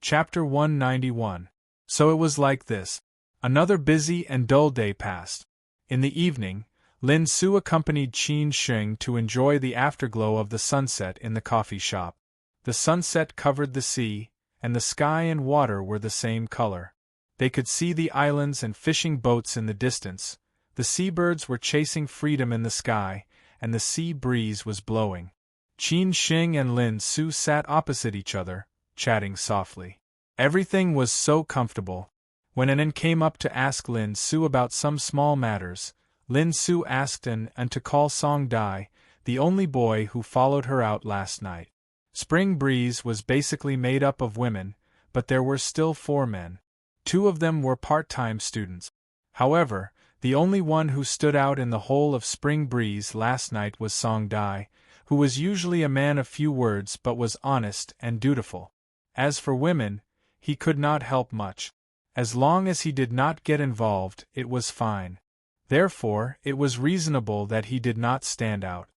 Chapter 191. So it was like this. Another busy and dull day passed. In the evening, Lin Su accompanied Qin Sheng to enjoy the afterglow of the sunset in the coffee shop. The sunset covered the sea, and the sky and water were the same color. They could see the islands and fishing boats in the distance. The seabirds were chasing freedom in the sky, and the sea breeze was blowing. Qin Sheng and Lin Su sat opposite each other, chatting softly. Everything was so comfortable. When An came up to ask Lin Su about some small matters, Lin Su asked An to call Song Dai, the only boy who followed her out last night. Spring Breeze was basically made up of women, but there were still 4 men. 2 of them were part-time students. However, the only one who stood out in the whole of Spring Breeze last night was Song Dai, who was usually a man of few words but was honest and dutiful. As for women, he could not help much. As long as he did not get involved, it was fine. Therefore, it was reasonable that he did not stand out.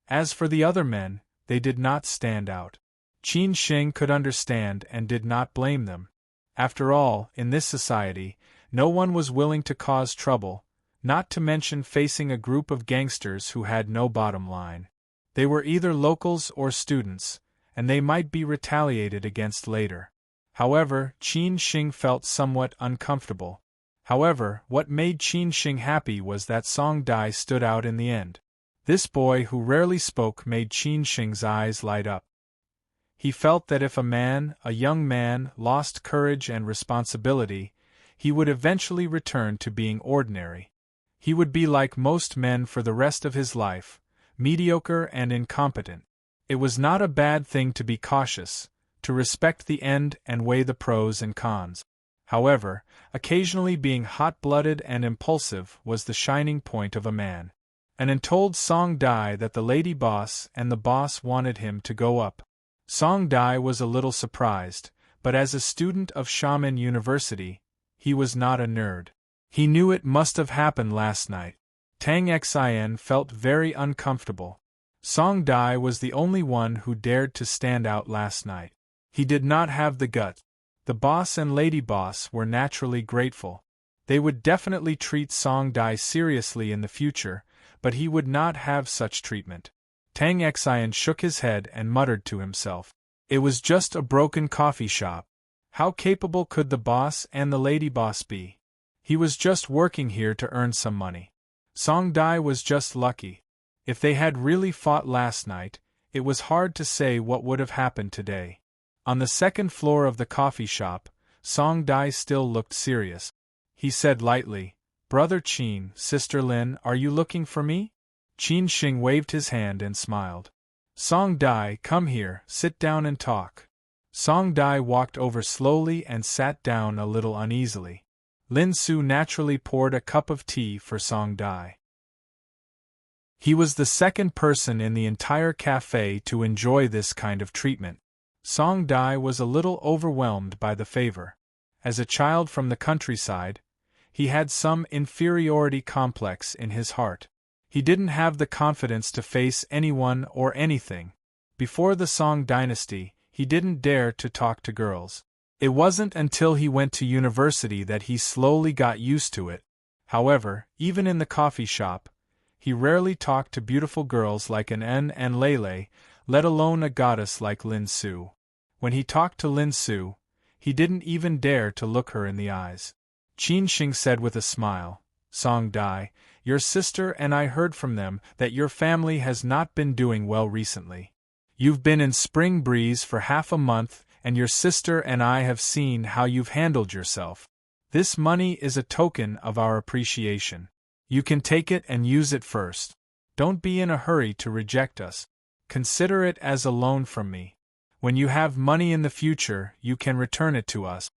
As for the other men, they did not stand out. Qin Sheng could understand and did not blame them. After all, in this society, no one was willing to cause trouble, not to mention facing a group of gangsters who had no bottom line. They were either locals or students, and they might be retaliated against later. However, Qin Sheng felt somewhat uncomfortable. However, what made Qin Sheng happy was that Song Dai stood out in the end. This boy who rarely spoke made Qin Sheng's eyes light up. He felt that if a young man, lost courage and responsibility, he would eventually return to being ordinary. He would be like most men for the rest of his life, mediocre and incompetent. It was not a bad thing to be cautious, to respect the end and weigh the pros and cons. However, occasionally being hot-blooded and impulsive was the shining point of a man. An told Song Dai that the lady boss and the boss wanted him to go up. Song Dai was a little surprised, but as a student of Shaman University, he was not a nerd. He knew it must have happened last night. Tang Xin felt very uncomfortable. Song Dai was the only one who dared to stand out last night. He did not have the guts. The boss and lady boss were naturally grateful. They would definitely treat Song Dai seriously in the future, but he would not have such treatment. Tang Xin shook his head and muttered to himself. It was just a broken coffee shop. How capable could the boss and the lady boss be? He was just working here to earn some money. Song Dai was just lucky. If they had really fought last night, it was hard to say what would have happened today. On the second floor of the coffee shop, Song Dai still looked serious. He said lightly, "Brother Qin, Sister Lin, are you looking for me?" Qin Sheng waved his hand and smiled. "Song Dai, come here, sit down and talk." Song Dai walked over slowly and sat down a little uneasily. Lin Su naturally poured a cup of tea for Song Dai. He was the second person in the entire cafe to enjoy this kind of treatment. Song Dai was a little overwhelmed by the favor. As a child from the countryside, he had some inferiority complex in his heart. He didn't have the confidence to face anyone or anything. Before the Song dynasty, he didn't dare to talk to girls. It wasn't until he went to university that he slowly got used to it. However, even in the coffee shop, he rarely talked to beautiful girls like An and Lele, let alone a goddess like Lin Su. When he talked to Lin Su, he didn't even dare to look her in the eyes. Qin Sheng said with a smile, "Song Dai, your sister and I heard from them that your family has not been doing well recently. You've been in Spring Breeze for half a month, and your sister and I have seen how you've handled yourself. This money is a token of our appreciation. You can take it and use it first. Don't be in a hurry to reject us. Consider it as a loan from me. When you have money in the future, you can return it to us."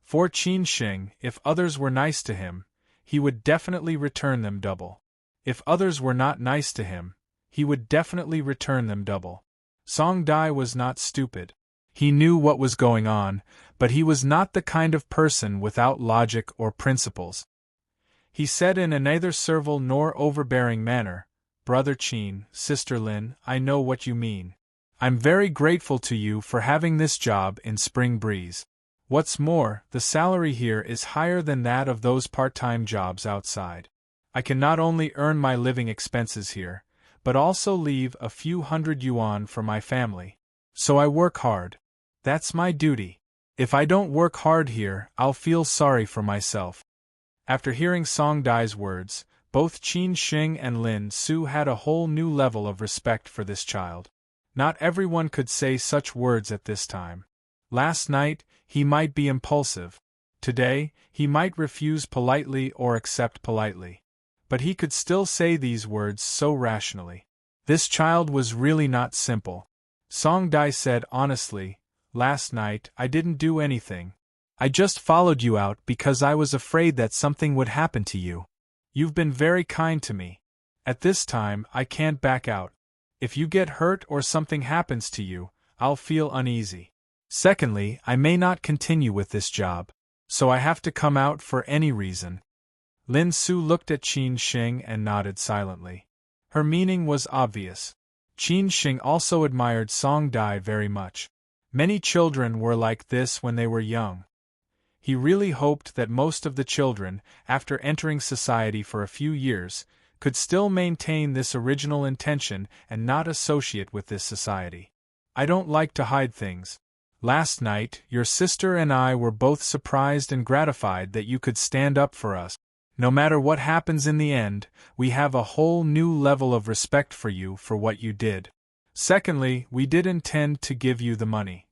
For Qin Sheng, if others were nice to him, he would definitely return them double. If others were not nice to him, he would definitely return them double. Song Dai was not stupid. He knew what was going on, but he was not the kind of person without logic or principles. He said in a neither servile nor overbearing manner, "Brother Qin, Sister Lin, I know what you mean. I'm very grateful to you for having this job in Spring Breeze. What's more, the salary here is higher than that of those part-time jobs outside. I can not only earn my living expenses here, but also leave a few hundred yuan for my family. So I work hard. That's my duty. If I don't work hard here, I'll feel sorry for myself. After hearing Song Dai's words, both Qin Sheng and Lin Su had a whole new level of respect for this child. Not everyone could say such words at this time. Last night, he might be impulsive. Today, he might refuse politely or accept politely. But he could still say these words so rationally. This child was really not simple. Song Dai said honestly, "Last night, I didn't do anything. I just followed you out because I was afraid that something would happen to you. You've been very kind to me. At this time, I can't back out. If you get hurt or something happens to you, I'll feel uneasy. Secondly, I may not continue with this job, so I have to come out for any reason." Lin Su looked at Qin Sheng and nodded silently. Her meaning was obvious. Qin Sheng also admired Song Dai very much. Many children were like this when they were young. He really hoped that most of the children, after entering society for a few years, could still maintain this original intention and not associate with this society. "I don't like to hide things. Last night, your sister and I were both surprised and gratified that you could stand up for us. No matter what happens in the end, we have a whole new level of respect for you for what you did. Secondly, we did intend to give you the money.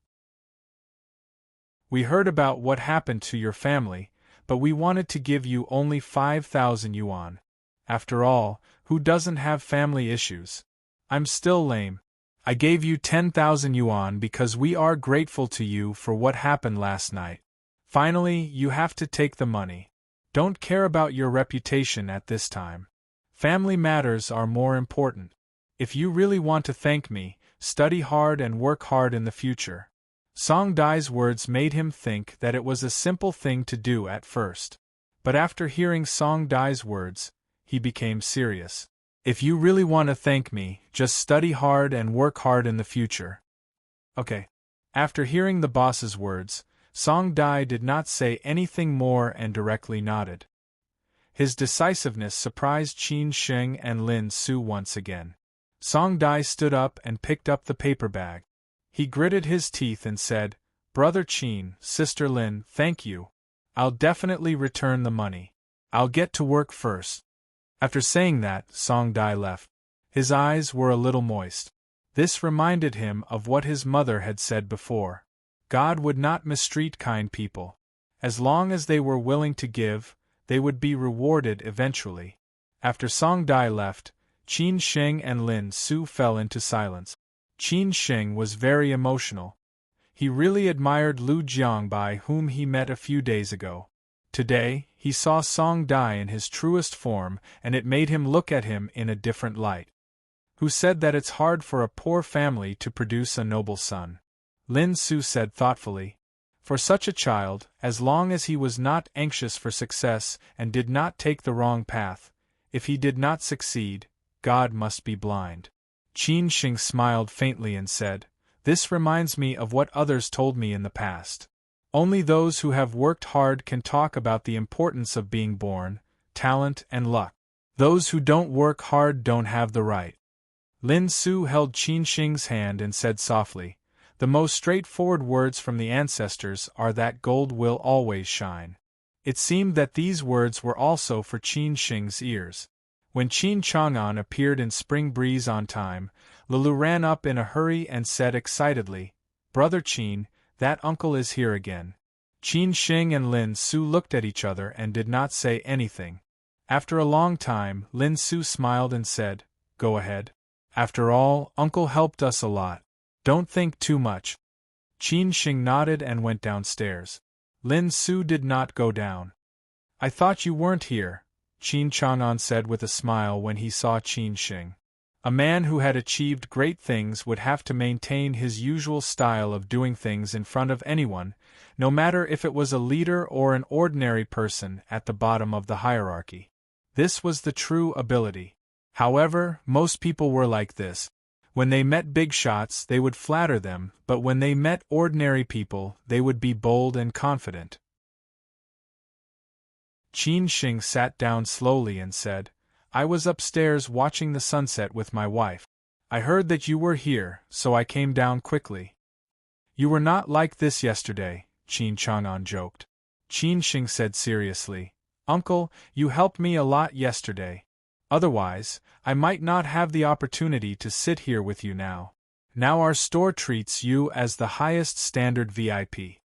We heard about what happened to your family, but we wanted to give you only 5,000 yuan. After all, who doesn't have family issues? I'm still lame. I gave you 10,000 yuan because we are grateful to you for what happened last night. Finally, you have to take the money. Don't care about your reputation at this time. Family matters are more important. If you really want to thank me, study hard and work hard in the future." Song Dai's words made him think that it was a simple thing to do at first. But after hearing Song Dai's words, he became serious. "If you really want to thank me, just study hard and work hard in the future." Okay. After hearing the boss's words, Song Dai did not say anything more and directly nodded. His decisiveness surprised Qin Sheng and Lin Su once again. Song Dai stood up and picked up the paper bag. He gritted his teeth and said, "Brother Qin, Sister Lin, thank you. I'll definitely return the money. I'll get to work first." After saying that, Song Dai left. His eyes were a little moist. This reminded him of what his mother had said before. God would not mistreat kind people. As long as they were willing to give, they would be rewarded eventually. After Song Dai left, Qin Sheng and Lin Su fell into silence. Qin Sheng was very emotional. He really admired Lu Jiang, by whom he met a few days ago. Today, he saw Song Dai in his truest form, and it made him look at him in a different light. Who said that it's hard for a poor family to produce a noble son? Lin Su said thoughtfully. For such a child, as long as he was not anxious for success and did not take the wrong path, if he did not succeed, God must be blind. Qin Sheng smiled faintly and said, "This reminds me of what others told me in the past. Only those who have worked hard can talk about the importance of being born, talent and luck. Those who don't work hard don't have the right." Lin Su held Qin Sheng's hand and said softly, "The most straightforward words from the ancestors are that gold will always shine." It seemed that these words were also for Qin Sheng's ears. When Qin Chang'an appeared in Spring Breeze on time, Lulu ran up in a hurry and said excitedly, "Brother Qin, that uncle is here again." Qin Sheng and Lin Su looked at each other and did not say anything. After a long time, Lin Su smiled and said, "Go ahead. After all, uncle helped us a lot. Don't think too much." Qin Sheng nodded and went downstairs. Lin Su did not go down. "I thought you weren't here," Qin Chang'an said with a smile when he saw Qin Sheng. A man who had achieved great things would have to maintain his usual style of doing things in front of anyone, no matter if it was a leader or an ordinary person at the bottom of the hierarchy. This was the true ability. However, most people were like this. When they met big shots, they would flatter them, but when they met ordinary people, they would be bold and confident. Qin Shing sat down slowly and said, I was upstairs watching the sunset with my wife. I heard that you were here, so I came down quickly. You were not like this yesterday, Qin Chang'an joked. Qin Shing said seriously, Uncle, you helped me a lot yesterday. Otherwise, I might not have the opportunity to sit here with you now. Now our store treats you as the highest standard VIP.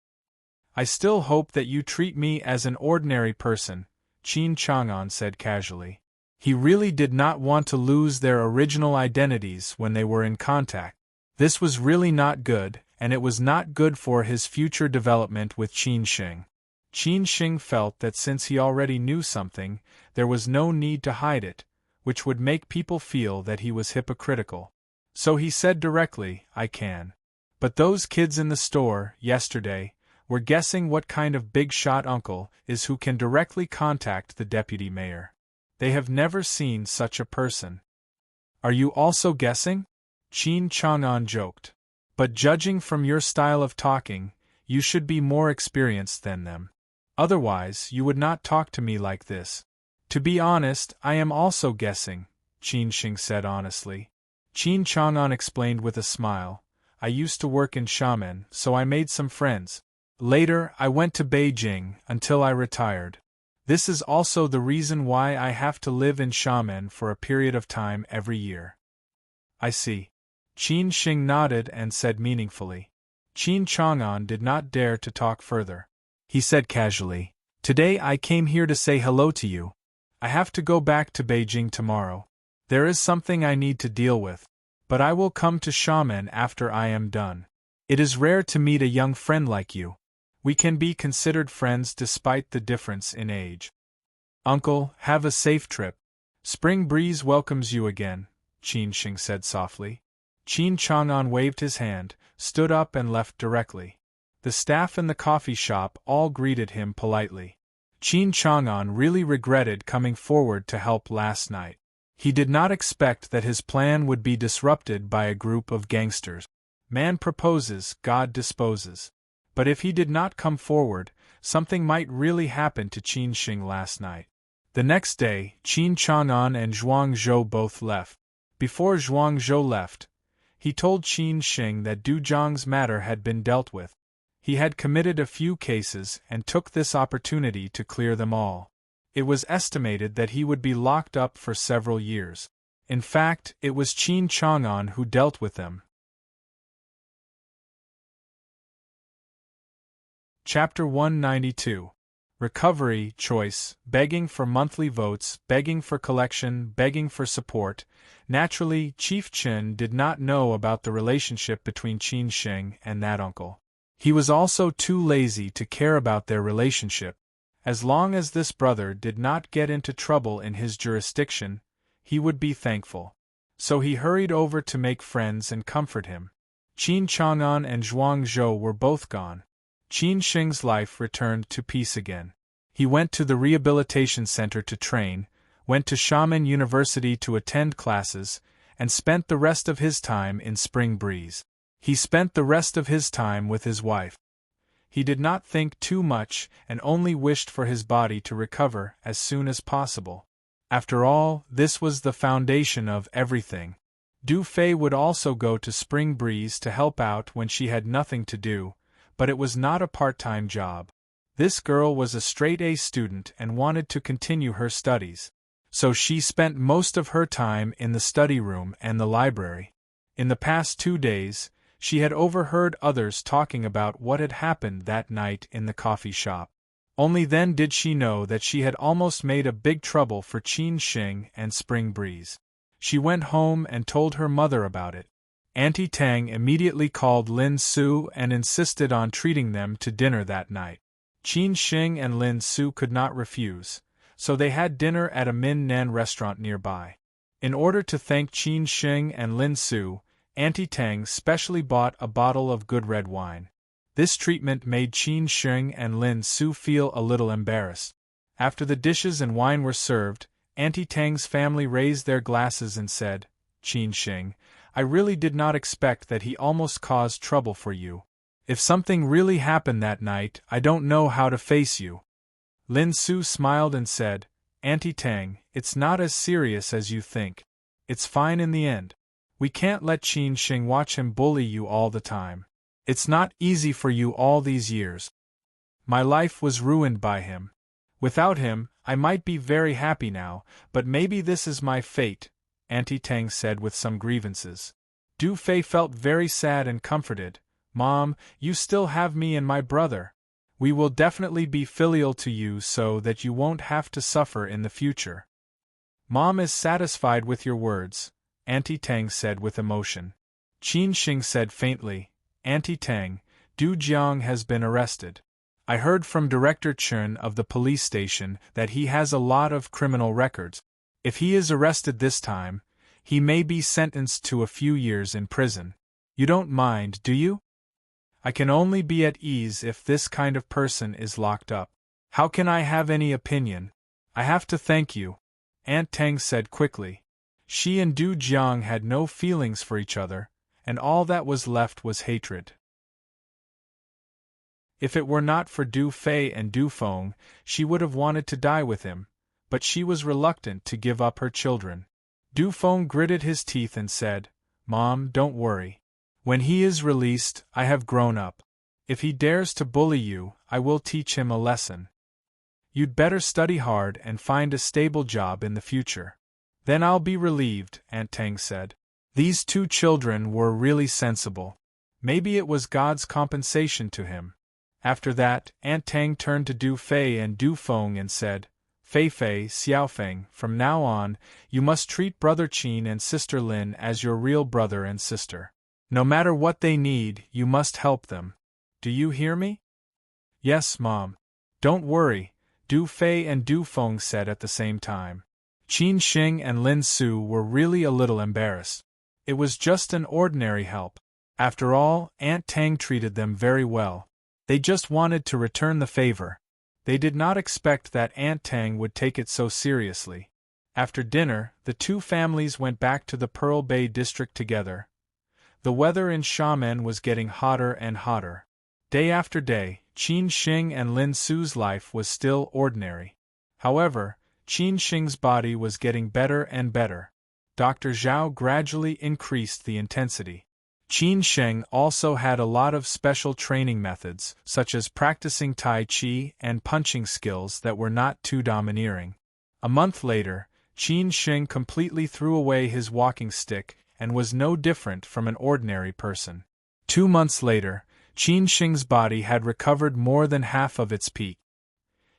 I still hope that you treat me as an ordinary person, Qin Chang'an said casually. He really did not want to lose their original identities when they were in contact. This was really not good, and it was not good for his future development with Qin Shing. Qin Shing felt that since he already knew something, there was no need to hide it, which would make people feel that he was hypocritical. So he said directly, I can. But those kids in the store, yesterday, were guessing what kind of big-shot uncle is who can directly contact the deputy mayor. They have never seen such a person. Are you also guessing? Qin Chang'an joked. But judging from your style of talking, you should be more experienced than them. Otherwise, you would not talk to me like this. To be honest, I am also guessing, Qin Shing said honestly. Qin Chang'an explained with a smile, I used to work in Xiamen, so I made some friends. Later, I went to Beijing until I retired. This is also the reason why I have to live in Xiamen for a period of time every year. I see. Qin Shing nodded and said meaningfully. Qin Chang'an did not dare to talk further. He said casually, Today I came here to say hello to you. I have to go back to Beijing tomorrow. There is something I need to deal with. But I will come to Xiamen after I am done. It is rare to meet a young friend like you. We can be considered friends despite the difference in age. Uncle, have a safe trip. Spring breeze welcomes you again, Qin Shing said softly. Qin Chang'an waved his hand, stood up and left directly. The staff in the coffee shop all greeted him politely. Qin Chang'an really regretted coming forward to help last night. He did not expect that his plan would be disrupted by a group of gangsters. Man proposes, God disposes. But if he did not come forward, something might really happen to Qin Shing last night. The next day, Qin Chang'an and Zhuang Zhou both left. Before Zhuang Zhou left, he told Qin Shing that Du Zhang's matter had been dealt with. He had committed a few cases and took this opportunity to clear them all. It was estimated that he would be locked up for several years. In fact, it was Qin Chang'an who dealt with them. Chapter 192. Recovery, Choice, Begging for monthly votes, Begging for collection, Begging for support. Naturally, Chief Qin did not know about the relationship between Qin Shing and that uncle. He was also too lazy to care about their relationship. As long as this brother did not get into trouble in his jurisdiction, he would be thankful. So he hurried over to make friends and comfort him. Qin Chang'an and Zhuang Zhou were both gone. Qin Shing's life returned to peace again. He went to the rehabilitation center to train, went to Xiamen University to attend classes, and spent the rest of his time in Spring Breeze. He spent the rest of his time with his wife. He did not think too much and only wished for his body to recover as soon as possible. After all, this was the foundation of everything. Du Fei would also go to Spring Breeze to help out when she had nothing to do, but it was not a part-time job. This girl was a straight-A student and wanted to continue her studies. So she spent most of her time in the study room and the library. In the past 2 days, she had overheard others talking about what had happened that night in the coffee shop. Only then did she know that she had almost made a big trouble for Qin Shing and Spring Breeze. She went home and told her mother about it. Auntie Tang immediately called Lin Su and insisted on treating them to dinner that night. Qin Shing and Lin Su could not refuse, so they had dinner at a Min Nan restaurant nearby. In order to thank Qin Shing and Lin Su, Auntie Tang specially bought a bottle of good red wine. This treatment made Qin Shing and Lin Su feel a little embarrassed. After the dishes and wine were served, Auntie Tang's family raised their glasses and said, "Qin Shing, I really did not expect that he almost caused trouble for you. If something really happened that night, I don't know how to face you." Lin Su smiled and said, "Auntie Tang, it's not as serious as you think. It's fine in the end. We can't let Qin Sheng watch him bully you all the time. It's not easy for you all these years. My life was ruined by him. Without him, I might be very happy now, but maybe this is my fate," Auntie Tang said with some grievances. Du Fei felt very sad and comforted. "Mom, you still have me and my brother. We will definitely be filial to you so that you won't have to suffer in the future." "Mom is satisfied with your words," Auntie Tang said with emotion. Qin Sheng said faintly, "Auntie Tang, Du Jiang has been arrested. I heard from Director Chen of the police station that he has a lot of criminal records. If he is arrested this time, he may be sentenced to a few years in prison. You don't mind, do you?" "I can only be at ease if this kind of person is locked up. How can I have any opinion? I have to thank you," Aunt Tang said quickly. She and Du Jiang had no feelings for each other, and all that was left was hatred. If it were not for Du Fei and Du Feng, she would have wanted to die with him, but she was reluctant to give up her children. Du Feng gritted his teeth and said, "Mom, don't worry. When he is released, I have grown up. If he dares to bully you, I will teach him a lesson. You'd better study hard and find a stable job in the future. Then I'll be relieved," Aunt Tang said. These two children were really sensible. Maybe it was God's compensation to him. After that, Aunt Tang turned to Du Fei and Du Feng and said, "Fei Fei, Xiaofeng, from now on, you must treat Brother Qin and Sister Lin as your real brother and sister. No matter what they need, you must help them. Do you hear me?" "Yes, Mom." "Don't worry," Du Fei and Du Feng said at the same time. Qin Sheng and Lin Su were really a little embarrassed. It was just an ordinary help. After all, Aunt Tang treated them very well. They just wanted to return the favor. They did not expect that Aunt Tang would take it so seriously. After dinner, the two families went back to the Pearl Bay district together. The weather in Xiamen was getting hotter and hotter. Day after day, Qin Sheng and Lin Su's life was still ordinary. However, Qin Sheng's body was getting better and better. Dr. Zhao gradually increased the intensity. Qin Sheng also had a lot of special training methods, such as practicing Tai Chi and punching skills that were not too domineering. A month later, Qin Sheng completely threw away his walking stick and was no different from an ordinary person. 2 months later, Qin Sheng's body had recovered more than half of its peak.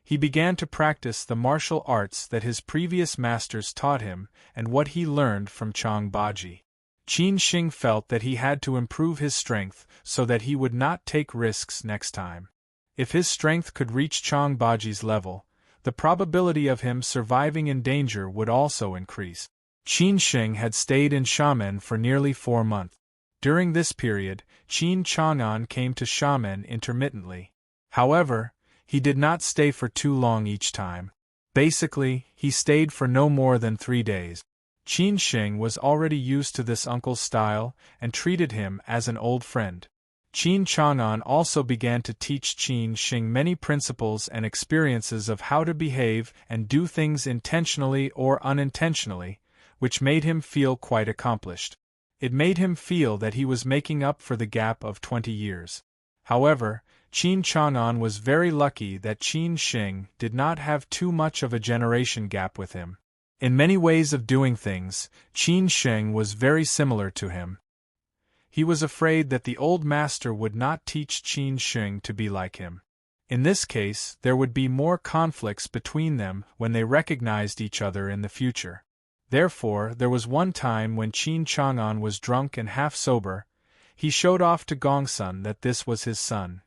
He began to practice the martial arts that his previous masters taught him and what he learned from Chang Baji. Qin Sheng felt that he had to improve his strength so that he would not take risks next time. If his strength could reach Chang Baji's level, the probability of him surviving in danger would also increase. Qin Sheng had stayed in Xiamen for nearly 4 months. During this period, Qin Chang'an came to Xiamen intermittently. However, he did not stay for too long each time. Basically, he stayed for no more than 3 days. Qin Sheng was already used to this uncle's style and treated him as an old friend. Qin Chang'an also began to teach Qin Sheng many principles and experiences of how to behave and do things intentionally or unintentionally, which made him feel quite accomplished. It made him feel that he was making up for the gap of 20 years. However, Qin Chang'an was very lucky that Qin Sheng did not have too much of a generation gap with him. In many ways of doing things, Qin Sheng was very similar to him. He was afraid that the old master would not teach Qin Sheng to be like him. In this case, there would be more conflicts between them when they recognized each other in the future. Therefore, there was one time when Qin Chang'an was drunk and half sober. He showed off to Gongsun that this was his son.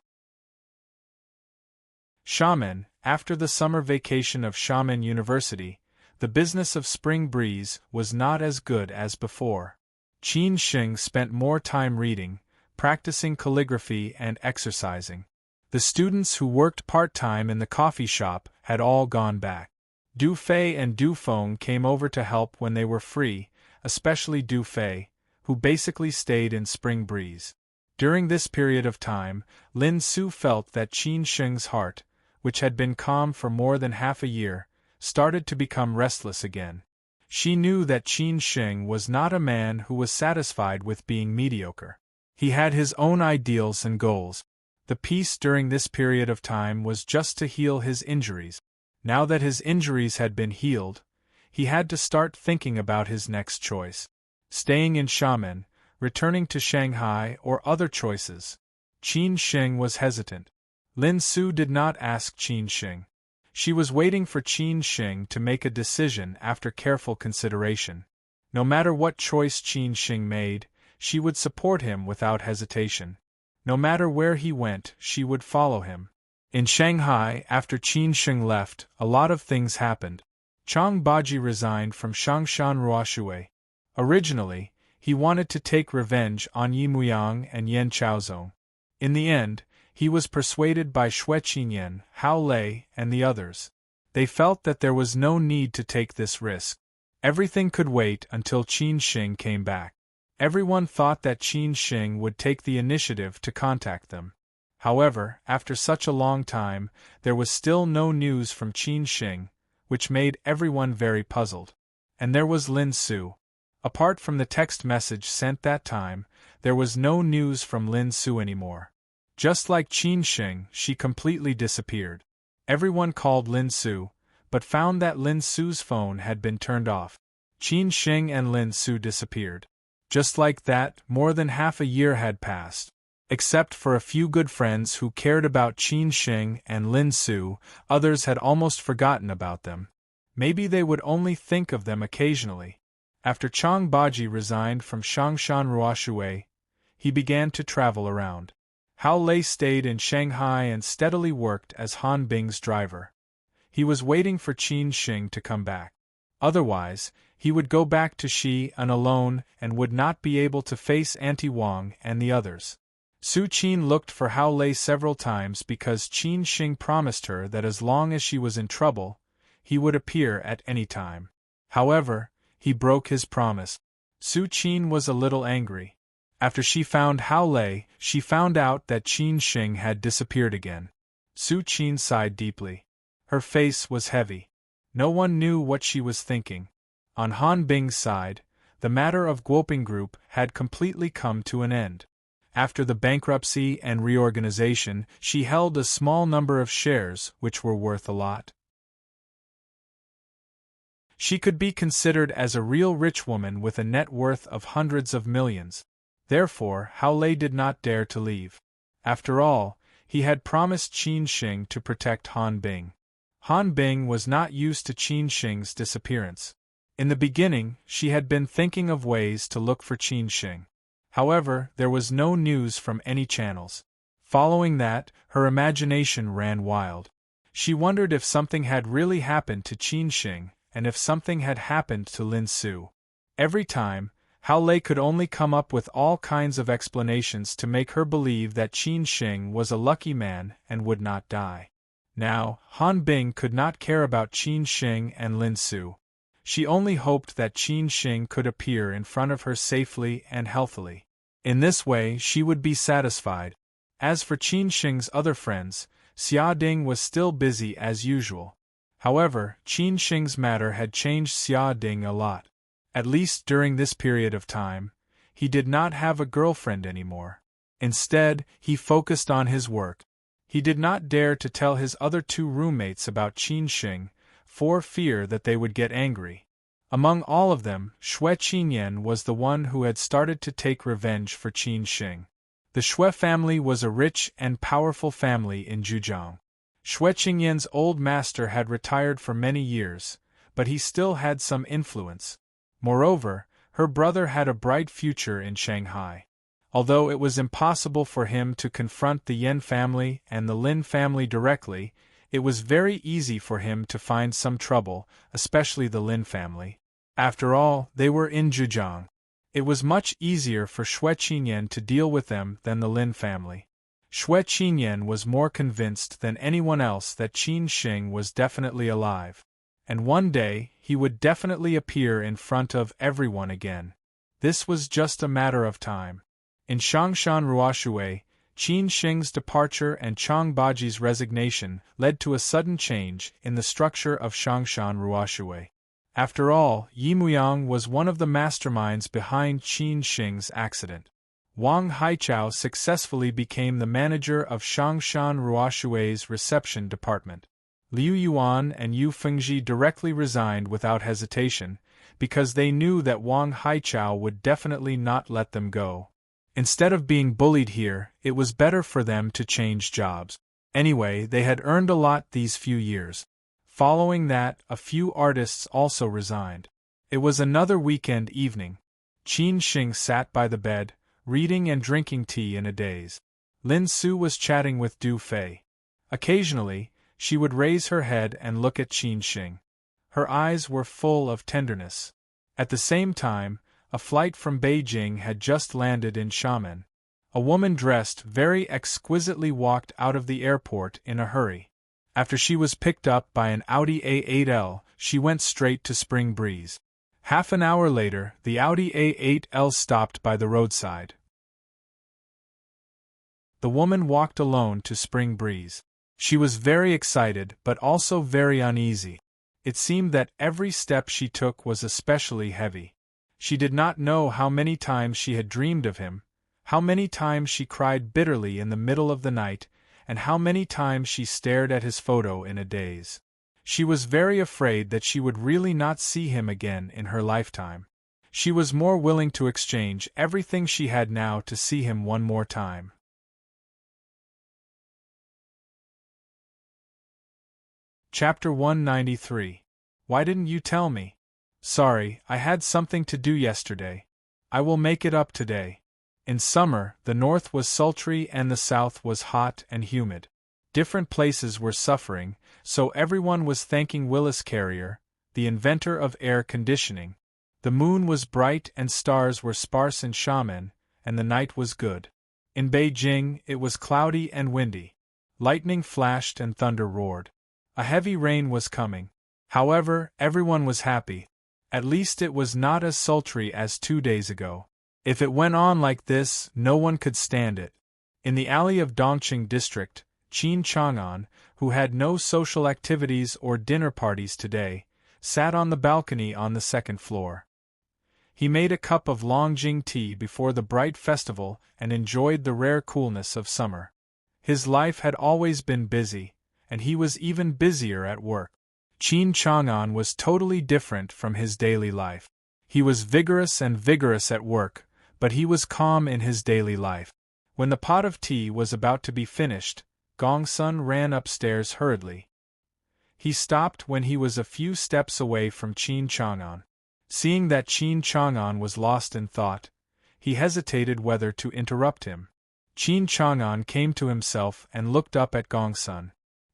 Xiamen. After the summer vacation of Xiamen University, the business of Spring Breeze was not as good as before. Qin Sheng spent more time reading, practicing calligraphy and exercising. The students who worked part-time in the coffee shop had all gone back. Du Fei and Du Feng came over to help when they were free, especially Du Fei, who basically stayed in spring breeze. During this period of time, Lin Su felt that Qin Sheng's heart, which had been calm for more than half a year, started to become restless again. She knew that Qin Sheng was not a man who was satisfied with being mediocre. He had his own ideals and goals. The peace during this period of time was just to heal his injuries. Now that his injuries had been healed, he had to start thinking about his next choice. Staying in Xiamen, returning to Shanghai, or other choices. Qin Sheng was hesitant. Lin Su did not ask Qin Sheng. She was waiting for Qin Sheng to make a decision after careful consideration. No matter what choice Qin Sheng made, she would support him without hesitation. No matter where he went, she would follow him. In Shanghai, after Qin Sheng left, a lot of things happened. Chang Baji resigned from Shangshan Ruoshui. Originally, he wanted to take revenge on Yi Muyang and Yan Chaozong. In the end, he was persuaded by Xue Qinyan, Hao Lei, and the others. They felt that there was no need to take this risk. Everything could wait until Qin Sheng came back. Everyone thought that Qin Sheng would take the initiative to contact them. However, after such a long time, there was still no news from Qin Sheng, which made everyone very puzzled. And there was Lin Su. Apart from the text message sent that time, there was no news from Lin Su anymore. Just like Qin Sheng, she completely disappeared. Everyone called Lin Su, but found that Lin Su's phone had been turned off. Qin Sheng and Lin Su disappeared. Just like that, more than half a year had passed. Except for a few good friends who cared about Qin Sheng and Lin Su, others had almost forgotten about them. Maybe they would only think of them occasionally. After Chang Baji resigned from Shangshan Ruoshui, he began to travel around. Hao Lei stayed in Shanghai and steadily worked as Han Bing's driver. He was waiting for Qin Sheng to come back. Otherwise, he would go back to Xi'an alone and would not be able to face Auntie Wang and the others. Su Qin looked for Hao Lei several times because Qin Sheng promised her that as long as she was in trouble, he would appear at any time. However, he broke his promise. Su Qin was a little angry. After she found Hao Lei, she found out that Qin Sheng had disappeared again. Su Qin sighed deeply. Her face was heavy. No one knew what she was thinking. On Han Bing's side, the matter of Guoping Group had completely come to an end. After the bankruptcy and reorganization, she held a small number of shares which were worth a lot. She could be considered as a real rich woman with a net worth of hundreds of millions. Therefore, Hao Lei did not dare to leave. After all, he had promised Qin Sheng to protect Han Bing. Han Bing was not used to Qin Sheng's disappearance. In the beginning, she had been thinking of ways to look for Qin Sheng. However, there was no news from any channels. Following that, her imagination ran wild. She wondered if something had really happened to Qin Sheng, and if something had happened to Lin Su. Every time, Hao Lei could only come up with all kinds of explanations to make her believe that Qin Sheng was a lucky man and would not die. Now, Han Bing could not care about Qin Sheng and Lin Su. She only hoped that Qin Sheng could appear in front of her safely and healthily. In this way she would be satisfied. As for Qin Sheng's other friends, Xia Ding was still busy as usual. However, Qin Sheng's matter had changed Xia Ding a lot. At least during this period of time, he did not have a girlfriend anymore. Instead, he focused on his work. He did not dare to tell his other two roommates about Qin Sheng, for fear that they would get angry. Among all of them, Xue Qinyan was the one who had started to take revenge for Qin Sheng. The Xue family was a rich and powerful family in Zhujiang. Xue Qinyan's old master had retired for many years, but he still had some influence. Moreover, her brother had a bright future in Shanghai. Although it was impossible for him to confront the Yan family and the Lin family directly, it was very easy for him to find some trouble, especially the Lin family. After all, they were in Zhujiang. It was much easier for Xue Qinyan to deal with them than the Lin family. Xue Qinyan was more convinced than anyone else that Qin Sheng was definitely alive. And one day, he would definitely appear in front of everyone again. This was just a matter of time. In Changshan Ruoshui, Qin Shing's departure and Chang Baji's resignation led to a sudden change in the structure of Changshan Ruoshui. After all, Yi Muyang was one of the masterminds behind Qin Shing's accident. Wang Haichao successfully became the manager of Changshan Ruoshui's reception department. Liu Yuan and Yu Fengji directly resigned without hesitation, because they knew that Wang Haichao would definitely not let them go. Instead of being bullied here, it was better for them to change jobs. Anyway, they had earned a lot these few years. Following that, a few artists also resigned. It was another weekend evening. Qin Shing sat by the bed, reading and drinking tea in a daze. Lin Su was chatting with Du Fei. Occasionally, she would raise her head and look at Qin Shing. Her eyes were full of tenderness. At the same time, a flight from Beijing had just landed in Xiamen. A woman dressed very exquisitely walked out of the airport in a hurry. After she was picked up by an Audi A8L, she went straight to Spring Breeze. Half an hour later, the Audi A8L stopped by the roadside. The woman walked alone to Spring Breeze. She was very excited but also very uneasy. It seemed that every step she took was especially heavy. She did not know how many times she had dreamed of him, how many times she cried bitterly in the middle of the night, and how many times she stared at his photo in a daze. She was very afraid that she would really not see him again in her lifetime. She was more willing to exchange everything she had now to see him one more time. Chapter 193. Why didn't you tell me? Sorry, I had something to do yesterday. I will make it up today. In summer, the north was sultry and the south was hot and humid. Different places were suffering, so everyone was thanking Willis Carrier, the inventor of air conditioning. The moon was bright and stars were sparse in Xiamen, and the night was good. In Beijing, it was cloudy and windy. Lightning flashed and thunder roared. A heavy rain was coming. However, everyone was happy. At least it was not as sultry as 2 days ago. If it went on like this, no one could stand it. In the alley of Dongqing district, Qin Chang'an, who had no social activities or dinner parties today, sat on the balcony on the second floor. He made a cup of Longjing tea before the bright festival and enjoyed the rare coolness of summer. His life had always been busy, and he was even busier at work. Qin Chang'an was totally different from his daily life. He was vigorous at work, but he was calm in his daily life. When the pot of tea was about to be finished, Gongsun ran upstairs hurriedly. He stopped when he was a few steps away from Qin Chang'an. Seeing that Qin Chang'an was lost in thought, he hesitated whether to interrupt him. Qin Chang'an came to himself and looked up at Gongsun.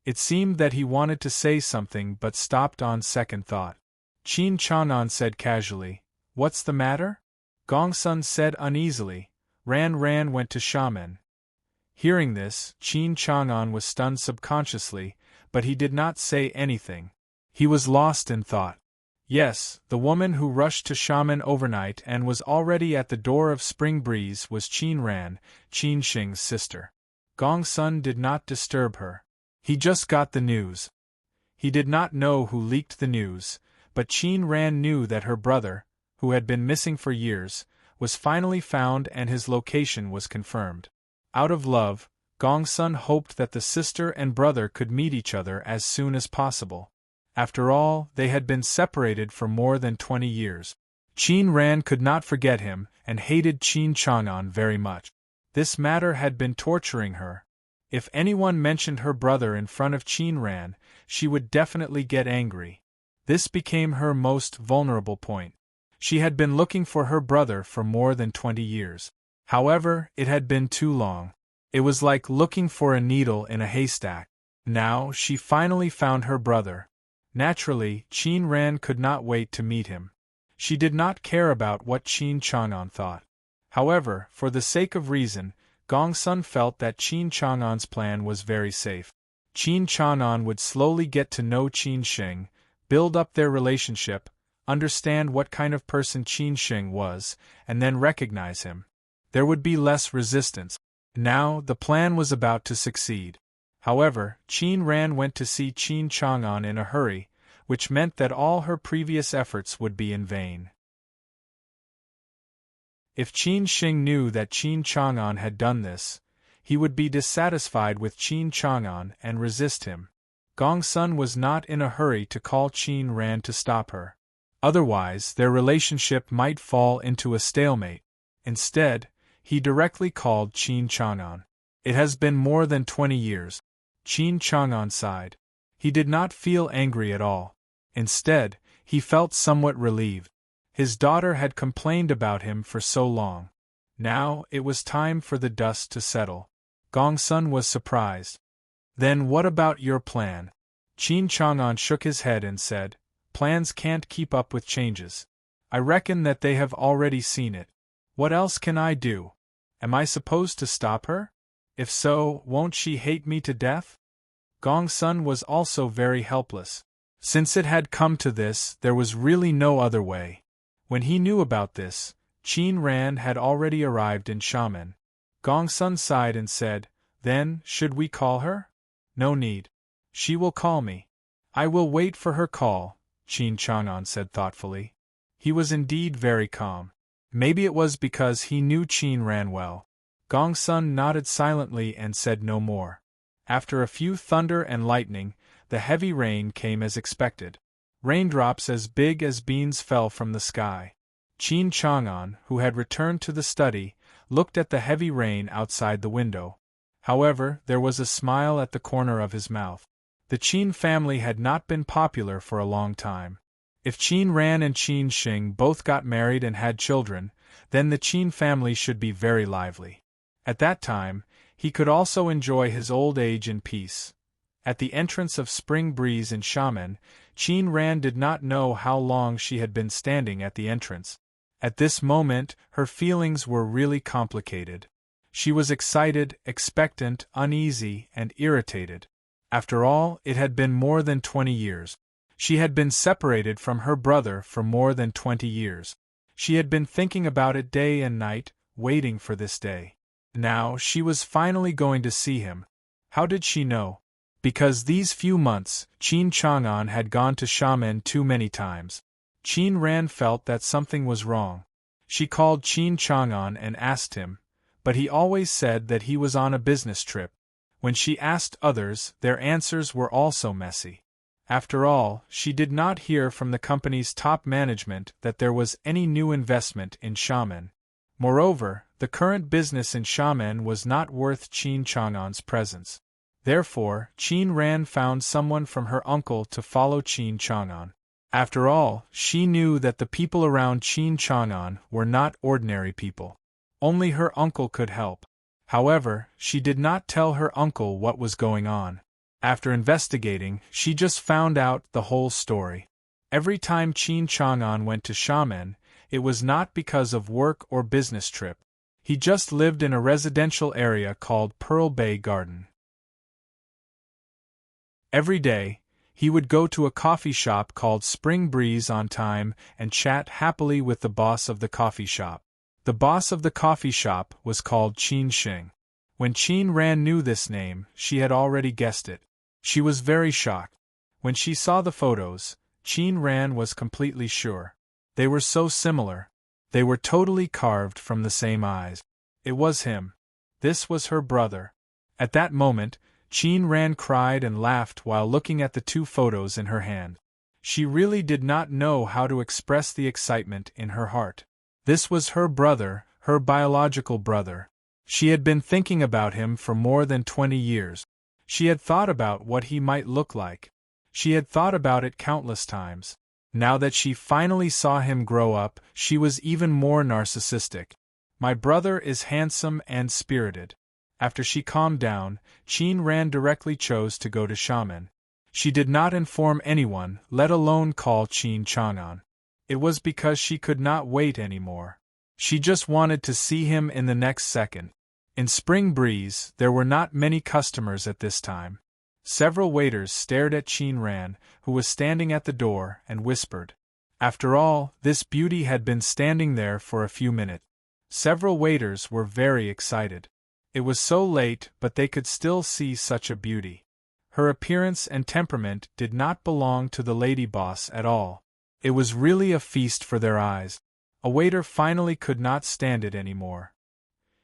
It seemed that he wanted to say something but stopped on second thought. Qin Chang'an said casually, "What's the matter?" Gongsun said uneasily, Ran went to Xiamen. Hearing this, Qin Chang'an was stunned subconsciously, but he did not say anything. He was lost in thought. Yes, the woman who rushed to Xiamen overnight and was already at the door of Spring Breeze was Qin Ran, Qin Shing's sister. Gongsun did not disturb her. He just got the news. He did not know who leaked the news, but Qin Ran knew that her brother, who had been missing for years, was finally found and his location was confirmed. Out of love, Gongsun hoped that the sister and brother could meet each other as soon as possible. After all, they had been separated for more than 20 years. Qin Ran could not forget him and hated Qin Chang'an very much. This matter had been torturing her. If anyone mentioned her brother in front of Qin Ran, she would definitely get angry. This became her most vulnerable point. She had been looking for her brother for more than 20 years. However, it had been too long. It was like looking for a needle in a haystack. Now, she finally found her brother. Naturally, Qin Ran could not wait to meet him. She did not care about what Qin Chang'an thought. However, for the sake of reason, Gongsun felt that Qin Chang'an's plan was very safe. Qin Chang'an would slowly get to know Qin Shing, build up their relationship, understand what kind of person Qin Sheng was, and then recognize him. There would be less resistance. Now, the plan was about to succeed. However, Qin Ran went to see Qin Chang'an in a hurry, which meant that all her previous efforts would be in vain. If Qin Sheng knew that Qin Chang'an had done this, he would be dissatisfied with Qin Chang'an and resist him. Gong Sun was not in a hurry to call Qin Ran to stop her. Otherwise, their relationship might fall into a stalemate. Instead, he directly called Qin Chang'an. It has been more than 20 years. Qin Chang'an sighed. He did not feel angry at all. Instead, he felt somewhat relieved. His daughter had complained about him for so long. Now, it was time for the dust to settle. Gong Sun was surprised. Then what about your plan? Qin Chang'an shook his head and said, plans can't keep up with changes. I reckon that they have already seen it. What else can I do? Am I supposed to stop her? If so, won't she hate me to death? Gong Sun was also very helpless. Since it had come to this, there was really no other way. When he knew about this, Qin Ran had already arrived in Xiamen. Gong Sun sighed and said, then, should we call her? No need. She will call me. I will wait for her call, Qin Chang'an said thoughtfully. He was indeed very calm. Maybe it was because he knew Qin Ran well. Gong Sun nodded silently and said no more. After a few thunder and lightning, the heavy rain came as expected. Raindrops as big as beans fell from the sky. Qin Chang'an, who had returned to the study, looked at the heavy rain outside the window. However, there was a smile at the corner of his mouth. The Qin family had not been popular for a long time. If Qin Ran and Qin Sheng both got married and had children, then the Qin family should be very lively. At that time, he could also enjoy his old age in peace. At the entrance of Spring Breeze in Xiamen, Qin Ran did not know how long she had been standing at the entrance. At this moment, her feelings were really complicated. She was excited, expectant, uneasy, and irritated. After all, it had been more than 20 years. She had been separated from her brother for more than 20 years. She had been thinking about it day and night, waiting for this day. Now, she was finally going to see him. How did she know? Because these few months, Qin Chang'an had gone to Xiamen too many times. Qin Ran felt that something was wrong. She called Qin Chang'an and asked him, but he always said that he was on a business trip. When she asked others, their answers were also messy. After all, she did not hear from the company's top management that there was any new investment in Xiamen. Moreover, the current business in Xiamen was not worth Qin Chang'an's presence. Therefore, Qin Ran found someone from her uncle to follow Qin Chang'an. After all, she knew that the people around Qin Chang'an were not ordinary people. Only her uncle could help. However, she did not tell her uncle what was going on. After investigating, she just found out the whole story. Every time Qin Chang'an went to Xiamen, it was not because of work or business trip. He just lived in a residential area called Pearl Bay Garden. Every day, he would go to a coffee shop called Spring Breeze on time and chat happily with the boss of the coffee shop. The boss of the coffee shop was called Qin Sheng. When Qin Ran knew this name, she had already guessed it. She was very shocked. When she saw the photos, Qin Ran was completely sure. They were so similar. They were totally carved from the same eyes. It was him. This was her brother. At that moment, Qin Ran cried and laughed while looking at the two photos in her hand. She really did not know how to express the excitement in her heart. This was her brother, her biological brother. She had been thinking about him for more than 20 years. She had thought about what he might look like. She had thought about it countless times. Now that she finally saw him grow up, she was even more narcissistic. My brother is handsome and spirited. After she calmed down, Qin Ran directly chose to go to Xiamen. She did not inform anyone, let alone call Qin Chang'an. It was because she could not wait anymore. She just wanted to see him in the next second. In Spring Breeze, there were not many customers at this time. Several waiters stared at Qin Ran, who was standing at the door, and whispered, After all, this beauty had been standing there for a few minutes. Several waiters were very excited. It was so late, but they could still see such a beauty. Her appearance and temperament did not belong to the lady boss at all. It was really a feast for their eyes. A waiter finally could not stand it anymore.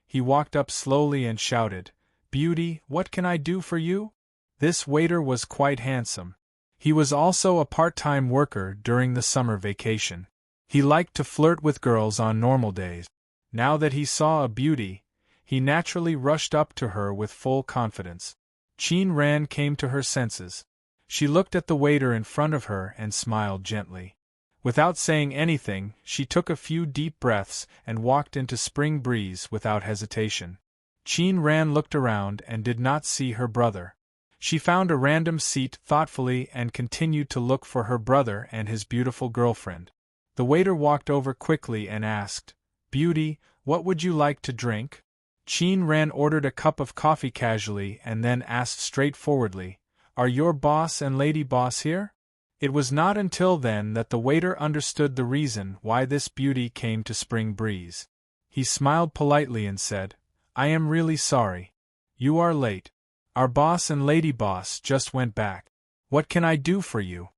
He walked up slowly and shouted, "Beauty, what can I do for you?" This waiter was quite handsome. He was also a part-time worker during the summer vacation. He liked to flirt with girls on normal days. Now that he saw a beauty, he naturally rushed up to her with full confidence. Qin Ran came to her senses. She looked at the waiter in front of her and smiled gently. Without saying anything, she took a few deep breaths and walked into Spring Breeze without hesitation. Qin Ran looked around and did not see her brother. She found a random seat thoughtfully and continued to look for her brother and his beautiful girlfriend. The waiter walked over quickly and asked, "Beauty, what would you like to drink?" Qin Ran ordered a cup of coffee casually and then asked straightforwardly, "Are your boss and lady boss here?" It was not until then that the waiter understood the reason why this beauty came to Spring Breeze. He smiled politely and said, "I am really sorry. You are late. Our boss and lady boss just went back. What can I do for you?"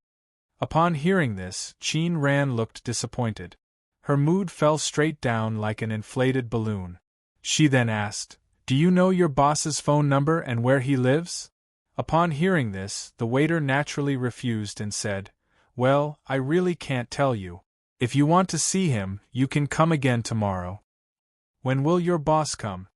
Upon hearing this, Qin Ran looked disappointed. Her mood fell straight down like an inflated balloon. She then asked, "Do you know your boss's phone number and where he lives?" Upon hearing this, the waiter naturally refused and said, "Well, I really can't tell you. If you want to see him, you can come again tomorrow." "When will your boss come?"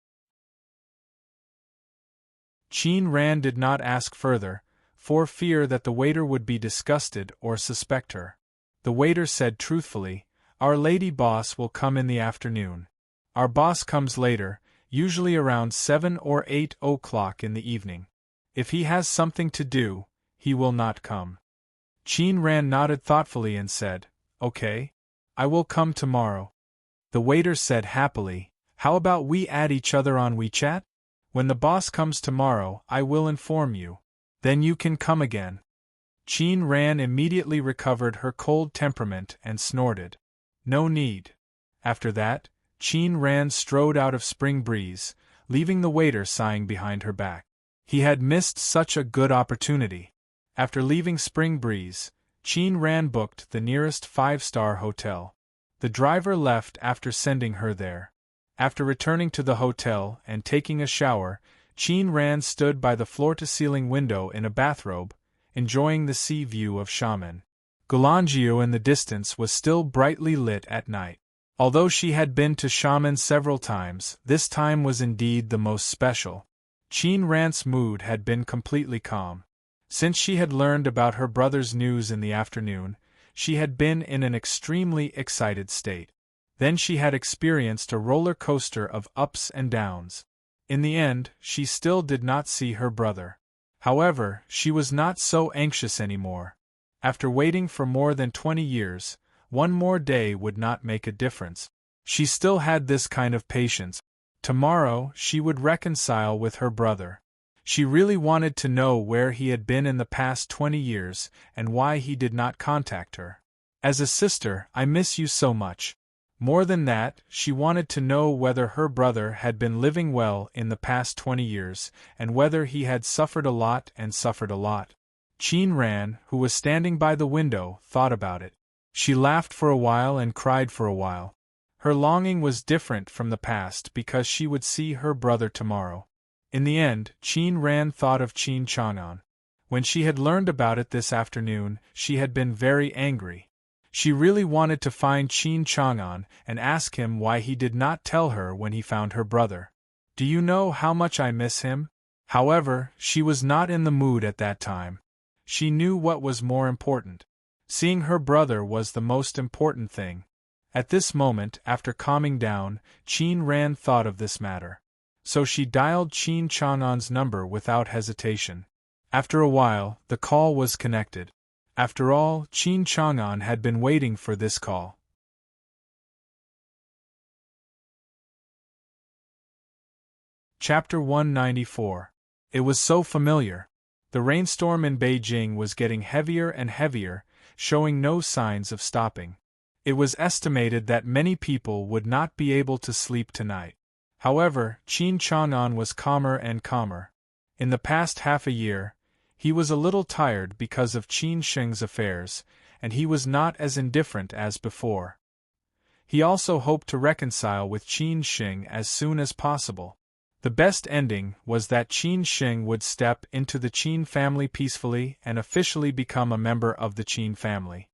Qin Ran did not ask further, for fear that the waiter would be disgusted or suspect her. The waiter said truthfully, "Our lady boss will come in the afternoon. Our boss comes later, usually around 7 or 8 o'clock in the evening. If he has something to do, he will not come." Qin Ran nodded thoughtfully and said, "Okay. I will come tomorrow." The waiter said happily, "How about we add each other on WeChat? When the boss comes tomorrow, I will inform you. Then you can come again." Qin Ran immediately recovered her cold temperament and snorted, "No need." After that, Qin Ran strode out of Spring Breeze, leaving the waiter sighing behind her back. He had missed such a good opportunity. After leaving Spring Breeze, Qin Ran booked the nearest 5-star hotel. The driver left after sending her there. After returning to the hotel and taking a shower, Qin Ran stood by the floor-to-ceiling window in a bathrobe, enjoying the sea view of Xiamen. Gulanjiu in the distance was still brightly lit at night. Although she had been to Xiamen several times, this time was indeed the most special. Qin Ran's mood had been completely calm. Since she had learned about her brother's news in the afternoon, she had been in an extremely excited state. Then she had experienced a roller coaster of ups and downs. In the end, she still did not see her brother. However, she was not so anxious anymore. After waiting for more than 20 years, one more day would not make a difference. She still had this kind of patience. Tomorrow, she would reconcile with her brother. She really wanted to know where he had been in the past 20 years and why he did not contact her. "As a sister, I miss you so much." More than that, she wanted to know whether her brother had been living well in the past 20 years, and whether he had suffered a lot. Qin Ran, who was standing by the window, thought about it. She laughed for a while and cried for a while. Her longing was different from the past because she would see her brother tomorrow. In the end, Qin Ran thought of Qin Chang'an. When she had learned about it this afternoon, she had been very angry. She really wanted to find Qin Chang'an and ask him why he did not tell her when he found her brother. "Do you know how much I miss him?" However, she was not in the mood at that time. She knew what was more important. Seeing her brother was the most important thing. At this moment, after calming down, Qin Ran thought of this matter. So she dialed Qin Chang'an's number without hesitation. After a while, the call was connected. After all, Qin Chang'an had been waiting for this call. Chapter 194. It was so familiar. The rainstorm in Beijing was getting heavier and heavier, showing no signs of stopping. It was estimated that many people would not be able to sleep tonight. However, Qin Chang'an was calmer and calmer. In the past half a year, he was a little tired because of Qin Sheng's affairs, and he was not as indifferent as before. He also hoped to reconcile with Qin Sheng as soon as possible. The best ending was that Qin Sheng would step into the Qin family peacefully and officially become a member of the Qin family.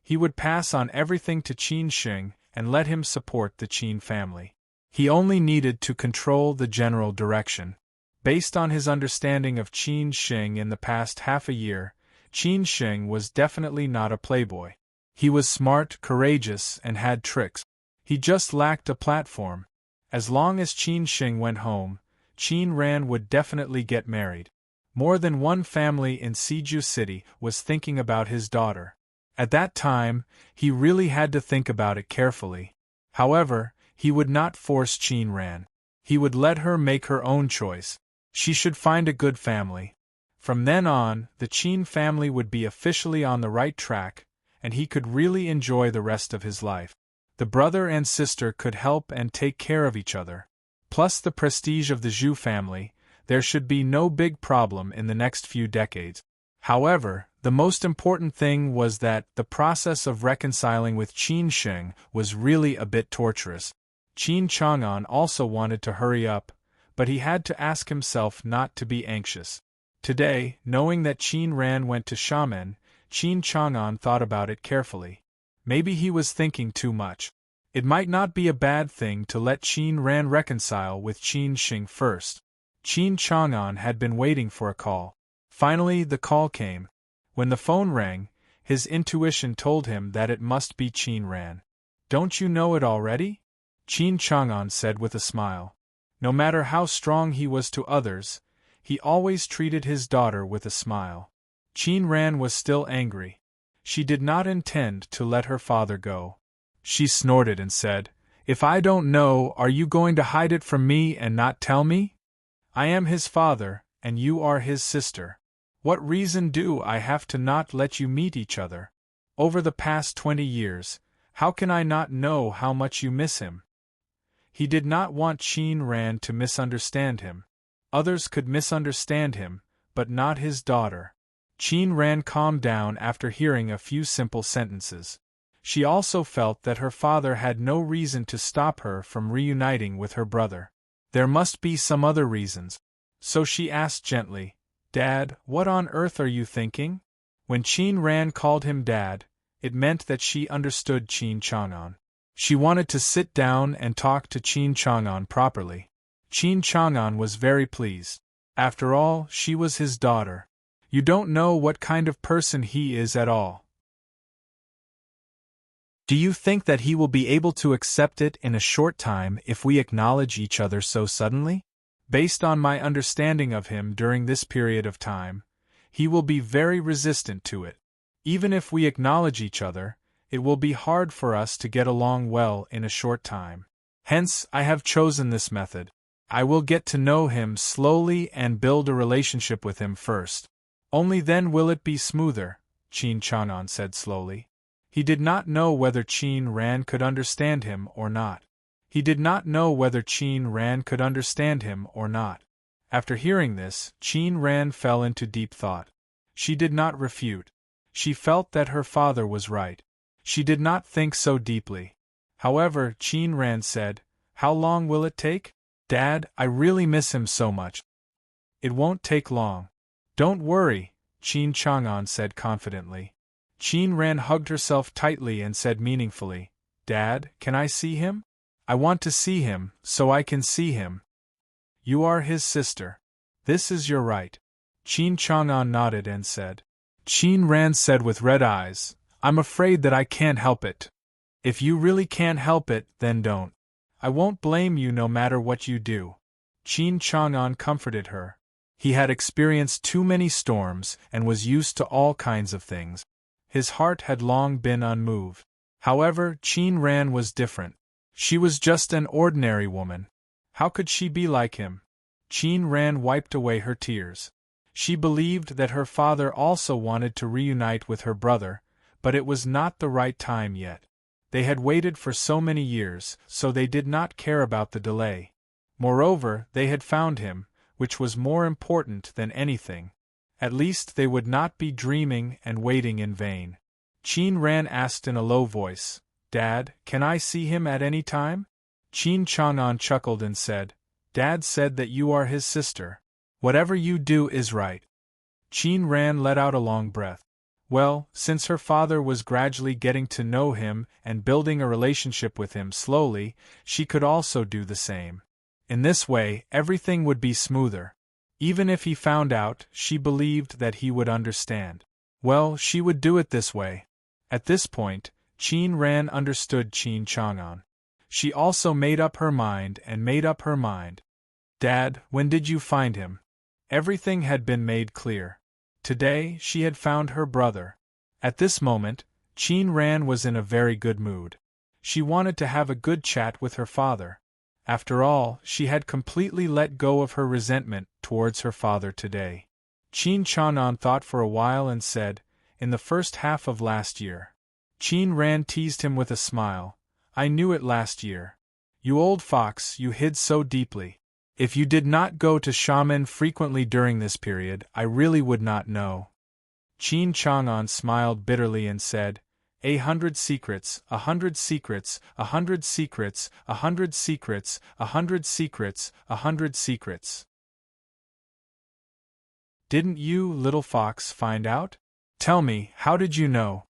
He would pass on everything to Qin Sheng and let him support the Qin family. He only needed to control the general direction. Based on his understanding of Qin Sheng in the past half a year, Qin Sheng was definitely not a playboy. He was smart, courageous, and had tricks. He just lacked a platform. As long as Qin Sheng went home, Qin Ran would definitely get married. More than one family in Siju City was thinking about his daughter. At that time, he really had to think about it carefully. However, he would not force Qin Ran. He would let her make her own choice. She should find a good family. From then on, the Qin family would be officially on the right track, and he could really enjoy the rest of his life. The brother and sister could help and take care of each other. Plus the prestige of the Zhu family, there should be no big problem in the next few decades. However, the most important thing was that the process of reconciling with Qin Sheng was really a bit torturous. Qin Chang'an also wanted to hurry up, but he had to ask himself not to be anxious. Today, knowing that Qin Ran went to Xiamen, Qin Chang'an thought about it carefully. Maybe he was thinking too much. It might not be a bad thing to let Qin Ran reconcile with Qin Sheng first. Qin Chang'an had been waiting for a call. Finally, the call came. When the phone rang, his intuition told him that it must be Qin Ran. "Don't you know it already?" Qin Chang'an said with a smile. No matter how strong he was to others, he always treated his daughter with a smile. Qin Ran was still angry. She did not intend to let her father go. She snorted and said, "If I don't know, are you going to hide it from me and not tell me? I am his father, and you are his sister. What reason do I have to not let you meet each other? Over the past 20 years, how can I not know how much you miss him?" He did not want Qin Ran to misunderstand him. Others could misunderstand him, but not his daughter. Qin Ran calmed down after hearing a few simple sentences. She also felt that her father had no reason to stop her from reuniting with her brother. There must be some other reasons. So she asked gently, "Dad, what on earth are you thinking?" When Qin Ran called him Dad, it meant that she understood Qin Chang'an. She wanted to sit down and talk to Qin Chang'an properly. Qin Chang'an was very pleased. After all, she was his daughter. You don't know what kind of person he is at all. Do you think that he will be able to accept it in a short time if we acknowledge each other so suddenly? Based on my understanding of him during this period of time, he will be very resistant to it. Even if we acknowledge each other, it will be hard for us to get along well in a short time. Hence, I have chosen this method. I will get to know him slowly and build a relationship with him first. Only then will it be smoother, Qin Chang'an said slowly. He did not know whether Qin Ran could understand him or not. After hearing this, Qin Ran fell into deep thought. She did not refute. She felt that her father was right. She did not think so deeply. However, Qin Ran said, "How long will it take? Dad, I really miss him so much." "It won't take long. Don't worry," Qin Chang'an said confidently. Qin Ran hugged herself tightly and said meaningfully, "Dad, can I see him? I want to see him, so I can see him." "You are his sister. This is your right." Qin Chang'an nodded and said. Qin Ran said with red eyes, "I'm afraid that I can't help it." "If you really can't help it, then don't. I won't blame you no matter what you do." Qin Chang'an comforted her. He had experienced too many storms and was used to all kinds of things. His heart had long been unmoved. However, Qin Ran was different. She was just an ordinary woman. How could she be like him? Qin Ran wiped away her tears. She believed that her father also wanted to reunite with her brother, but it was not the right time yet. They had waited for so many years, so they did not care about the delay. Moreover, they had found him, which was more important than anything. At least they would not be dreaming and waiting in vain. Qin Ran asked in a low voice, "Dad, can I see him at any time?" Qin Chang'an chuckled and said, "Dad said that you are his sister. Whatever you do is right." Qin Ran let out a long breath. Well, since her father was gradually getting to know him and building a relationship with him slowly, she could also do the same. In this way, everything would be smoother. Even if he found out, she believed that he would understand. Well, she would do it this way. At this point, Qin Ran understood Qin Chang'an. She also made up her mind and made up her mind. "Dad, when did you find him?" Everything had been made clear. Today, she had found her brother. At this moment, Qin Ran was in a very good mood. She wanted to have a good chat with her father. After all, she had completely let go of her resentment towards her father today. Qin Chang'an thought for a while and said, "In the first half of last year." Qin Ran teased him with a smile, "I knew it last year. You old fox, you hid so deeply. If you did not go to shaman frequently during this period, I really would not know." Qin Chang'an smiled bitterly and said, 100 secrets, 100 secrets, 100 secrets, 100 secrets, 100 secrets, 100 secrets. Didn't you, little fox, find out? Tell me, how did you know?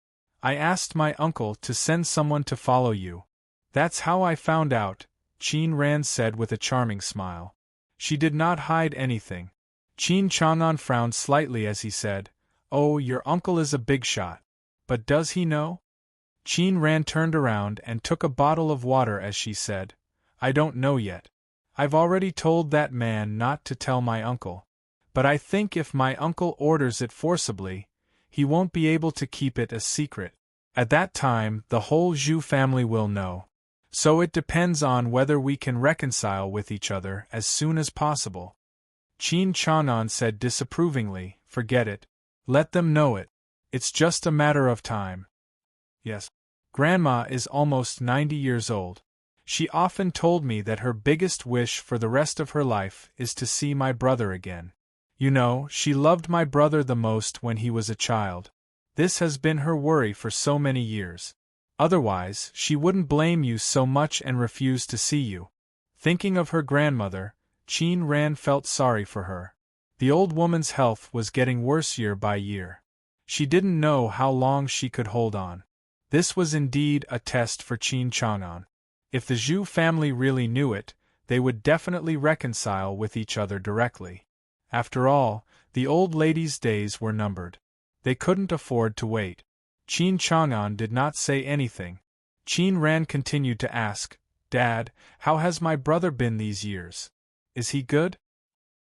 I asked my uncle to send someone to follow you. That's how I found out, Qin Ran said with a charming smile. She did not hide anything. Qin Chang'an frowned slightly as he said, "Oh, your uncle is a big shot. But does he know?" Qin Ran turned around and took a bottle of water as she said, "I don't know yet. I've already told that man not to tell my uncle. But I think if my uncle orders it forcibly, he won't be able to keep it a secret. At that time, the whole Zhu family will know. So it depends on whether we can reconcile with each other as soon as possible." Qin Chang'an said disapprovingly, "Forget it. Let them know it. It's just a matter of time." Yes. Grandma is almost 90 years old. She often told me that her biggest wish for the rest of her life is to see my brother again. You know, she loved my brother the most when he was a child. This has been her worry for so many years. Otherwise, she wouldn't blame you so much and refuse to see you. Thinking of her grandmother, Qin Ran felt sorry for her. The old woman's health was getting worse year by year. She didn't know how long she could hold on. This was indeed a test for Qin Chang'an. If the Zhu family really knew it, they would definitely reconcile with each other directly. After all, the old lady's days were numbered. They couldn't afford to wait. Qin Chang'an did not say anything. Qin Ran continued to ask, "Dad, how has my brother been these years? Is he good?"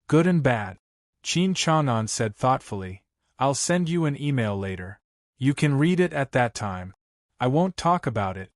"Good and bad." Qin Chang'an said thoughtfully, "I'll send you an email later. You can read it at that time. I won't talk about it."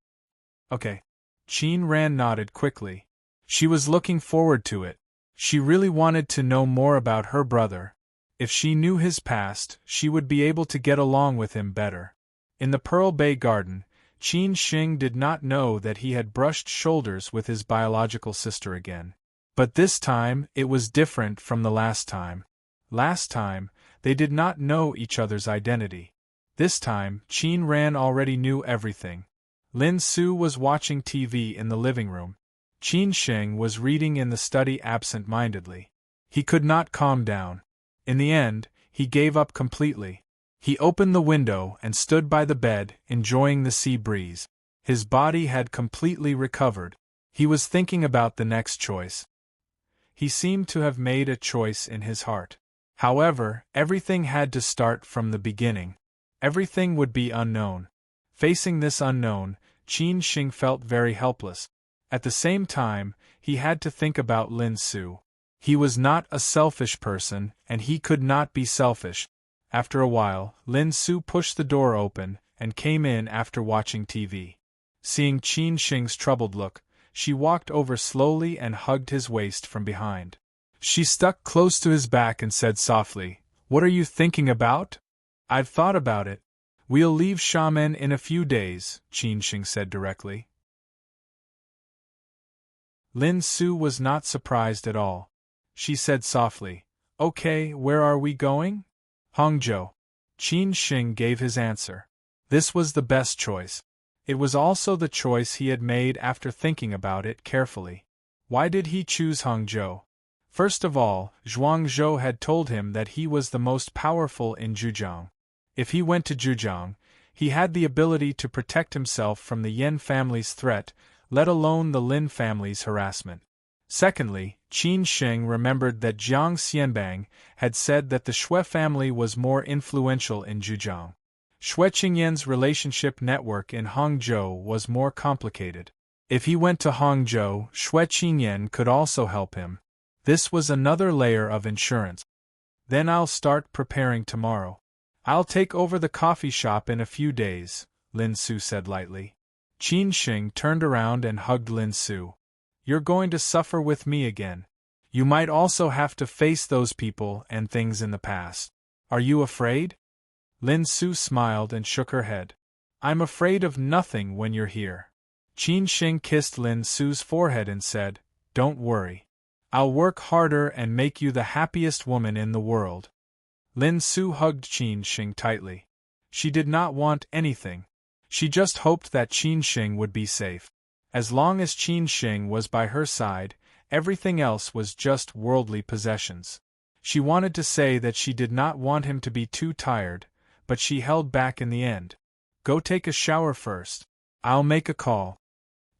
Okay. Qin Ran nodded quickly. She was looking forward to it. She really wanted to know more about her brother. If she knew his past, she would be able to get along with him better. In the Pearl Bay Garden, Qin Xing did not know that he had brushed shoulders with his biological sister again. But this time, it was different from the last time. Last time, they did not know each other's identity. This time, Qin Ran already knew everything. Lin Su was watching TV in the living room. Qin Xing was reading in the study absent-mindedly. He could not calm down. In the end, he gave up completely. He opened the window and stood by the bed, enjoying the sea breeze. His body had completely recovered. He was thinking about the next choice. He seemed to have made a choice in his heart. However, everything had to start from the beginning. Everything would be unknown. Facing this unknown, Qin Xing felt very helpless. At the same time, he had to think about Lin Su. He was not a selfish person, and he could not be selfish. After a while, Lin Su pushed the door open and came in after watching TV. Seeing Qin Xing's troubled look, she walked over slowly and hugged his waist from behind. She stuck close to his back and said softly, "What are you thinking about?" "I've thought about it. We'll leave Xiamen in a few days, Qin Sheng said directly. Lin Su was not surprised at all. She said softly, "Okay, where are we going?" "Hangzhou." Qin Sheng gave his answer. This was the best choice. It was also the choice he had made after thinking about it carefully. Why did he choose Hangzhou? First of all, Zhuangzhou had told him that he was the most powerful in Zhujiang. If he went to Zhujiang, he had the ability to protect himself from the Yan family's threat, let alone the Lin family's harassment. Secondly, Qin Sheng remembered that Jiang Xianbang had said that the Shui family was more influential in Zhujiang. Shui Qingyan's relationship network in Hangzhou was more complicated. If he went to Hangzhou, Shui Qingyan could also help him. This was another layer of insurance. Then I'll start preparing tomorrow. I'll take over the coffee shop in a few days, Lin Su said lightly. Qin Sheng turned around and hugged Lin Su. You're going to suffer with me again. You might also have to face those people and things in the past. Are you afraid? Lin Su smiled and shook her head. I'm afraid of nothing when you're here. Qin Sheng kissed Lin Su's forehead and said, Don't worry. I'll work harder and make you the happiest woman in the world. Lin Su hugged Qin Sheng tightly. She did not want anything. She just hoped that Qin Sheng would be safe. As long as Qin Sheng was by her side, everything else was just worldly possessions. She wanted to say that she did not want him to be too tired, but she held back in the end. Go take a shower first. I'll make a call.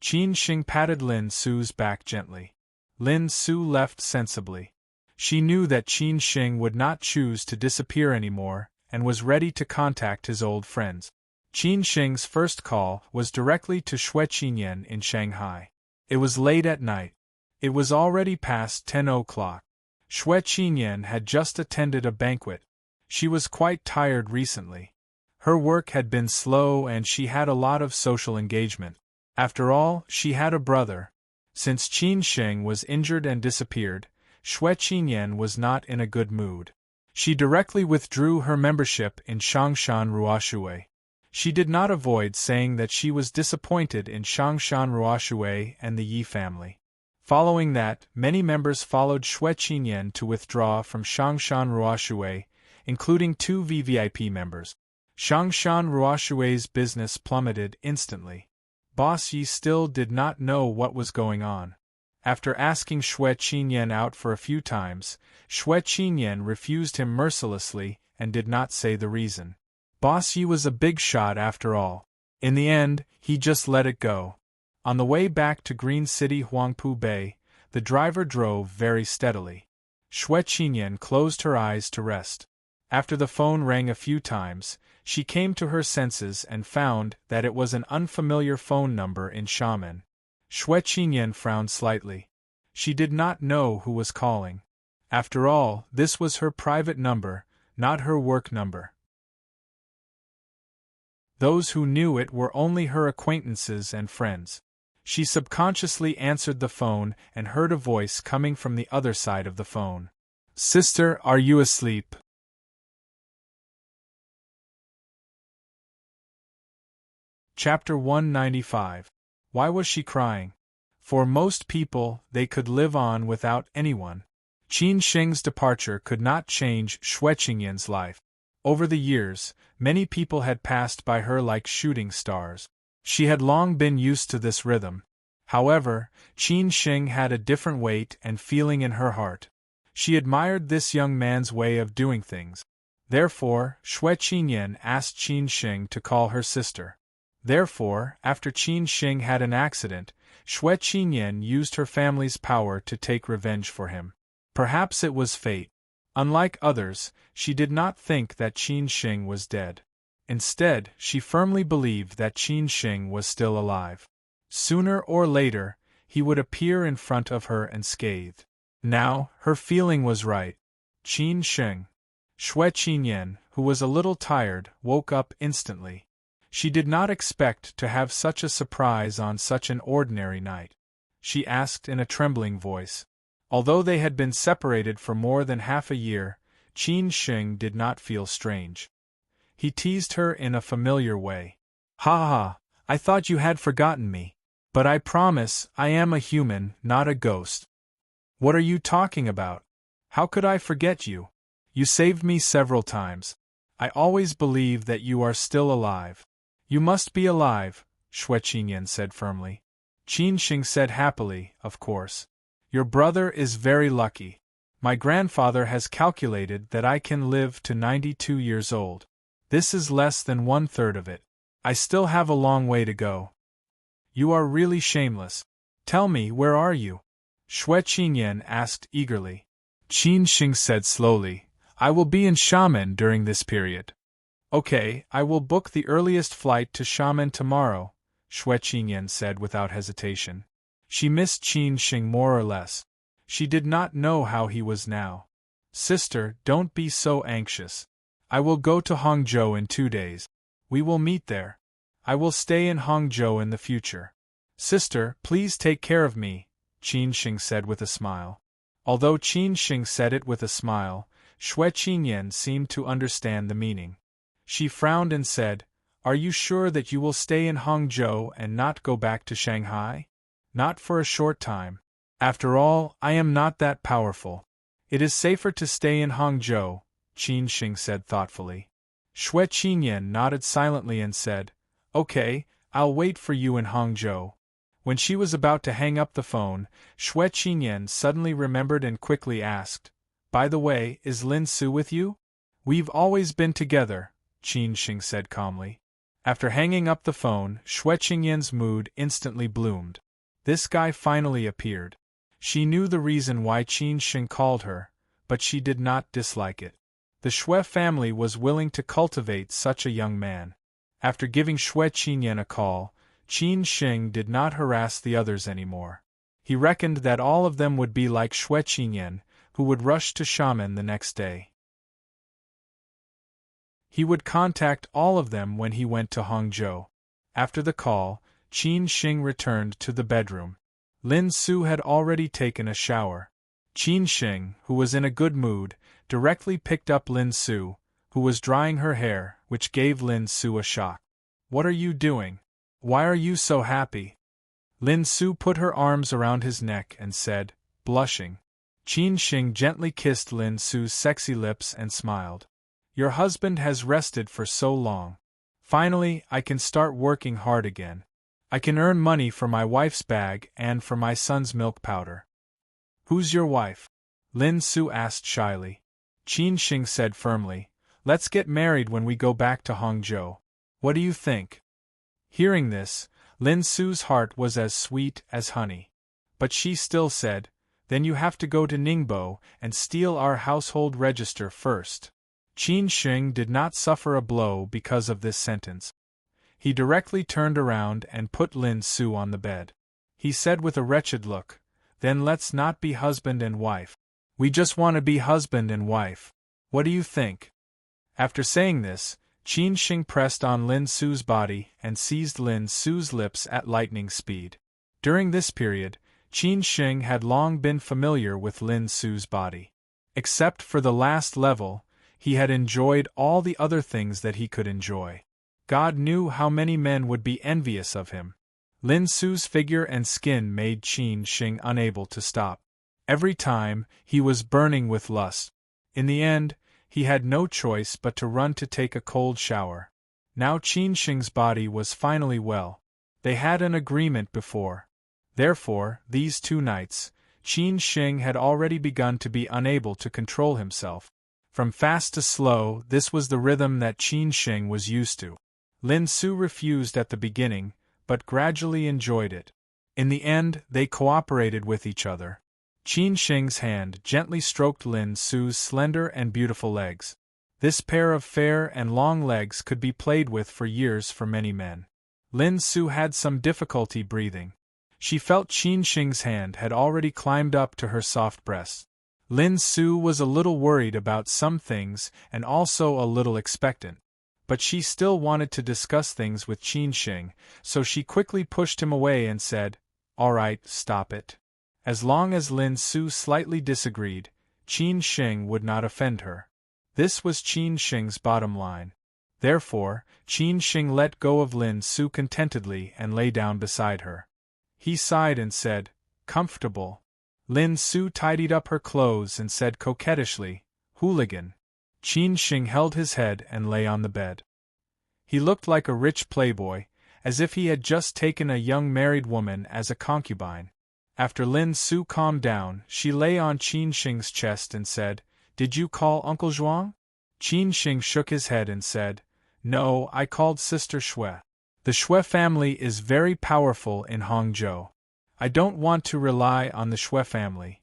Qin Sheng patted Lin Su's back gently. Lin Su left sensibly. She knew that Qin Sheng would not choose to disappear anymore, and was ready to contact his old friends. Qin Sheng's first call was directly to Shui Qingyan in Shanghai. It was late at night. It was already past 10 o'clock. Shui Qingyan had just attended a banquet. She was quite tired recently. Her work had been slow and she had a lot of social engagement. After all, she had a brother. Since Qin Sheng was injured and disappeared, Shui Qingyan was not in a good mood. She directly withdrew her membership in Shangshan Ruoshui. She did not avoid saying that she was disappointed in Shangshan Ruoshui and the Yi family. Following that, many members followed Shui Qingyan to withdraw from Shangshan Ruoshui, including 2 VVIP members. Shangshan Ruoshui's business plummeted instantly. Boss Yi still did not know what was going on. After asking Shui Qingyan out for a few times, Shui Qingyan refused him mercilessly and did not say the reason. Boss Yi was a big shot after all. In the end, he just let it go. On the way back to Green City Huangpu Bay, the driver drove very steadily. Shui Qingyan closed her eyes to rest. After the phone rang a few times, she came to her senses and found that it was an unfamiliar phone number in Xiamen. Shui Qingyan frowned slightly. She did not know who was calling. After all, this was her private number, not her work number. Those who knew it were only her acquaintances and friends. She subconsciously answered the phone and heard a voice coming from the other side of the phone. Sister, are you asleep? Chapter 195. Why was she crying? For most people, they could live on without anyone. Qin Sheng's departure could not change Shui Qingyan's life. Over the years, many people had passed by her like shooting stars. She had long been used to this rhythm. However, Qin Sheng had a different weight and feeling in her heart. She admired this young man's way of doing things. Therefore, Shui Qingyan asked Qin Sheng to call her sister. Therefore, after Qin Sheng had an accident, Shui Qingyan used her family's power to take revenge for him. Perhaps it was fate. Unlike others, she did not think that Qin Sheng was dead. Instead, she firmly believed that Qin Sheng was still alive. Sooner or later, he would appear in front of her unscathed. Now, her feeling was right. Qin Sheng. Shui Qingyan, who was a little tired, woke up instantly. She did not expect to have such a surprise on such an ordinary night. She asked in a trembling voice. Although they had been separated for more than half a year, Qin Sheng did not feel strange. He teased her in a familiar way. Ha ha, I thought you had forgotten me. But I promise, I am a human, not a ghost. What are you talking about? How could I forget you? You saved me several times. I always believe that you are still alive. You must be alive, Xue Qingyan said firmly. Qin Sheng said happily, of course. Your brother is very lucky. My grandfather has calculated that I can live to 92 years old. This is less than 1/3 of it. I still have a long way to go. You are really shameless. Tell me, where are you? Xue Qingyan asked eagerly. Qin Sheng said slowly, I will be in Xiamen during this period. Okay, I will book the earliest flight to Xiamen tomorrow, Xue Qingyan said without hesitation. She missed Qin Sheng more or less. She did not know how he was now. Sister, don't be so anxious. I will go to Hangzhou in 2 days. We will meet there. I will stay in Hangzhou in the future. Sister, please take care of me, Qin Sheng said with a smile. Although Qin Sheng said it with a smile, Xue Qingyan seemed to understand the meaning. She frowned and said, Are you sure that you will stay in Hangzhou and not go back to Shanghai? Not for a short time. After all, I am not that powerful. It is safer to stay in Hangzhou, Qin Sheng said thoughtfully. Xue Qingyan nodded silently and said, Okay, I'll wait for you in Hangzhou. When she was about to hang up the phone, Xue Qingyan suddenly remembered and quickly asked, By the way, is Lin Su with you? We've always been together, Qin Sheng said calmly. After hanging up the phone, Xue Qingyan's mood instantly bloomed. This guy finally appeared. She knew the reason why Qin Sheng called her, but she did not dislike it. The Xue family was willing to cultivate such a young man. After giving Xue Qingyan a call, Qin Sheng did not harass the others anymore. He reckoned that all of them would be like Xue Qingyan, who would rush to Xiamen the next day. He would contact all of them when he went to Hangzhou. After the call, Qin Sheng returned to the bedroom. Lin Su had already taken a shower. Qin Sheng, who was in a good mood, directly picked up Lin Su, who was drying her hair, which gave Lin Su a shock. What are you doing? Why are you so happy? Lin Su put her arms around his neck and said, blushing. Qin Sheng gently kissed Lin Su's sexy lips and smiled. Your husband has rested for so long. Finally, I can start working hard again. I can earn money for my wife's bag and for my son's milk powder. Who's your wife? Lin Su asked shyly. Qin Sheng said firmly, Let's get married when we go back to Hangzhou. What do you think? Hearing this, Lin Su's heart was as sweet as honey. But she still said, Then you have to go to Ningbo and steal our household register first. Qin Sheng did not suffer a blow because of this sentence. He directly turned around and put Lin Su on the bed. He said with a wretched look, Then let's not be husband and wife. We just want to be husband and wife. What do you think? After saying this, Qin Sheng pressed on Lin Su's body and seized Lin Su's lips at lightning speed. During this period, Qin Sheng had long been familiar with Lin Su's body. Except for the last level, he had enjoyed all the other things that he could enjoy. God knew how many men would be envious of him. Lin Su's figure and skin made Qin Sheng unable to stop. Every time, he was burning with lust. In the end, he had no choice but to run to take a cold shower. Now Qin Sheng's body was finally well. They had an agreement before. Therefore, these 2 nights, Qin Sheng had already begun to be unable to control himself. From fast to slow, this was the rhythm that Qin Sheng was used to. Lin Su refused at the beginning, but gradually enjoyed it. In the end, they cooperated with each other. Qin Sheng's hand gently stroked Lin Su's slender and beautiful legs. This pair of fair and long legs could be played with for years for many men. Lin Su had some difficulty breathing. She felt Qin Sheng's hand had already climbed up to her soft breasts. Lin Su was a little worried about some things and also a little expectant. But she still wanted to discuss things with Qin Sheng, so she quickly pushed him away and said, All right, stop it. As long as Lin Su slightly disagreed, Qin Sheng would not offend her. This was Qin Sheng's bottom line. Therefore, Qin Sheng let go of Lin Su contentedly and lay down beside her. He sighed and said, "Comfortable." Lin Su tidied up her clothes and said coquettishly, "Hooligan." Qin Sheng held his head and lay on the bed. He looked like a rich playboy, as if he had just taken a young married woman as a concubine. After Lin Su calmed down, she lay on Qin Sheng's chest and said, "Did you call Uncle Zhuang?" Qin Sheng shook his head and said, "No, I called Sister Shui. The Shui family is very powerful in Hangzhou. I don't want to rely on the Shui family.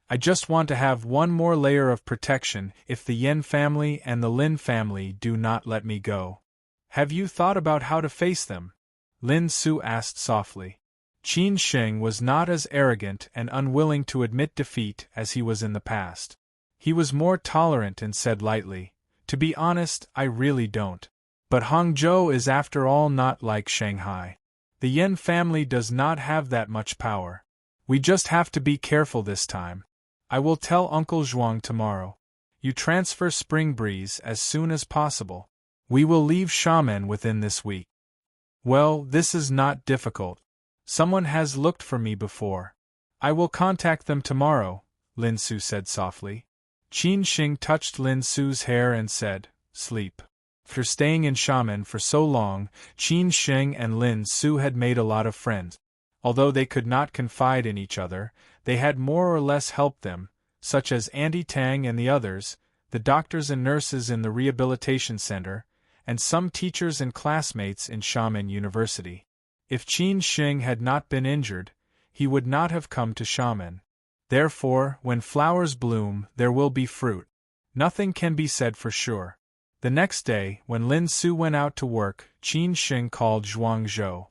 I just want to have one more layer of protection if the Yen family and the Lin family do not let me go." "Have you thought about how to face them?" Lin Su asked softly. Qin Sheng was not as arrogant and unwilling to admit defeat as he was in the past. He was more tolerant and said lightly, "To be honest, I really don't. But Hangzhou is after all not like Shanghai. The Yen family does not have that much power. We just have to be careful this time. I will tell Uncle Zhuang tomorrow. You transfer Spring Breeze as soon as possible. We will leave Xiamen within this week." "Well, this is not difficult. Someone has looked for me before. I will contact them tomorrow," Lin Su said softly. Qin Sheng touched Lin Su's hair and said, "Sleep." After staying in Xiamen for so long, Qin Sheng and Lin Su had made a lot of friends. Although they could not confide in each other, they had more or less helped them, such as Auntie Tang and the others, the doctors and nurses in the rehabilitation center, and some teachers and classmates in Xiamen University. If Qin Sheng had not been injured, he would not have come to Xiamen. Therefore, when flowers bloom, there will be fruit. Nothing can be said for sure. The next day, when Lin Su went out to work, Qin Sheng called Zhuang Zhou.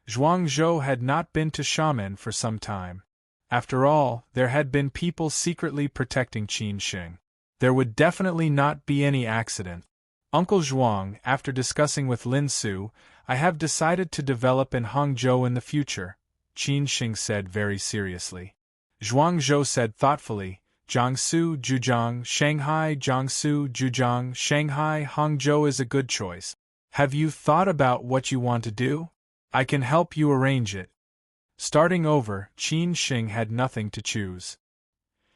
Zhuang Zhou had not been to Xiamen for some time. After all, there had been people secretly protecting Qin Sheng. There would definitely not be any accident. "Uncle Zhuang, after discussing with Lin Su, I have decided to develop in Hangzhou in the future," Qin Sheng said very seriously. Zhuang Zhou said thoughtfully, "Jiangsu, Zhujiang, Shanghai, Jiangsu, Zhujiang, Shanghai, Hangzhou is a good choice. Have you thought about what you want to do? I can help you arrange it." Starting over, Qin Sheng had nothing to choose.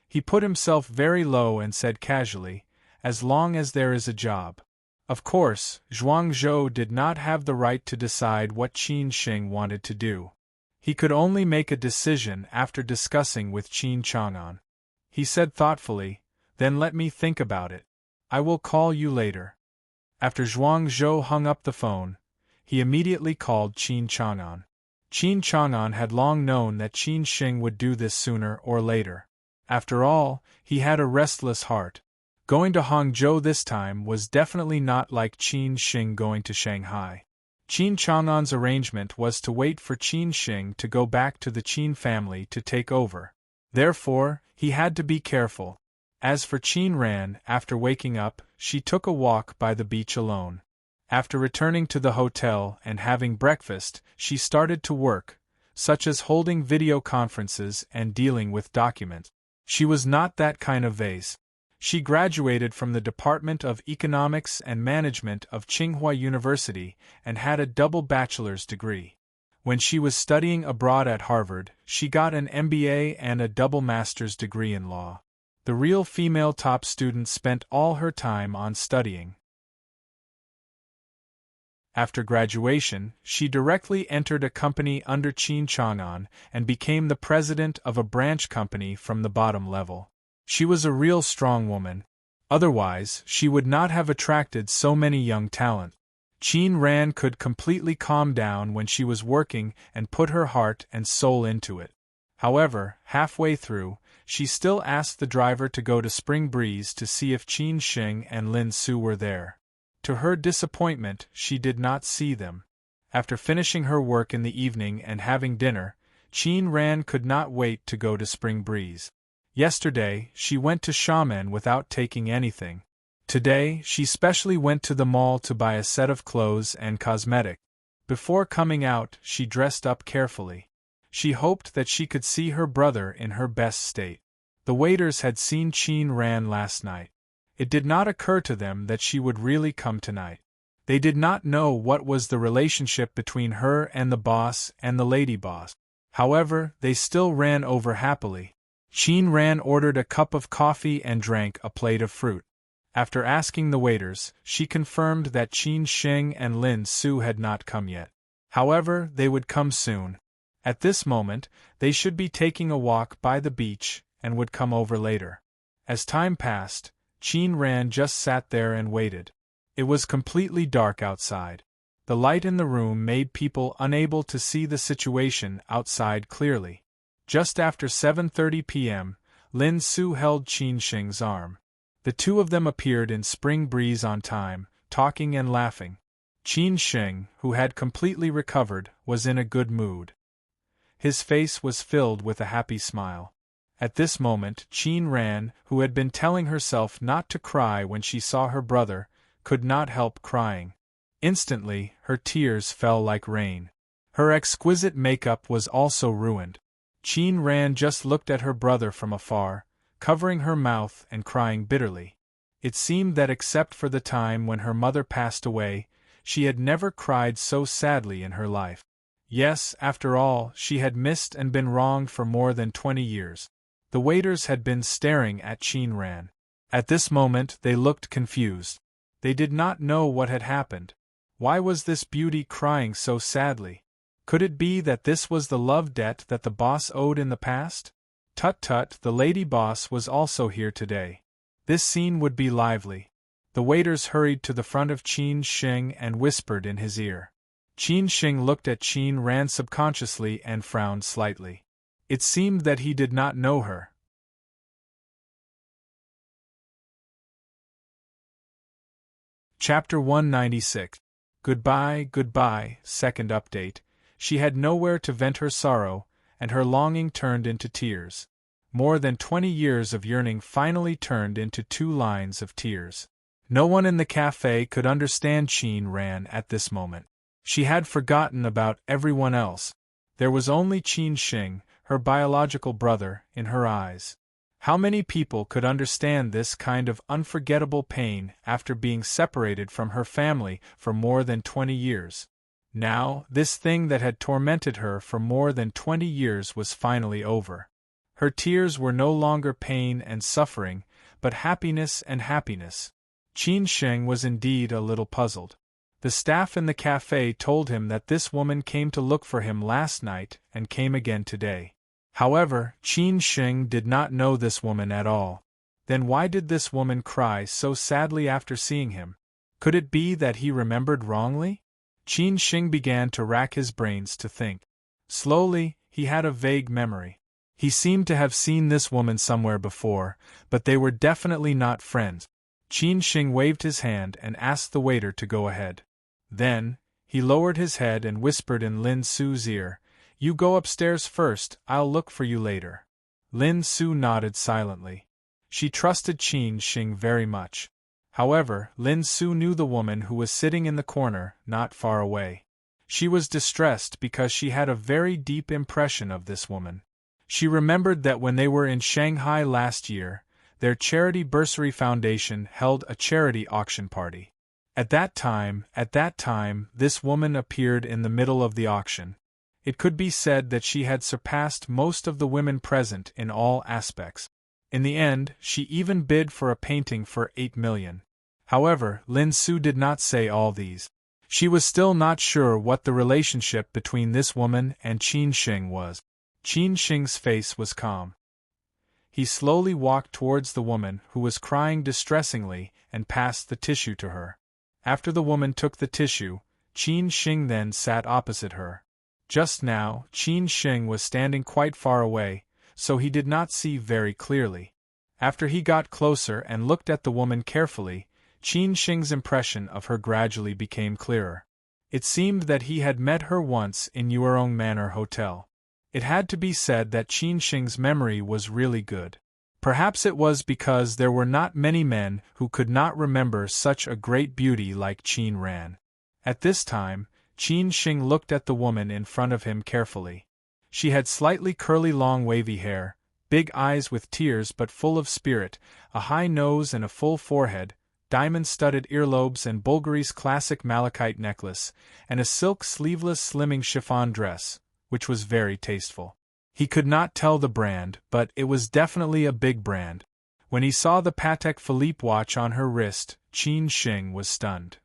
He put himself very low and said casually, "As long as there is a job." Of course, Zhuang Zhou did not have the right to decide what Qin Sheng wanted to do. He could only make a decision after discussing with Qin Chang'an. He said thoughtfully, "Then let me think about it. I will call you later." After Zhuang Zhou hung up the phone, he immediately called Qin Chang'an. Qin Chang'an had long known that Qin Sheng would do this sooner or later. After all, he had a restless heart. Going to Hangzhou this time was definitely not like Qin Sheng going to Shanghai. Qin Chang'an's arrangement was to wait for Qin Sheng to go back to the Qin family to take over. Therefore, he had to be careful. As for Qin Ran, after waking up, she took a walk by the beach alone. After returning to the hotel and having breakfast, she started to work, such as holding video conferences and dealing with documents. She was not that kind of vase. She graduated from the Department of Economics and Management of Tsinghua University and had a double bachelor's degree. When she was studying abroad at Harvard, she got an MBA and a double master's degree in law. The real female top student spent all her time on studying. After graduation, she directly entered a company under Qin Chang'an and became the president of a branch company from the bottom level. She was a real strong woman. Otherwise, she would not have attracted so many young talent. Qin Ran could completely calm down when she was working and put her heart and soul into it. However, halfway through, she still asked the driver to go to Spring Breeze to see if Qin Sheng and Lin Su were there. To her disappointment, she did not see them. After finishing her work in the evening and having dinner, Qin Ran could not wait to go to Spring Breeze. Yesterday, she went to Xiamen without taking anything. Today, she specially went to the mall to buy a set of clothes and cosmetic. Before coming out, she dressed up carefully. She hoped that she could see her brother in her best state. The waiters had seen Qin Ran last night. It did not occur to them that she would really come tonight. They did not know what was the relationship between her and the boss and the lady boss. However, they still ran over happily. Qin Ran ordered a cup of coffee and drank a plate of fruit. After asking the waiters, she confirmed that Qin Sheng and Lin Su had not come yet. However, they would come soon. At this moment, they should be taking a walk by the beach and would come over later. As time passed, Qin Ran just sat there and waited. It was completely dark outside. The light in the room made people unable to see the situation outside clearly. Just after 7:30 p.m., Lin Su held Qin Sheng's arm. The two of them appeared in spring breeze on time, talking and laughing. Qin Sheng, who had completely recovered, was in a good mood. His face was filled with a happy smile. At this moment, Qin Ran, who had been telling herself not to cry when she saw her brother, could not help crying. Instantly, her tears fell like rain. Her exquisite makeup was also ruined. Qin Ran just looked at her brother from afar, covering her mouth and crying bitterly. It seemed that except for the time when her mother passed away, she had never cried so sadly in her life. Yes, after all, she had missed and been wronged for more than 20 years. The waiters had been staring at Qin Ran. At this moment they looked confused. They did not know what had happened. Why was this beauty crying so sadly? Could it be that this was the love debt that the boss owed in the past? Tut-tut, the lady boss was also here today. This scene would be lively. The waiters hurried to the front of Qin Sheng and whispered in his ear. Qin Sheng looked at Qin Ran subconsciously and frowned slightly. It seemed that he did not know her. Chapter 196. Goodbye, goodbye. Second update. She had nowhere to vent her sorrow, and her longing turned into tears. More than 20 years of yearning finally turned into 2 lines of tears. No one in the cafe could understand Qin Ran at this moment. She had forgotten about everyone else. There was only Qin Sheng, her biological brother, in her eyes. How many people could understand this kind of unforgettable pain after being separated from her family for more than 20 years? Now, this thing that had tormented her for more than 20 years was finally over. Her tears were no longer pain and suffering, but happiness and happiness. Qin Sheng was indeed a little puzzled. The staff in the cafe told him that this woman came to look for him last night and came again today. However, Qin Sheng did not know this woman at all. Then why did this woman cry so sadly after seeing him? Could it be that he remembered wrongly? Qin Sheng began to rack his brains to think. Slowly, he had a vague memory. He seemed to have seen this woman somewhere before, but they were definitely not friends. Qin Sheng waved his hand and asked the waiter to go ahead. Then, he lowered his head and whispered in Lin Su's ear, "You go upstairs first, I'll look for you later." Lin Su nodded silently. She trusted Qin Sheng very much. However, Lin Su knew the woman who was sitting in the corner, not far away. She was distressed because she had a very deep impression of this woman. She remembered that when they were in Shanghai last year, their charity bursary foundation held a charity auction party. At that time, this woman appeared in the middle of the auction. It could be said that she had surpassed most of the women present in all aspects. In the end, she even bid for a painting for 8 million. However, Lin Su did not say all these. She was still not sure what the relationship between this woman and Qin Sheng was. Qin Sheng's face was calm. He slowly walked towards the woman who was crying distressingly and passed the tissue to her. After the woman took the tissue, Qin Sheng then sat opposite her. Just now, Qin Sheng was standing quite far away, so he did not see very clearly. After he got closer and looked at the woman carefully, Qin Sheng's impression of her gradually became clearer. It seemed that he had met her once in Yuerong Manor Hotel. It had to be said that Qin Sheng's memory was really good. Perhaps it was because there were not many men who could not remember such a great beauty like Qin Ran. At this time, Qin Sheng looked at the woman in front of him carefully. She had slightly curly long wavy hair, big eyes with tears but full of spirit, a high nose and a full forehead, diamond-studded earlobes and Bulgari's classic malachite necklace, and a silk sleeveless slimming chiffon dress, which was very tasteful. He could not tell the brand, but it was definitely a big brand. When he saw the Patek Philippe watch on her wrist, Qin Sheng was stunned.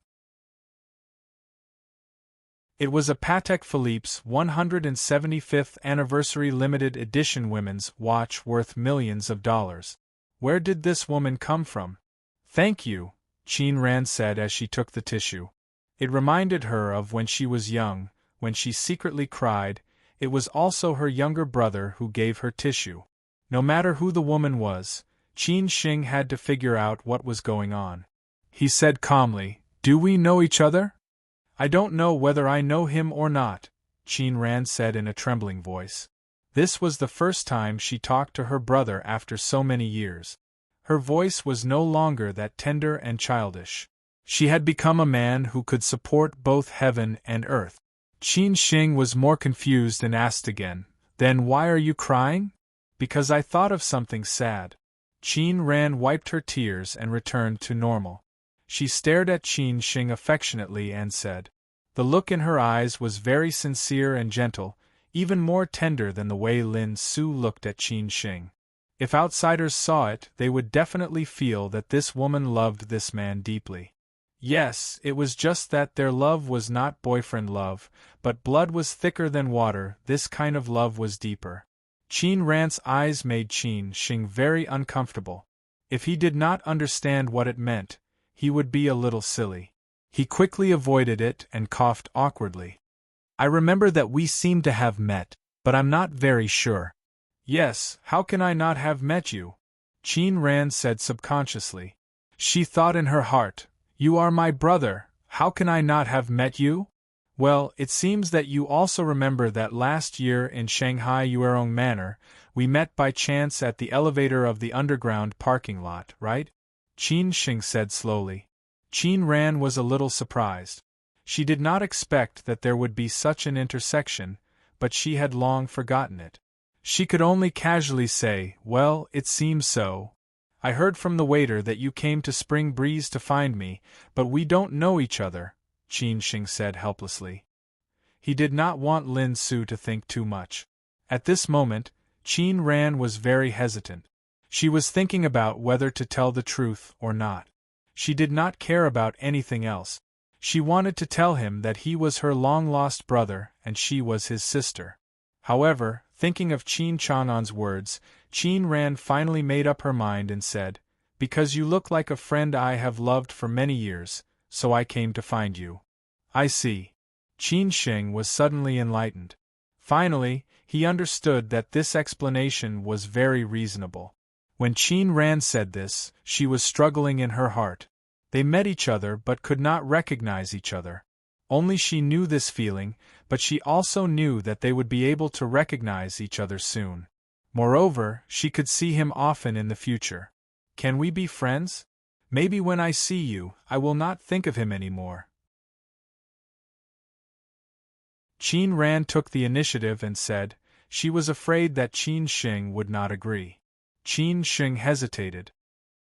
It was a Patek Philippe's 175th anniversary limited edition women's watch worth millions of dollars. Where did this woman come from? Thank you, Qin Ran said as she took the tissue. It reminded her of when she was young, when she secretly cried. It was also her younger brother who gave her tissue. No matter who the woman was, Qin Sheng had to figure out what was going on. He said calmly, "Do we know each other?" "I don't know whether I know him or not," Qin Ran said in a trembling voice. This was the first time she talked to her brother after so many years. Her voice was no longer that tender and childish. She had become a man who could support both heaven and earth. Qin Sheng was more confused and asked again, "Then why are you crying?" "Because I thought of something sad." Qin Ran wiped her tears and returned to normal. She stared at Qin Sheng affectionately and said. The look in her eyes was very sincere and gentle, even more tender than the way Lin Su looked at Qin Sheng. If outsiders saw it, they would definitely feel that this woman loved this man deeply. Yes, it was just that their love was not boyfriend love, but blood was thicker than water. This kind of love was deeper. Qin Ran's eyes made Qin Sheng very uncomfortable. If he did not understand what it meant, he would be a little silly. He quickly avoided it and coughed awkwardly. "I remember that we seem to have met, but I'm not very sure." "Yes, how can I not have met you?" Qin Ran said subconsciously. She thought in her heart, "You are my brother, how can I not have met you?" "Well, it seems that you also remember that last year in Shanghai Yuerong Manor, we met by chance at the elevator of the underground parking lot, right?" Qin Sheng said slowly. Qin Ran was a little surprised. She did not expect that there would be such an intersection, but she had long forgotten it. She could only casually say, "Well, it seems so. I heard from the waiter that you came to Spring Breeze to find me, but we don't know each other," Qin Sheng said helplessly. He did not want Lin Su to think too much. At this moment, Qin Ran was very hesitant. She was thinking about whether to tell the truth or not. She did not care about anything else. She wanted to tell him that he was her long-lost brother and she was his sister. However, thinking of Qin Chang'an's words, Qin Ran finally made up her mind and said, "Because you look like a friend I have loved for many years, so I came to find you." "I see." Qin Sheng was suddenly enlightened. Finally, he understood that this explanation was very reasonable. When Qin Ran said this, she was struggling in her heart. They met each other but could not recognize each other. Only she knew this feeling, but she also knew that they would be able to recognize each other soon. Moreover, she could see him often in the future. "Can we be friends? Maybe when I see you, I will not think of him anymore." Qin Ran took the initiative and said, she was afraid that Qin Sheng would not agree. Qin Sheng hesitated.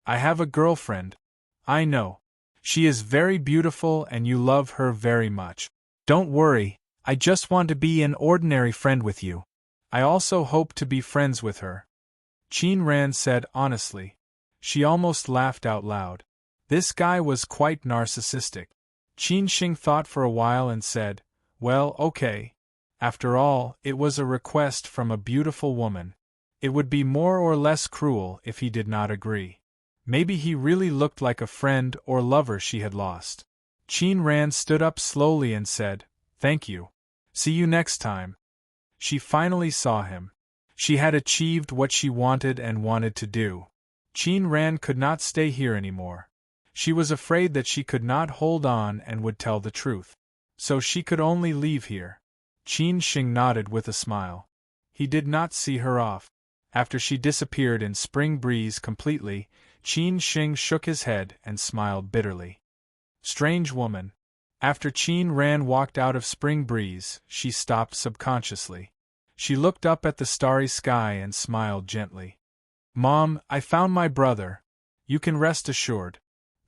"I have a girlfriend." "I know. She is very beautiful and you love her very much. Don't worry, I just want to be an ordinary friend with you. I also hope to be friends with her," Qin Ran said honestly. She almost laughed out loud. This guy was quite narcissistic. Qin Sheng thought for a while and said, "Well, okay. After all, it was a request from a beautiful woman. It would be more or less cruel if he did not agree. Maybe he really looked like a friend or lover she had lost." Qin Ran stood up slowly and said, "Thank you. See you next time." She finally saw him. She had achieved what she wanted and wanted to do. Qin Ran could not stay here anymore. She was afraid that she could not hold on and would tell the truth. So she could only leave here. Qin Sheng nodded with a smile. He did not see her off. After she disappeared in Spring Breeze completely, Qin Sheng shook his head and smiled bitterly. Strange woman. After Qin Ran walked out of Spring Breeze, she stopped subconsciously. She looked up at the starry sky and smiled gently. Mom, I found my brother. You can rest assured.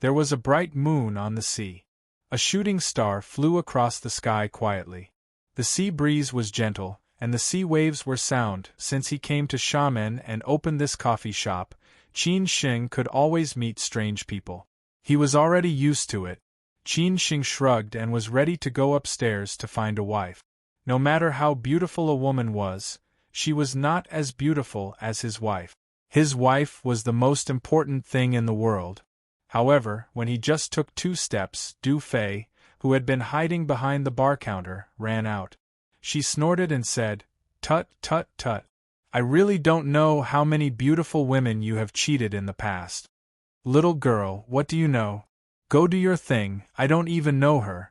There was a bright moon on the sea. A shooting star flew across the sky quietly. The sea breeze was gentle, and the sea waves were sound. Since he came to Xiamen and opened this coffee shop, Qin Sheng could always meet strange people. He was already used to it. Qin Sheng shrugged and was ready to go upstairs to find a wife. No matter how beautiful a woman was, she was not as beautiful as his wife. His wife was the most important thing in the world. However, when he just took 2 steps, Du Fei, who had been hiding behind the bar counter, ran out. She snorted and said, "Tut, tut, tut. I really don't know how many beautiful women you have cheated in the past. Little girl, what do you know? Go do your thing, I don't even know her."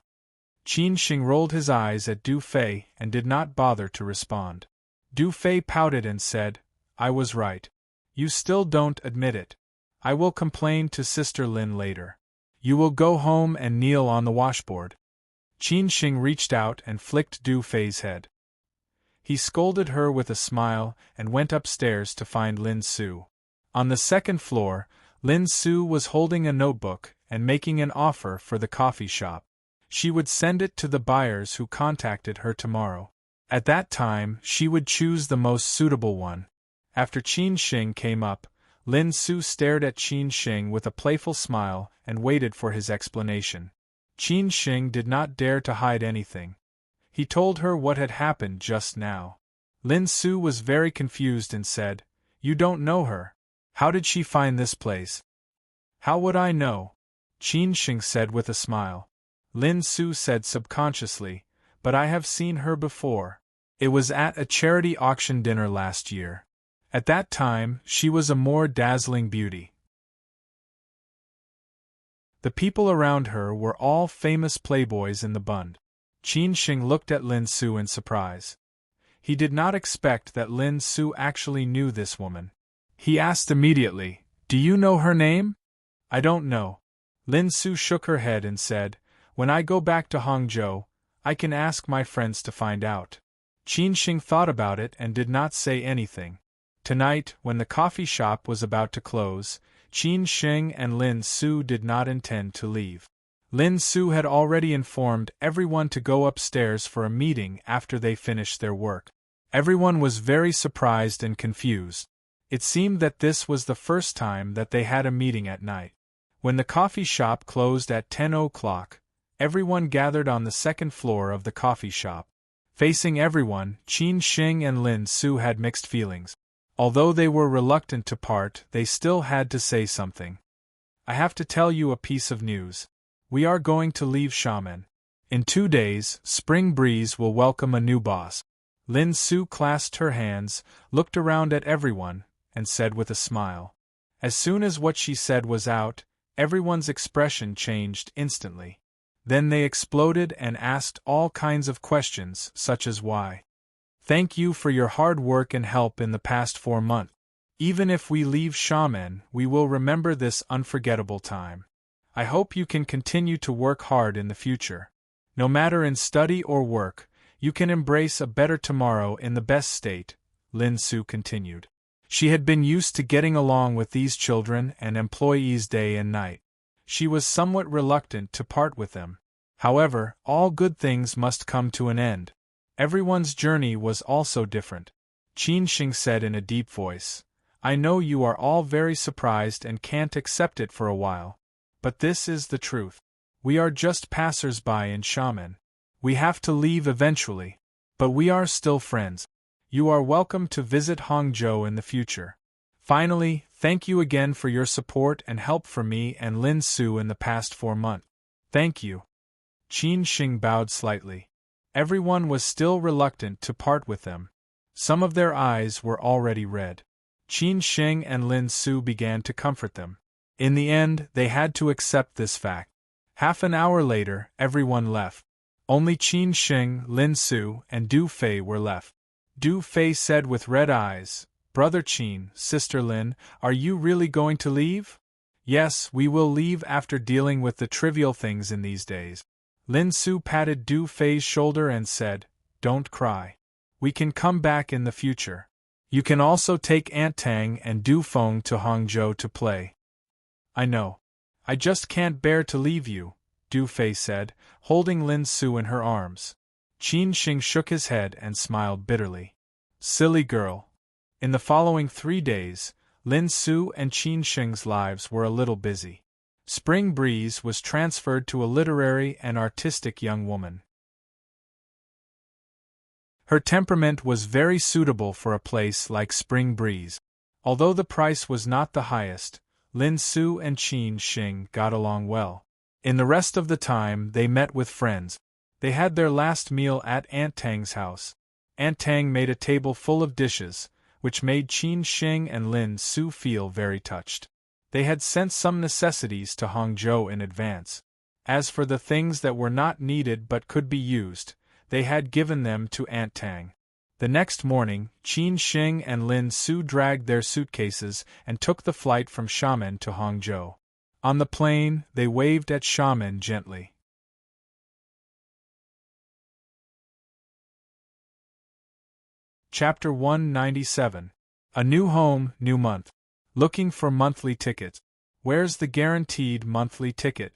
Qin Sheng rolled his eyes at Du Fei and did not bother to respond. Du Fei pouted and said, "I was right. You still don't admit it. I will complain to Sister Lin later. You will go home and kneel on the washboard." Qin Sheng reached out and flicked Du Fei's head. He scolded her with a smile and went upstairs to find Lin Su. On the 2nd floor, Lin Su was holding a notebook and making an offer for the coffee shop. She would send it to the buyers who contacted her tomorrow. At that time, she would choose the most suitable one. After Qin Sheng came up, Lin Su stared at Qin Sheng with a playful smile and waited for his explanation. Qin Sheng did not dare to hide anything. He told her what had happened just now. Lin Su was very confused and said, "You don't know her. How did she find this place?" "How would I know?" Qin Sheng said with a smile. Lin Su said subconsciously, "But I have seen her before. It was at a charity auction dinner last year. At that time, she was a more dazzling beauty. The people around her were all famous playboys in the Bund." Qin Sheng looked at Lin Su in surprise. He did not expect that Lin Su actually knew this woman. He asked immediately, "Do you know her name?" "I don't know." Lin Su shook her head and said, "When I go back to Hangzhou, I can ask my friends to find out." Qin Sheng thought about it and did not say anything. Tonight, when the coffee shop was about to close, Qin Sheng and Lin Su did not intend to leave. Lin Su had already informed everyone to go upstairs for a meeting after they finished their work. Everyone was very surprised and confused. It seemed that this was the first time that they had a meeting at night. When the coffee shop closed at 10 o'clock, everyone gathered on the 2nd floor of the coffee shop. Facing everyone, Qin Sheng and Lin Su had mixed feelings. Although they were reluctant to part, they still had to say something. "I have to tell you a piece of news. We are going to leave Xiamen. In 2 days, Spring Breeze will welcome a new boss." Lin Su clasped her hands, looked around at everyone, and said with a smile. As soon as what she said was out, everyone's expression changed instantly. Then they exploded and asked all kinds of questions, such as why. "Thank you for your hard work and help in the past 4 months. Even if we leave Xiamen, we will remember this unforgettable time. I hope you can continue to work hard in the future. No matter in study or work, you can embrace a better tomorrow in the best state," Lin Su continued. She had been used to getting along with these children and employees day and night. She was somewhat reluctant to part with them. However, all good things must come to an end. Everyone's journey was also different. Qin Sheng said in a deep voice, "I know you are all very surprised and can't accept it for a while. But this is the truth. We are just passers-by in Xiamen. We have to leave eventually. But we are still friends. You are welcome to visit Hangzhou in the future. Finally, thank you again for your support and help for me and Lin Su in the past 4 months. Thank you." Qin Sheng bowed slightly. Everyone was still reluctant to part with them. Some of their eyes were already red. Qin Sheng and Lin Su began to comfort them. In the end, they had to accept this fact. Half an hour later, everyone left. Only Qin Sheng, Lin Su, and Du Fei were left. Du Fei said with red eyes, "Brother Qin, Sister Lin, are you really going to leave?" "Yes, we will leave after dealing with the trivial things in these days." Lin Su patted Du Fei's shoulder and said, "Don't cry. We can come back in the future. You can also take Aunt Tang and Du Feng to Hangzhou to play. I know. I just can't bear to leave you, Du Fei said, holding Lin Su in her arms. Qin Xing shook his head and smiled bitterly. Silly girl. In the following 3 days, Lin Su and Qin Xing's lives were a little busy. Spring Breeze was transferred to a literary and artistic young woman. Her temperament was very suitable for a place like Spring Breeze. Although the price was not the highest, Lin Su and Qin Xing got along well. In the rest of the time they met with friends. They had their last meal at Aunt Tang's house. Aunt Tang made a table full of dishes, which made Qin Xing and Lin Su feel very touched. They had sent some necessities to Hangzhou in advance. As for the things that were not needed but could be used, they had given them to Aunt Tang. The next morning, Qin Xing and Lin Su dragged their suitcases and took the flight from Xiamen to Hangzhou. On the plane, they waved at Xiamen gently. Chapter 197. A New Home, New Month. Looking for monthly tickets. Where's the guaranteed monthly ticket?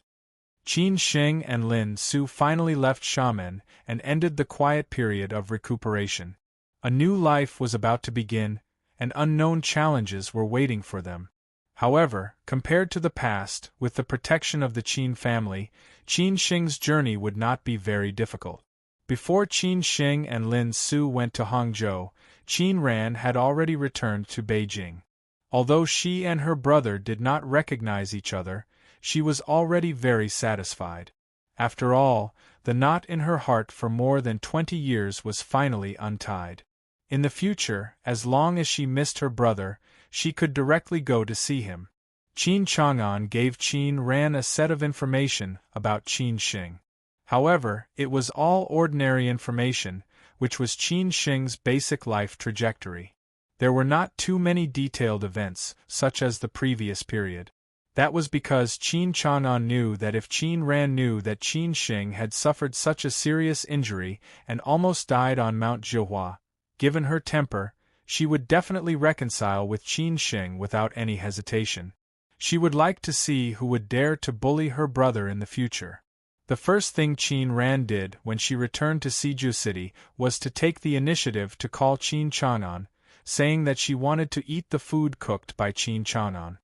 Qin Xing and Lin Su finally left Xiamen and ended the quiet period of recuperation. A new life was about to begin, and unknown challenges were waiting for them. However, compared to the past, with the protection of the Qin family, Qin Xing's journey would not be very difficult. Before Qin Xing and Lin Su went to Hangzhou, Qin Ran had already returned to Beijing. Although she and her brother did not recognize each other, she was already very satisfied. After all, the knot in her heart for more than 20 years was finally untied. In the future, as long as she missed her brother, she could directly go to see him. Qin Chang'an gave Qin Ran a set of information about Qin Xing. However, it was all ordinary information, which was Qin Xing's basic life trajectory. There were not too many detailed events, such as the previous period. That was because Qin Chang'an knew that if Qin Ran knew that Qin Xing had suffered such a serious injury and almost died on Mount Zhihua, given her temper, she would definitely reconcile with Qin Xing without any hesitation. She would like to see who would dare to bully her brother in the future. The first thing Qin Ran did when she returned to Siju City was to take the initiative to call Qin Chang'an, saying that she wanted to eat the food cooked by Qin Chang'an.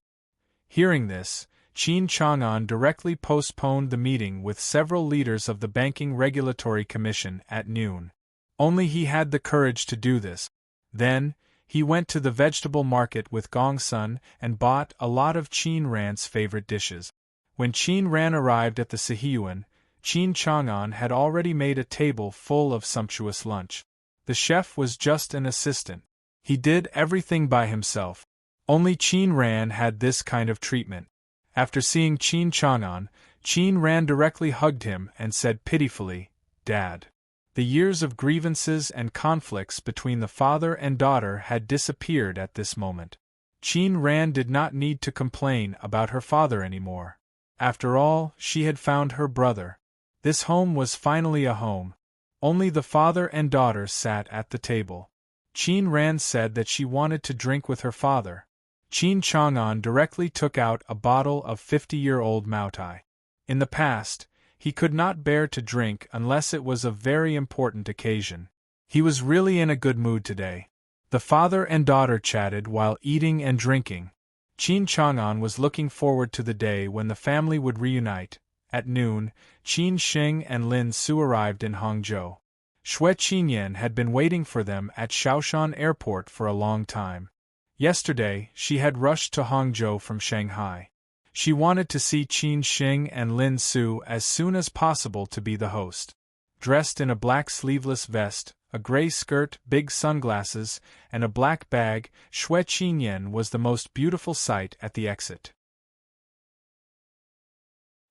Hearing this, Qin Chang'an directly postponed the meeting with several leaders of the Banking Regulatory Commission at noon. Only he had the courage to do this. Then, he went to the vegetable market with Gong Sun and bought a lot of Qin Ran's favorite dishes. When Qin Ran arrived at the Sihiyuan, Qin Chang'an had already made a table full of sumptuous lunch. The chef was just an assistant. He did everything by himself. Only Qin Ran had this kind of treatment. After seeing Qin Chang'an, Qin Ran directly hugged him and said pitifully, "Dad." The years of grievances and conflicts between the father and daughter had disappeared at this moment. Qin Ran did not need to complain about her father anymore. After all, she had found her brother. This home was finally a home. Only the father and daughter sat at the table. Qin Ran said that she wanted to drink with her father. Qin Chang'an directly took out a bottle of 50-year-old Maotai. In the past, he could not bear to drink unless it was a very important occasion. He was really in a good mood today. The father and daughter chatted while eating and drinking. Qin Chang'an was looking forward to the day when the family would reunite. At noon, Qin Xing and Lin Su arrived in Hangzhou. Xue Qinyan had been waiting for them at Shaoshan Airport for a long time. Yesterday, she had rushed to Hangzhou from Shanghai. She wanted to see Qin Xing and Lin Su as soon as possible to be the host. Dressed in a black sleeveless vest, a gray skirt, big sunglasses, and a black bag, Xue Qinyan was the most beautiful sight at the exit.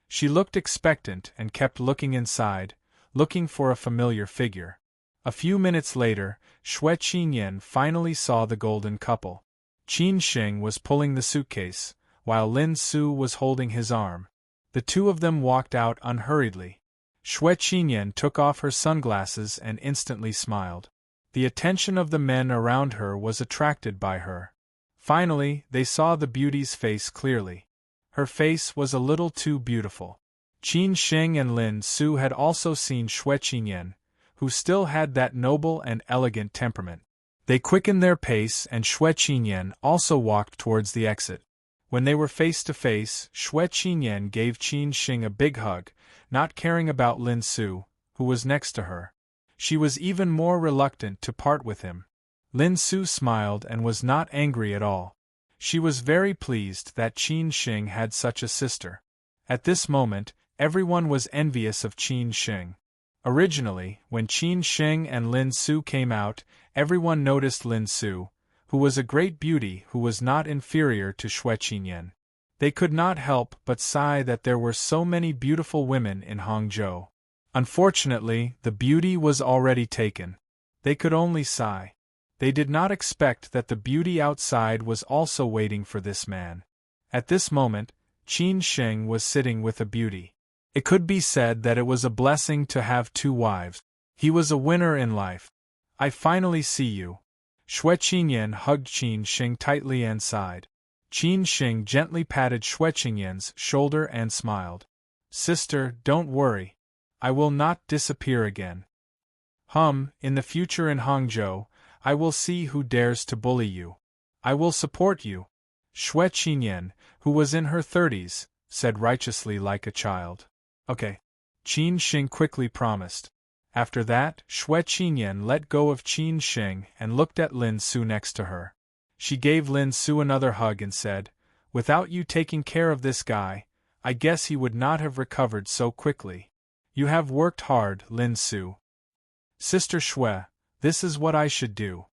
She looked expectant and kept looking inside, looking for a familiar figure. A few minutes later, Xue Qinyan finally saw the golden couple. Qin Xing was pulling the suitcase, while Lin Su was holding his arm. The two of them walked out unhurriedly. Xue Qinyan took off her sunglasses and instantly smiled. The attention of the men around her was attracted by her. Finally, they saw the beauty's face clearly. Her face was a little too beautiful. Qin Sheng and Lin Su had also seen Xue Qinyan, who still had that noble and elegant temperament. They quickened their pace and Xue Qinyan also walked towards the exit. When they were face to face, Xue Qinyan gave Qin Sheng a big hug, not caring about Lin Su, who was next to her. She was even more reluctant to part with him. Lin Su smiled and was not angry at all. She was very pleased that Qin Sheng had such a sister. At this moment, everyone was envious of Qin Sheng. Originally, when Qin Sheng and Lin Su came out, everyone noticed Lin Su, who was a great beauty who was not inferior to Xue Qinyan. They could not help but sigh that there were so many beautiful women in Hangzhou. Unfortunately, the beauty was already taken. They could only sigh. They did not expect that the beauty outside was also waiting for this man. At this moment, Qin Sheng was sitting with a beauty. It could be said that it was a blessing to have two wives. He was a winner in life. I finally see you. Xue Qinyan hugged Qin Sheng tightly and sighed. Qin Sheng gently patted Xue Qinyan's shoulder and smiled. Sister, don't worry. I will not disappear again. In the future in Hangzhou, I will see who dares to bully you. I will support you. Xue Qinyan, who was in her 30s, said righteously like a child. Okay. Qin Sheng quickly promised. After that, Xue Qinyan let go of Qin Sheng and looked at Lin Su next to her. She gave Lin Su another hug and said, Without you taking care of this guy, I guess he would not have recovered so quickly. You have worked hard, Lin Su. Sister Xue, this is what I should do.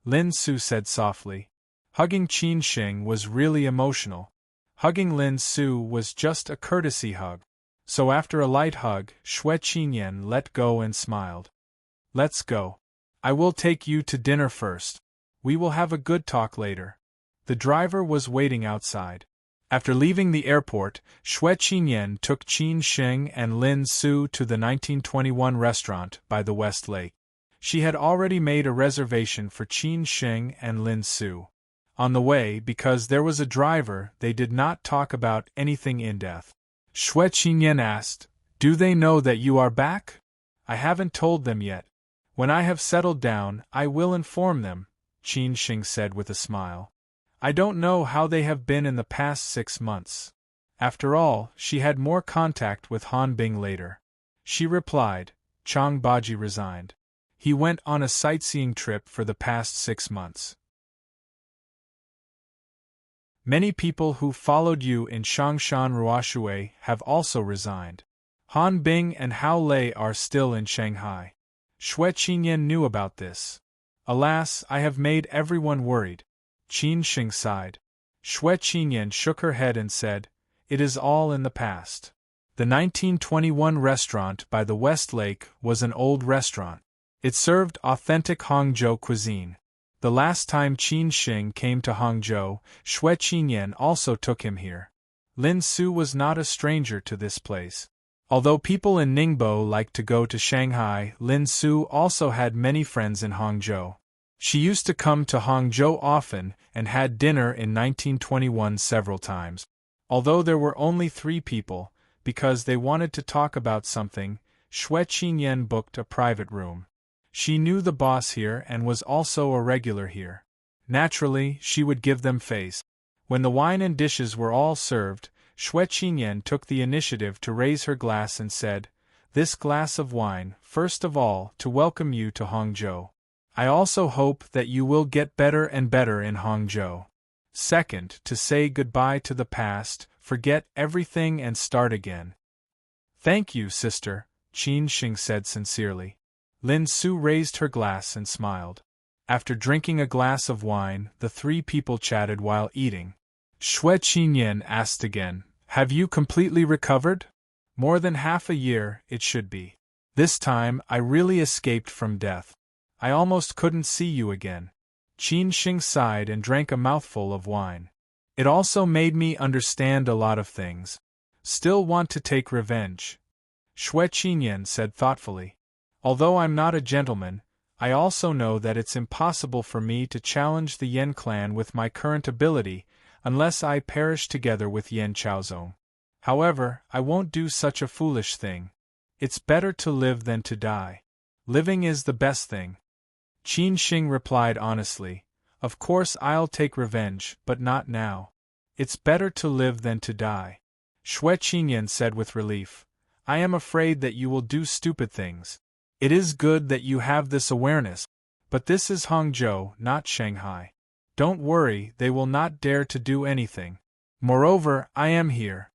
Lin Su said softly. Hugging Qin Sheng was really emotional. Hugging Lin Su was just a courtesy hug. So after a light hug, Xue Qinyan let go and smiled. Let's go. I will take you to dinner first. We will have a good talk later. The driver was waiting outside. After leaving the airport, Xue Qinyan took Qin Sheng and Lin Su to the 1921 restaurant by the West Lake. She had already made a reservation for Qin Sheng and Lin Su. On the way, because there was a driver, they did not talk about anything in depth. Xue Qinyan asked, Do they know that you are back? I haven't told them yet. When I have settled down, I will inform them, Qin Sheng said with a smile. I don't know how they have been in the past 6 months. After all, she had more contact with Han Bing later. She replied, Chang Baji resigned. He went on a sightseeing trip for the past 6 months. Many people who followed you in Changshan Ruoshui have also resigned. Han Bing and Hao Lei are still in Shanghai. Xue Qinyan knew about this. Alas, I have made everyone worried. Qin Sheng sighed. Xue Qinyan shook her head and said, It is all in the past. The 1921 restaurant by the West Lake was an old restaurant. It served authentic Hangzhou cuisine. The last time Qin Sheng came to Hangzhou, Xue Qinyan also took him here. Lin Su was not a stranger to this place. Although people in Ningbo liked to go to Shanghai, Lin Su also had many friends in Hangzhou. She used to come to Hangzhou often and had dinner in 1921 several times. Although there were only 3 people, because they wanted to talk about something, Xue Qinyan booked a private room. She knew the boss here and was also a regular here. Naturally, she would give them face. When the wine and dishes were all served, Xue Qinyan took the initiative to raise her glass and said, This glass of wine, first of all, to welcome you to Hangzhou. I also hope that you will get better and better in Hangzhou. Second, to say goodbye to the past, forget everything and start again. Thank you, sister, Qin Sheng said sincerely. Lin Su raised her glass and smiled. After drinking a glass of wine, the 3 people chatted while eating. Xue Qinyan asked again, Have you completely recovered? More than half a year, it should be. This time, I really escaped from death. I almost couldn't see you again. Qin Sheng sighed and drank a mouthful of wine. It also made me understand a lot of things. Still want to take revenge. Xue Qinyan said thoughtfully. Although I'm not a gentleman, I also know that it's impossible for me to challenge the Yen clan with my current ability unless I perish together with Yen Chaozong. However, I won't do such a foolish thing. It's better to live than to die. Living is the best thing. Qin Shing replied honestly, of course I'll take revenge, but not now. It's better to live than to die. Xue Qinyan said with relief, I am afraid that you will do stupid things. It is good that you have this awareness, but this is Hangzhou, not Shanghai. Don't worry, they will not dare to do anything. Moreover, I am here.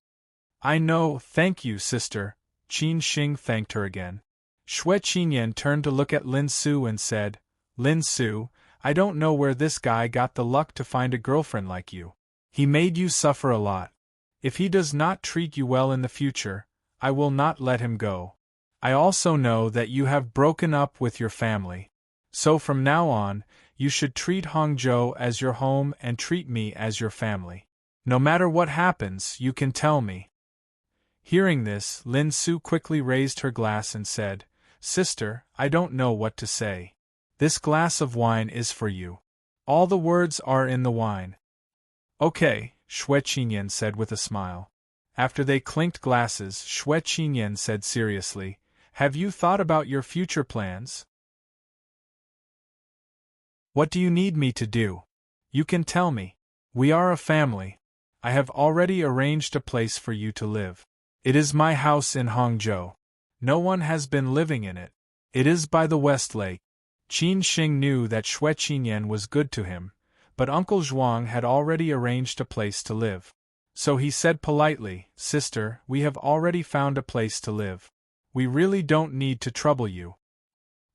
I know, thank you, sister. Qin Shing thanked her again. Xue Qinyan turned to look at Lin Su and said, Lin Su, I don't know where this guy got the luck to find a girlfriend like you. He made you suffer a lot. If he does not treat you well in the future, I will not let him go. I also know that you have broken up with your family. So from now on, you should treat Hangzhou as your home and treat me as your family. No matter what happens, you can tell me. Hearing this, Lin Su quickly raised her glass and said, Sister, I don't know what to say. This glass of wine is for you. All the words are in the wine. Okay, Xue Qinyan said with a smile. After they clinked glasses, Xue Qinyan said seriously, Have you thought about your future plans? What do you need me to do? You can tell me. We are a family. I have already arranged a place for you to live. It is my house in Hangzhou. No one has been living in it. It is by the West Lake. Qin Shing knew that Xue Qinyan was good to him, but Uncle Zhuang had already arranged a place to live. So he said politely, Sister, we have already found a place to live. We really don't need to trouble you.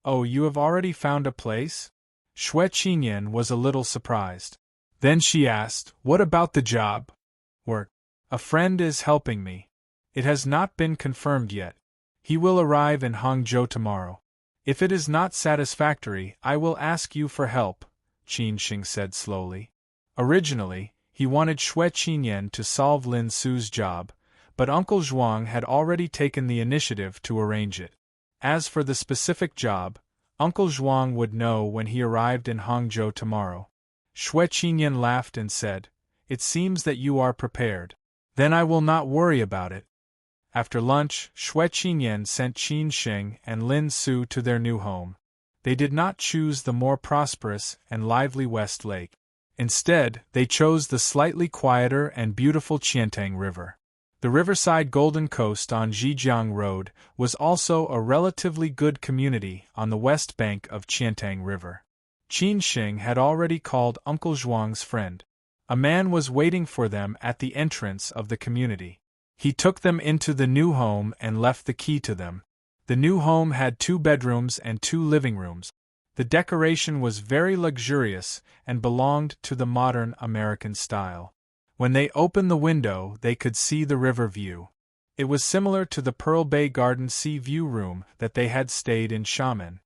Oh, you have already found a place? Xue Qinyan was a little surprised. Then she asked, What about the job? Work. A friend is helping me. It has not been confirmed yet. He will arrive in Hangzhou tomorrow. If it is not satisfactory, I will ask you for help, Qin Shing said slowly. Originally, he wanted Xue Qinyan to solve Lin Su's job, but Uncle Zhuang had already taken the initiative to arrange it. As for the specific job, Uncle Zhuang would know when he arrived in Hangzhou tomorrow. Xue Qinyan laughed and said, It seems that you are prepared. Then I will not worry about it. After lunch, Xue Qinyan sent Qin Shing and Lin Su to their new home. They did not choose the more prosperous and lively West Lake. Instead, they chose the slightly quieter and beautiful Qiantang River. The riverside Golden Coast on Zhejiang Road was also a relatively good community on the west bank of Qiantang River. Qin Shing had already called Uncle Zhuang's friend. A man was waiting for them at the entrance of the community. He took them into the new home and left the key to them. The new home had 2 bedrooms and 2 living rooms. The decoration was very luxurious and belonged to the modern American style. When they opened the window, they could see the river view. It was similar to the Pearl Bay Garden Sea View room that they had stayed in Xiamen.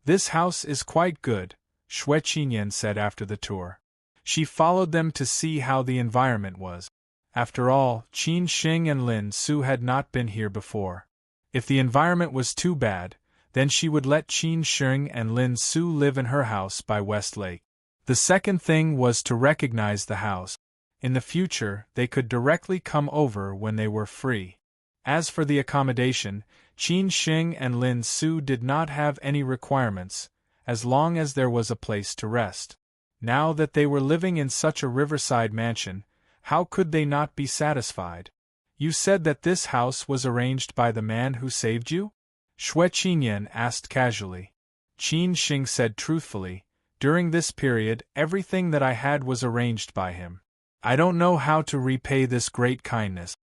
This house is quite good, Xue Qinyan said after the tour. She followed them to see how the environment was. After all, Qin Shing and Lin Su had not been here before. If the environment was too bad, then she would let Qin Shing and Lin Su live in her house by West Lake. The second thing was to recognize the house. In the future, they could directly come over when they were free. As for the accommodation, Qin Shing and Lin Su did not have any requirements, as long as there was a place to rest. Now that they were living in such a riverside mansion, how could they not be satisfied? You said that this house was arranged by the man who saved you? Xue Qinyan asked casually. Qin Shing said truthfully, During this period, everything that I had was arranged by him. I don't know how to repay this great kindness.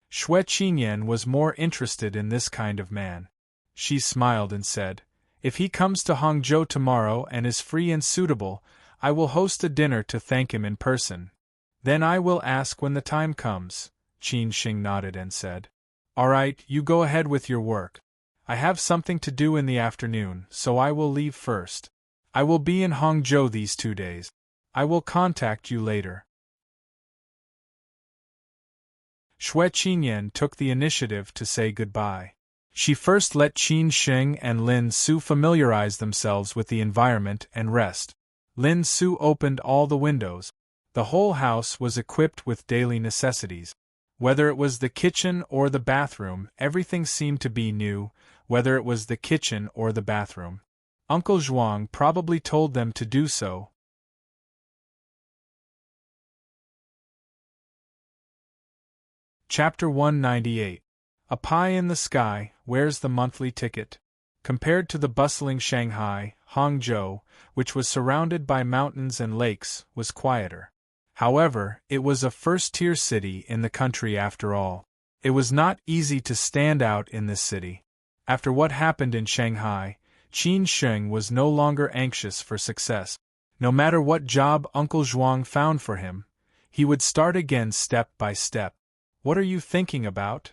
Xue Qinyan was more interested in this kind of man. She smiled and said, If he comes to Hangzhou tomorrow and is free and suitable, I will host a dinner to thank him in person. Then I will ask when the time comes. Qin Shing nodded and said, All right, you go ahead with your work. I have something to do in the afternoon, so I will leave first. I will be in Hangzhou these 2 days. I will contact you later. Xue Qinyan took the initiative to say goodbye. She first let Qin Sheng and Lin Su familiarize themselves with the environment and rest. Lin Su opened all the windows. The whole house was equipped with daily necessities. Whether it was the kitchen or the bathroom, everything seemed to be new. Whether it was the kitchen or the bathroom, Uncle Zhuang probably told them to do so. Chapter 198. A Pie in the Sky, Where's the Monthly Ticket? Compared to the bustling Shanghai, Hangzhou, which was surrounded by mountains and lakes, was quieter. However, it was a first-tier city in the country after all. It was not easy to stand out in this city. After what happened in Shanghai, Qin Sheng was no longer anxious for success. No matter what job Uncle Zhuang found for him, he would start again step by step. What are you thinking about?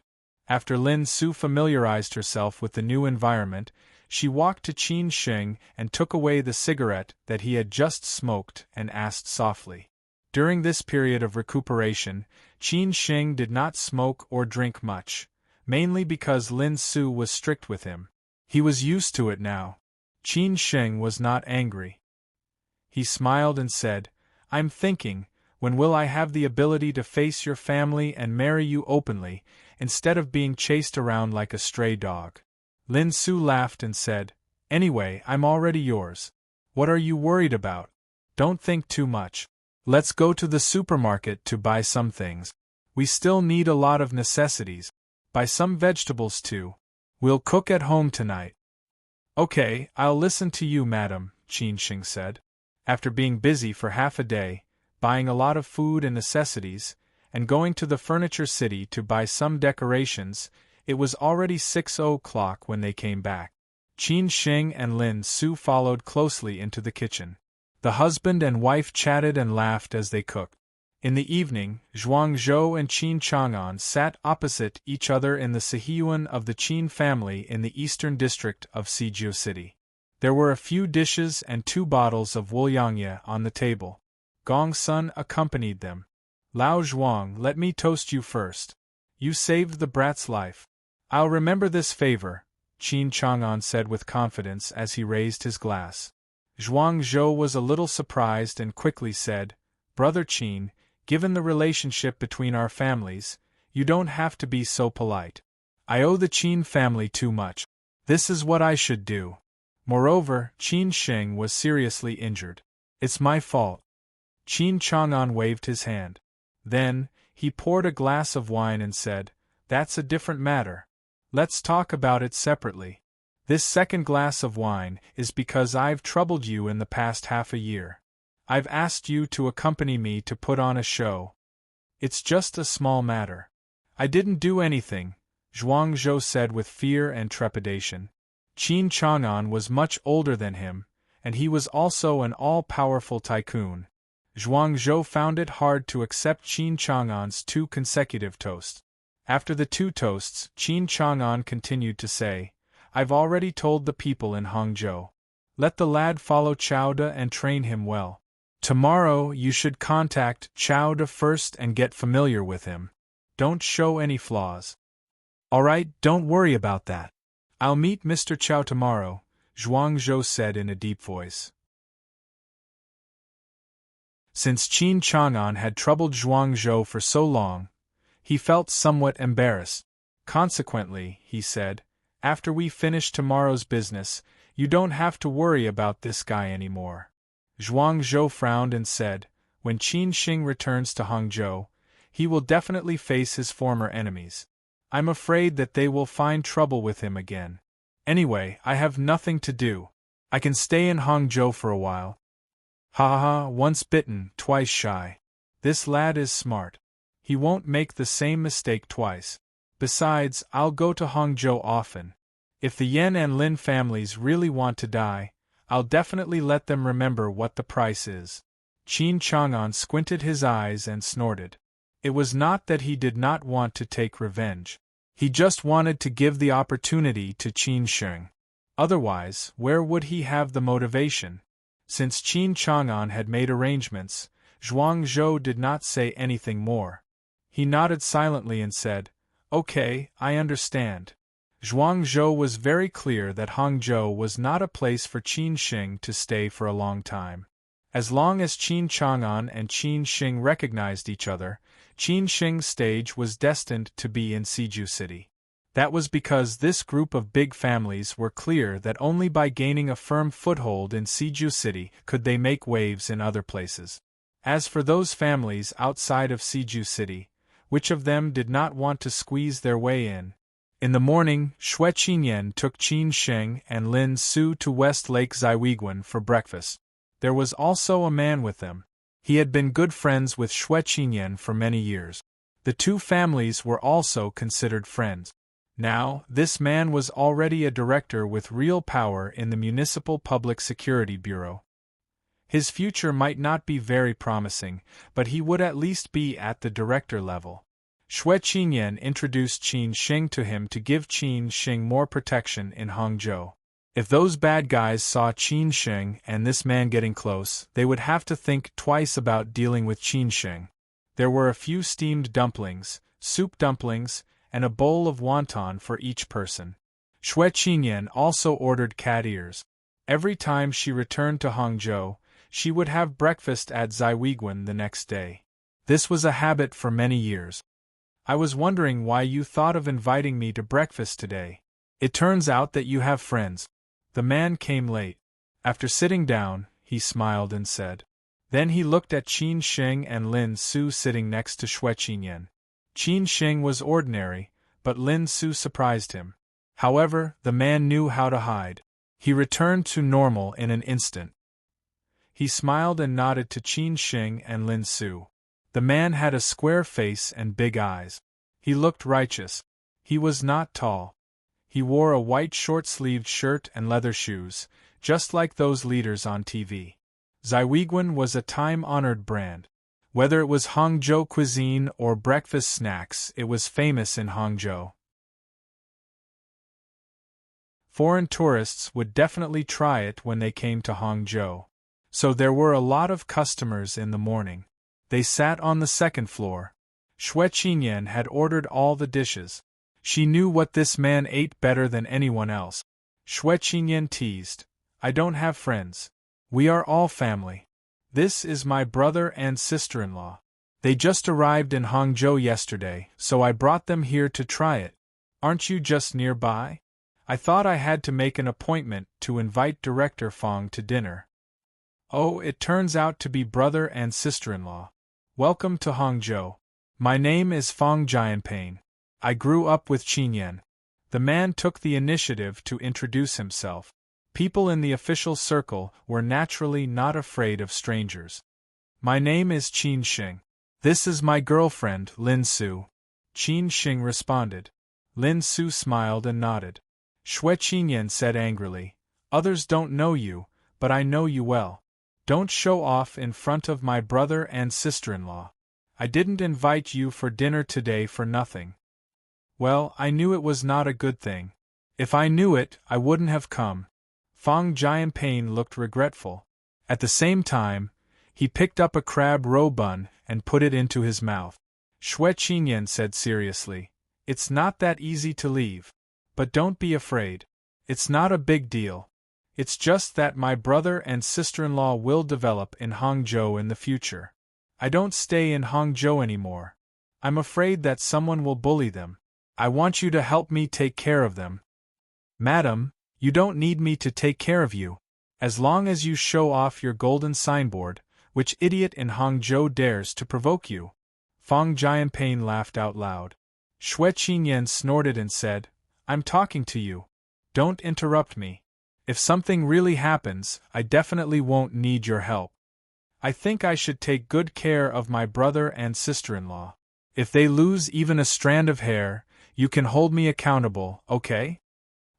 After Lin Su familiarized herself with the new environment, she walked to Qin Sheng and took away the cigarette that he had just smoked and asked softly. During this period of recuperation, Qin Sheng did not smoke or drink much, mainly because Lin Su was strict with him. He was used to it now. Qin Sheng was not angry. He smiled and said, "I'm thinking, when will I have the ability to face your family and marry you openly, instead of being chased around like a stray dog?" Lin Su laughed and said, "Anyway, I'm already yours. What are you worried about? Don't think too much. Let's go to the supermarket to buy some things. We still need a lot of necessities. Buy some vegetables too. We'll cook at home tonight." "Okay, I'll listen to you, madam," Qin Sheng said. After being busy for half a day, buying a lot of food and necessities, and going to the furniture city to buy some decorations, it was already 6 o'clock when they came back. Qin Sheng and Lin Su followed closely into the kitchen. The husband and wife chatted and laughed as they cooked. In the evening, Zhuang Zhou and Qin Chang'an sat opposite each other in the Sihiyuan of the Qin family in the eastern district of Sijiu City. There were a few dishes and 2 bottles of Wuliangye on the table. Gong Sun accompanied them. "Lao Zhuang, let me toast you first. You saved the brat's life." "I'll remember this favor," Qin Chang'an said with confidence as he raised his glass. Zhuang Zhou was a little surprised and quickly said, "Brother Qin, given the relationship between our families, you don't have to be so polite. I owe the Qin family too much. This is what I should do." Moreover, Qin Sheng was seriously injured. "It's my fault." Qin Chang'an waved his hand. Then, he poured a glass of wine and said, "That's a different matter. Let's talk about it separately. This second glass of wine is because I've troubled you in the past half a year. I've asked you to accompany me to put on a show. It's just a small matter." "I didn't do anything," Zhuang Zhou said with fear and trepidation. Qin Chang'an was much older than him, and he was also an all-powerful tycoon. Zhuang Zhou found it hard to accept Qin Chang'an's 2 consecutive toasts. After the 2 toasts, Qin Chang'an continued to say, "I've already told the people in Hangzhou. Let the lad follow Chao De and train him well. Tomorrow you should contact Chao De first and get familiar with him. Don't show any flaws." "All right, don't worry about that. I'll meet Mr. Chao tomorrow," Zhuang Zhou said in a deep voice. Since Qin Chang'an had troubled Zhuang Zhou for so long, he felt somewhat embarrassed. Consequently, he said, "After we finish tomorrow's business, you don't have to worry about this guy anymore." Zhuang Zhou frowned and said, "When Qin Sheng returns to Hangzhou, he will definitely face his former enemies. I'm afraid that they will find trouble with him again. Anyway, I have nothing to do. I can stay in Hangzhou for a while." "Ha ha ha, once bitten, twice shy. This lad is smart. He won't make the same mistake twice. Besides, I'll go to Hangzhou often. If the Yan and Lin families really want to die, I'll definitely let them remember what the price is." Qin Chang'an squinted his eyes and snorted. It was not that he did not want to take revenge. He just wanted to give the opportunity to Qin Sheng. Otherwise, where would he have the motivation? Since Qin Chang'an had made arrangements, Zhuang Zhou did not say anything more. He nodded silently and said, "Okay, I understand." Zhuangzhou was very clear that Hangzhou was not a place for Qin Sheng to stay for a long time. As long as Qin Chang'an and Qin Sheng recognized each other, Qin Sheng's stage was destined to be in Siju City. That was because this group of big families were clear that only by gaining a firm foothold in Siju City could they make waves in other places. As for those families outside of Siju City, which of them did not want to squeeze their way in? In the morning, Xue Qinyan took Qin Sheng and Lin Su to West Lake Ziwiguan for breakfast. There was also a man with them. He had been good friends with Xue Qinyan for many years. The two families were also considered friends. Now, this man was already a director with real power in the Municipal Public Security Bureau. His future might not be very promising, but he would at least be at the director level. Xue Qinyan introduced Qin Sheng to him to give Qin Sheng more protection in Hangzhou. If those bad guys saw Qin Sheng and this man getting close, they would have to think twice about dealing with Qin Sheng. There were a few steamed dumplings, soup dumplings, and a bowl of wonton for each person. Xue Qinyan also ordered cat ears. Every time she returned to Hangzhou, she would have breakfast at Ziwiguan the next day. This was a habit for many years. I was wondering why you thought of inviting me to breakfast today. It turns out that you have friends. The man came late. After sitting down, he smiled and said. Then he looked at Qin Sheng and Lin Su sitting next to Xue Qinyan. Qin Sheng was ordinary, but Lin Su surprised him. However, the man knew how to hide. He returned to normal in an instant. He smiled and nodded to Qin Sheng and Lin Su. The man had a square face and big eyes. He looked righteous. He was not tall. He wore a white short-sleeved shirt and leather shoes, just like those leaders on TV. Ziwiguan was a time-honored brand. Whether it was Hangzhou cuisine or breakfast snacks, it was famous in Hangzhou. Foreign tourists would definitely try it when they came to Hangzhou. So there were a lot of customers in the morning. They sat on the second floor. Xue Qinyan had ordered all the dishes. She knew what this man ate better than anyone else. Xue Qinyan teased, "I don't have friends. We are all family. This is my brother and sister-in-law. They just arrived in Hangzhou yesterday, so I brought them here to try it. Aren't you just nearby? I thought I had to make an appointment to invite Director Fong to dinner." "Oh, it turns out to be brother and sister-in-law. Welcome to Hangzhou. My name is Fong Jianpain. I grew up with Qinyan." The man took the initiative to introduce himself. People in the official circle were naturally not afraid of strangers. "My name is Qin Sheng. This is my girlfriend, Lin Su." Qin Sheng responded. Lin Su smiled and nodded. Xue Qinyan said angrily, "Others don't know you, but I know you well. Don't show off in front of my brother and sister-in-law. I didn't invite you for dinner today for nothing." "Well, I knew it was not a good thing. If I knew it, I wouldn't have come." Fong Jianpain looked regretful. At the same time, he picked up a crab roe bun and put it into his mouth. Xue Qinyan said seriously, "It's not that easy to leave. But don't be afraid. It's not a big deal. It's just that my brother and sister-in-law will develop in Hangzhou in the future. I don't stay in Hangzhou anymore. I'm afraid that someone will bully them. I want you to help me take care of them." "Madam, you don't need me to take care of you. As long as you show off your golden signboard, which idiot in Hangzhou dares to provoke you?" Fong Jianpain laughed out loud. Xue Qinyan snorted and said, "I'm talking to you. Don't interrupt me. If something really happens, I definitely won't need your help. I think I should take good care of my brother and sister-in-law. If they lose even a strand of hair, you can hold me accountable, okay?"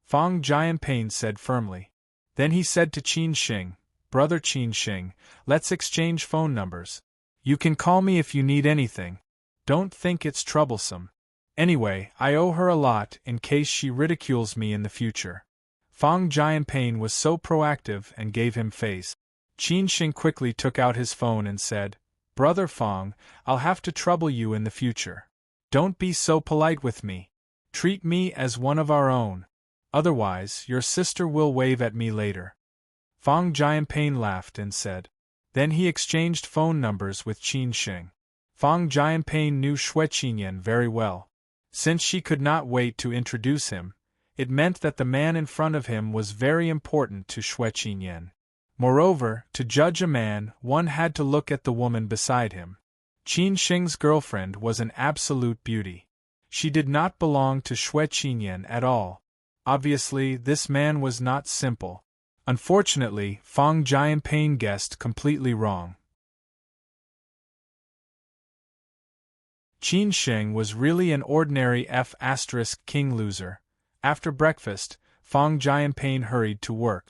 Fong Jianpain said firmly. Then he said to Qin Sheng, "Brother Qin Sheng, let's exchange phone numbers. You can call me if you need anything. Don't think it's troublesome. Anyway, I owe her a lot in case she ridicules me in the future." Fong Jianpain was so proactive and gave him face. Qin Sheng quickly took out his phone and said, "Brother Fong, I'll have to trouble you in the future. Don't be so polite with me. Treat me as one of our own. Otherwise, your sister will wave at me later. Fang Jianping laughed and said. Then he exchanged phone numbers with Qin Sheng. Fang Jianping knew Xue Qinyan very well. Since she could not wait to introduce him, it meant that the man in front of him was very important to Xue Qinyan. Moreover, to judge a man, one had to look at the woman beside him. Qin Sheng's girlfriend was an absolute beauty. She did not belong to Xue Qinyan at all. Obviously, this man was not simple. Unfortunately, Fang Jianping guessed completely wrong. Qin Sheng was really an ordinary F***king loser. After breakfast, Fang Jianping hurried to work.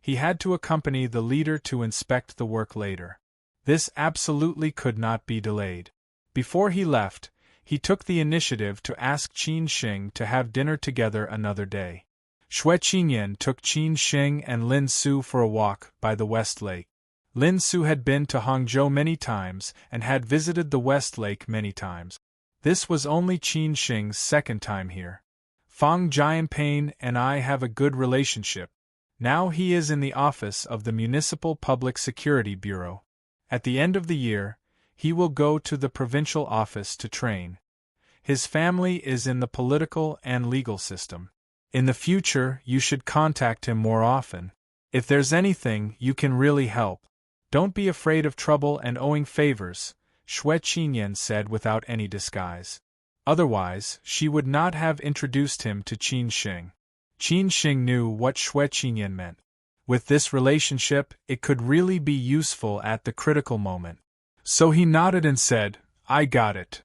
He had to accompany the leader to inspect the work later. This absolutely could not be delayed. Before he left, he took the initiative to ask Qin Sheng to have dinner together another day. Xue Qinyan took Qin Sheng and Lin Su for a walk by the West Lake. Lin Su had been to Hangzhou many times and had visited the West Lake many times. This was only Qin Sheng's second time here. Fang Jianping and I have a good relationship. Now he is in the office of the Municipal Public Security Bureau. At the end of the year, he will go to the provincial office to train. His family is in the political and legal system. In the future, you should contact him more often. If there's anything you can really help, don't be afraid of trouble and owing favors, Xue Qinyan said without any disguise. Otherwise, she would not have introduced him to Qin Sheng. Qin Sheng knew what Xue Qinyan meant. With this relationship, it could really be useful at the critical moment. So he nodded and said, I got it.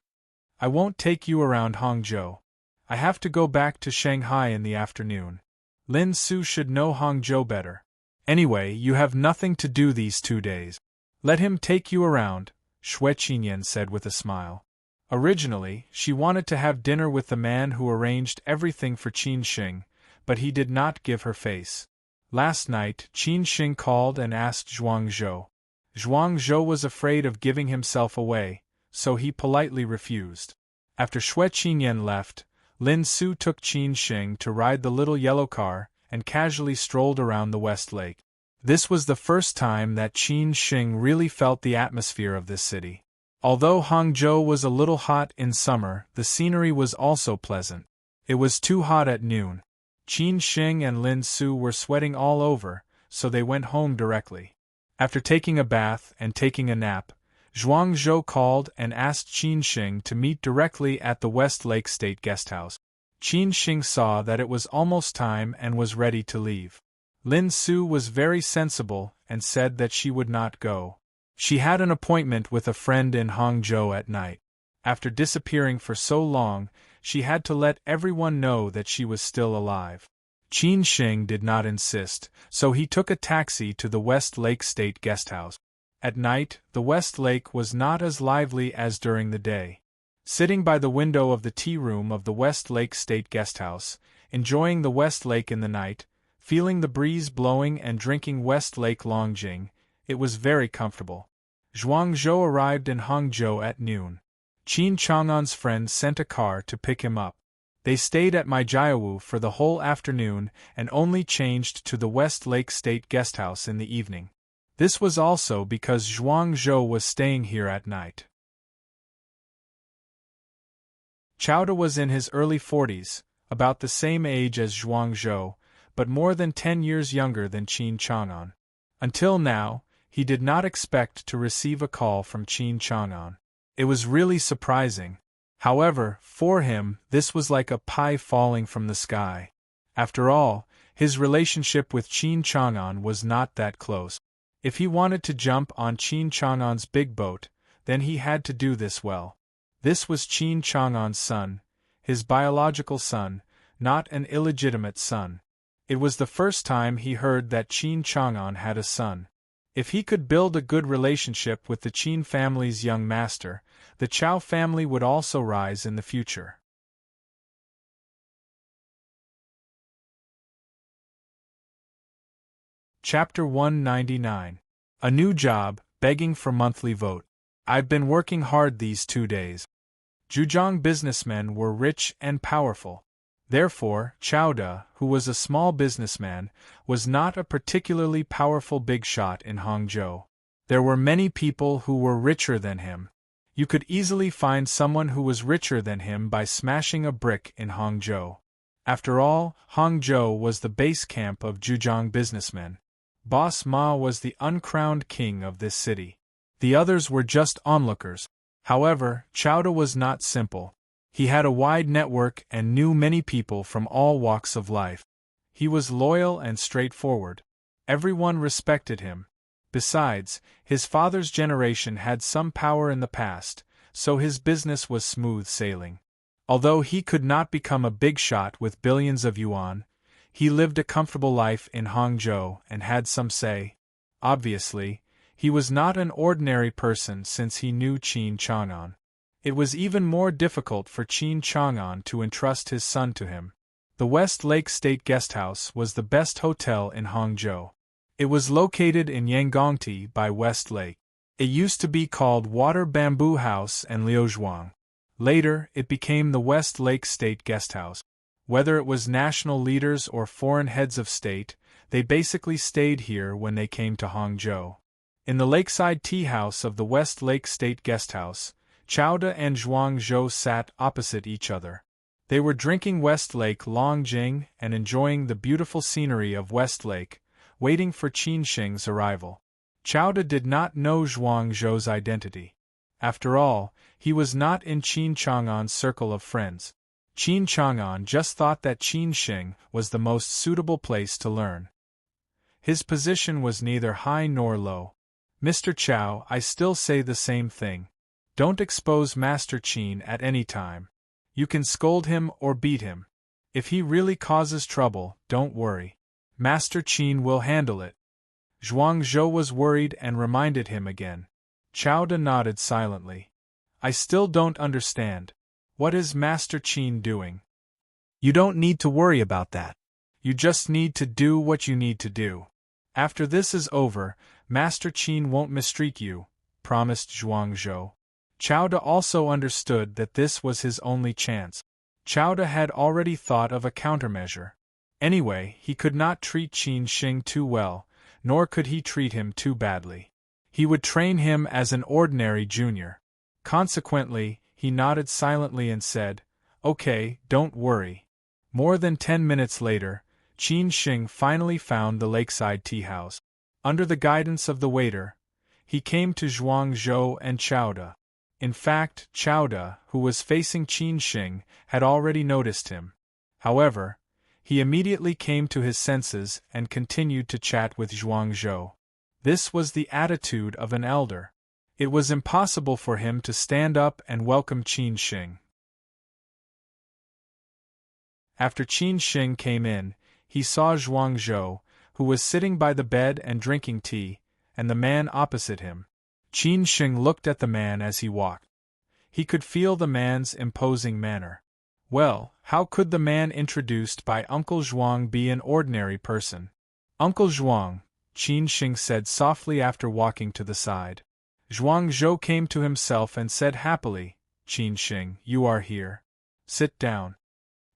I won't take you around Hangzhou. I have to go back to Shanghai in the afternoon. Lin Su should know Hangzhou better. Anyway, you have nothing to do these 2 days. Let him take you around, Xue Qinyan said with a smile. Originally, she wanted to have dinner with the man who arranged everything for Qin Sheng, but he did not give her face. Last night, Qin Sheng called and asked Zhuang Zhou. Zhuang Zhou was afraid of giving himself away, so he politely refused. After Xue Qinyan left, Lin Su took Qin Sheng to ride the little yellow car and casually strolled around the West Lake. This was the first time that Qin Sheng really felt the atmosphere of this city. Although Hangzhou was a little hot in summer, the scenery was also pleasant. It was too hot at noon. Qin Sheng and Lin Su were sweating all over, so they went home directly. After taking a bath and taking a nap, Zhuang Zhou called and asked Qin Sheng to meet directly at the West Lake State Guesthouse. Qin Sheng saw that it was almost time and was ready to leave. Lin Su was very sensible and said that she would not go. She had an appointment with a friend in Hangzhou at night. After disappearing for so long, she had to let everyone know that she was still alive. Qin Sheng did not insist, so he took a taxi to the West Lake State Guesthouse. At night, the West Lake was not as lively as during the day. Sitting by the window of the tea room of the West Lake State Guesthouse, enjoying the West Lake in the night, feeling the breeze blowing and drinking West Lake Longjing, it was very comfortable. Zhuang Zhou arrived in Hangzhou at noon. Qin Chang'an's friend sent a car to pick him up. They stayed at Maijiawu for the whole afternoon and only changed to the West Lake State Guesthouse in the evening. This was also because Zhuang Zhou was staying here at night. Chowda was in his early 40s, about the same age as Zhuang Zhou, but more than 10 years younger than Qin Chang'an. Until now, he did not expect to receive a call from Qin Chang'an. It was really surprising. However, for him, this was like a pie falling from the sky. After all, his relationship with Qin Chang'an was not that close. If he wanted to jump on Qin Chang'an's big boat, then he had to do this well. This was Qin Chang'an's son, his biological son, not an illegitimate son. It was the first time he heard that Qin Chang'an had a son. If he could build a good relationship with the Qin family's young master, the Chao family would also rise in the future. Chapter 199. A new job, begging for monthly vote. I've been working hard these 2 days. Zhejiang businessmen were rich and powerful. Therefore, Chowda, who was a small businessman, was not a particularly powerful big shot in Hangzhou. There were many people who were richer than him. You could easily find someone who was richer than him by smashing a brick in Hangzhou. After all, Hangzhou was the base camp of Zhejiang businessmen. Boss Ma was the uncrowned king of this city. The others were just onlookers. However, Chowda was not simple. He had a wide network and knew many people from all walks of life. He was loyal and straightforward. Everyone respected him. Besides, his father's generation had some power in the past, so his business was smooth sailing. Although he could not become a big shot with billions of yuan, he lived a comfortable life in Hangzhou and had some say. Obviously, he was not an ordinary person since he knew Qin Chang'an. It was even more difficult for Qin Chang'an to entrust his son to him. The West Lake State Guesthouse was the best hotel in Hangzhou. It was located in Yanggongti by West Lake. It used to be called Water Bamboo House and Liuzhuang. Later, it became the West Lake State Guesthouse. Whether it was national leaders or foreign heads of state, they basically stayed here when they came to Hangzhou. In the lakeside tea house of the West Lake State Guesthouse, Chowda and Zhuang Zhou sat opposite each other. They were drinking West Lake Longjing and enjoying the beautiful scenery of West Lake, waiting for Qin Sheng's arrival. Chowda did not know Zhuang Zhou's identity. After all, he was not in Qin Chang'an's circle of friends. Qin Chang'an just thought that Qin Sheng was the most suitable place to learn. His position was neither high nor low. Mr. Chow, I still say the same thing. Don't expose Master Qin at any time. You can scold him or beat him. If he really causes trouble, don't worry. Master Qin will handle it. Zhuang Zhou was worried and reminded him again. Chowda nodded silently. I still don't understand. What is Master Qin doing? You don't need to worry about that. You just need to do what you need to do. After this is over, Master Qin won't mistreat you, promised Zhuang Zhou. Chowda also understood that this was his only chance. Chowda had already thought of a countermeasure. Anyway, he could not treat Qin Sheng too well, nor could he treat him too badly. He would train him as an ordinary junior. Consequently, he nodded silently and said, Okay, don't worry. More than 10 minutes later, Qin Sheng finally found the lakeside tea house. Under the guidance of the waiter, he came to Zhuang Zhou and Chowda. In fact, Chowda, who was facing Qin Sheng, had already noticed him. However, he immediately came to his senses and continued to chat with Zhuang Zhou. This was the attitude of an elder. It was impossible for him to stand up and welcome Qin Sheng. After Qin Sheng came in, he saw Zhuang Zhou, who was sitting by the bed and drinking tea, and the man opposite him. Qin Sheng looked at the man as he walked. He could feel the man's imposing manner. Well, how could the man introduced by Uncle Zhuang be an ordinary person? Uncle Zhuang, Qin Sheng said softly after walking to the side. Zhuang Zhou came to himself and said happily, Qin Sheng, you are here. Sit down.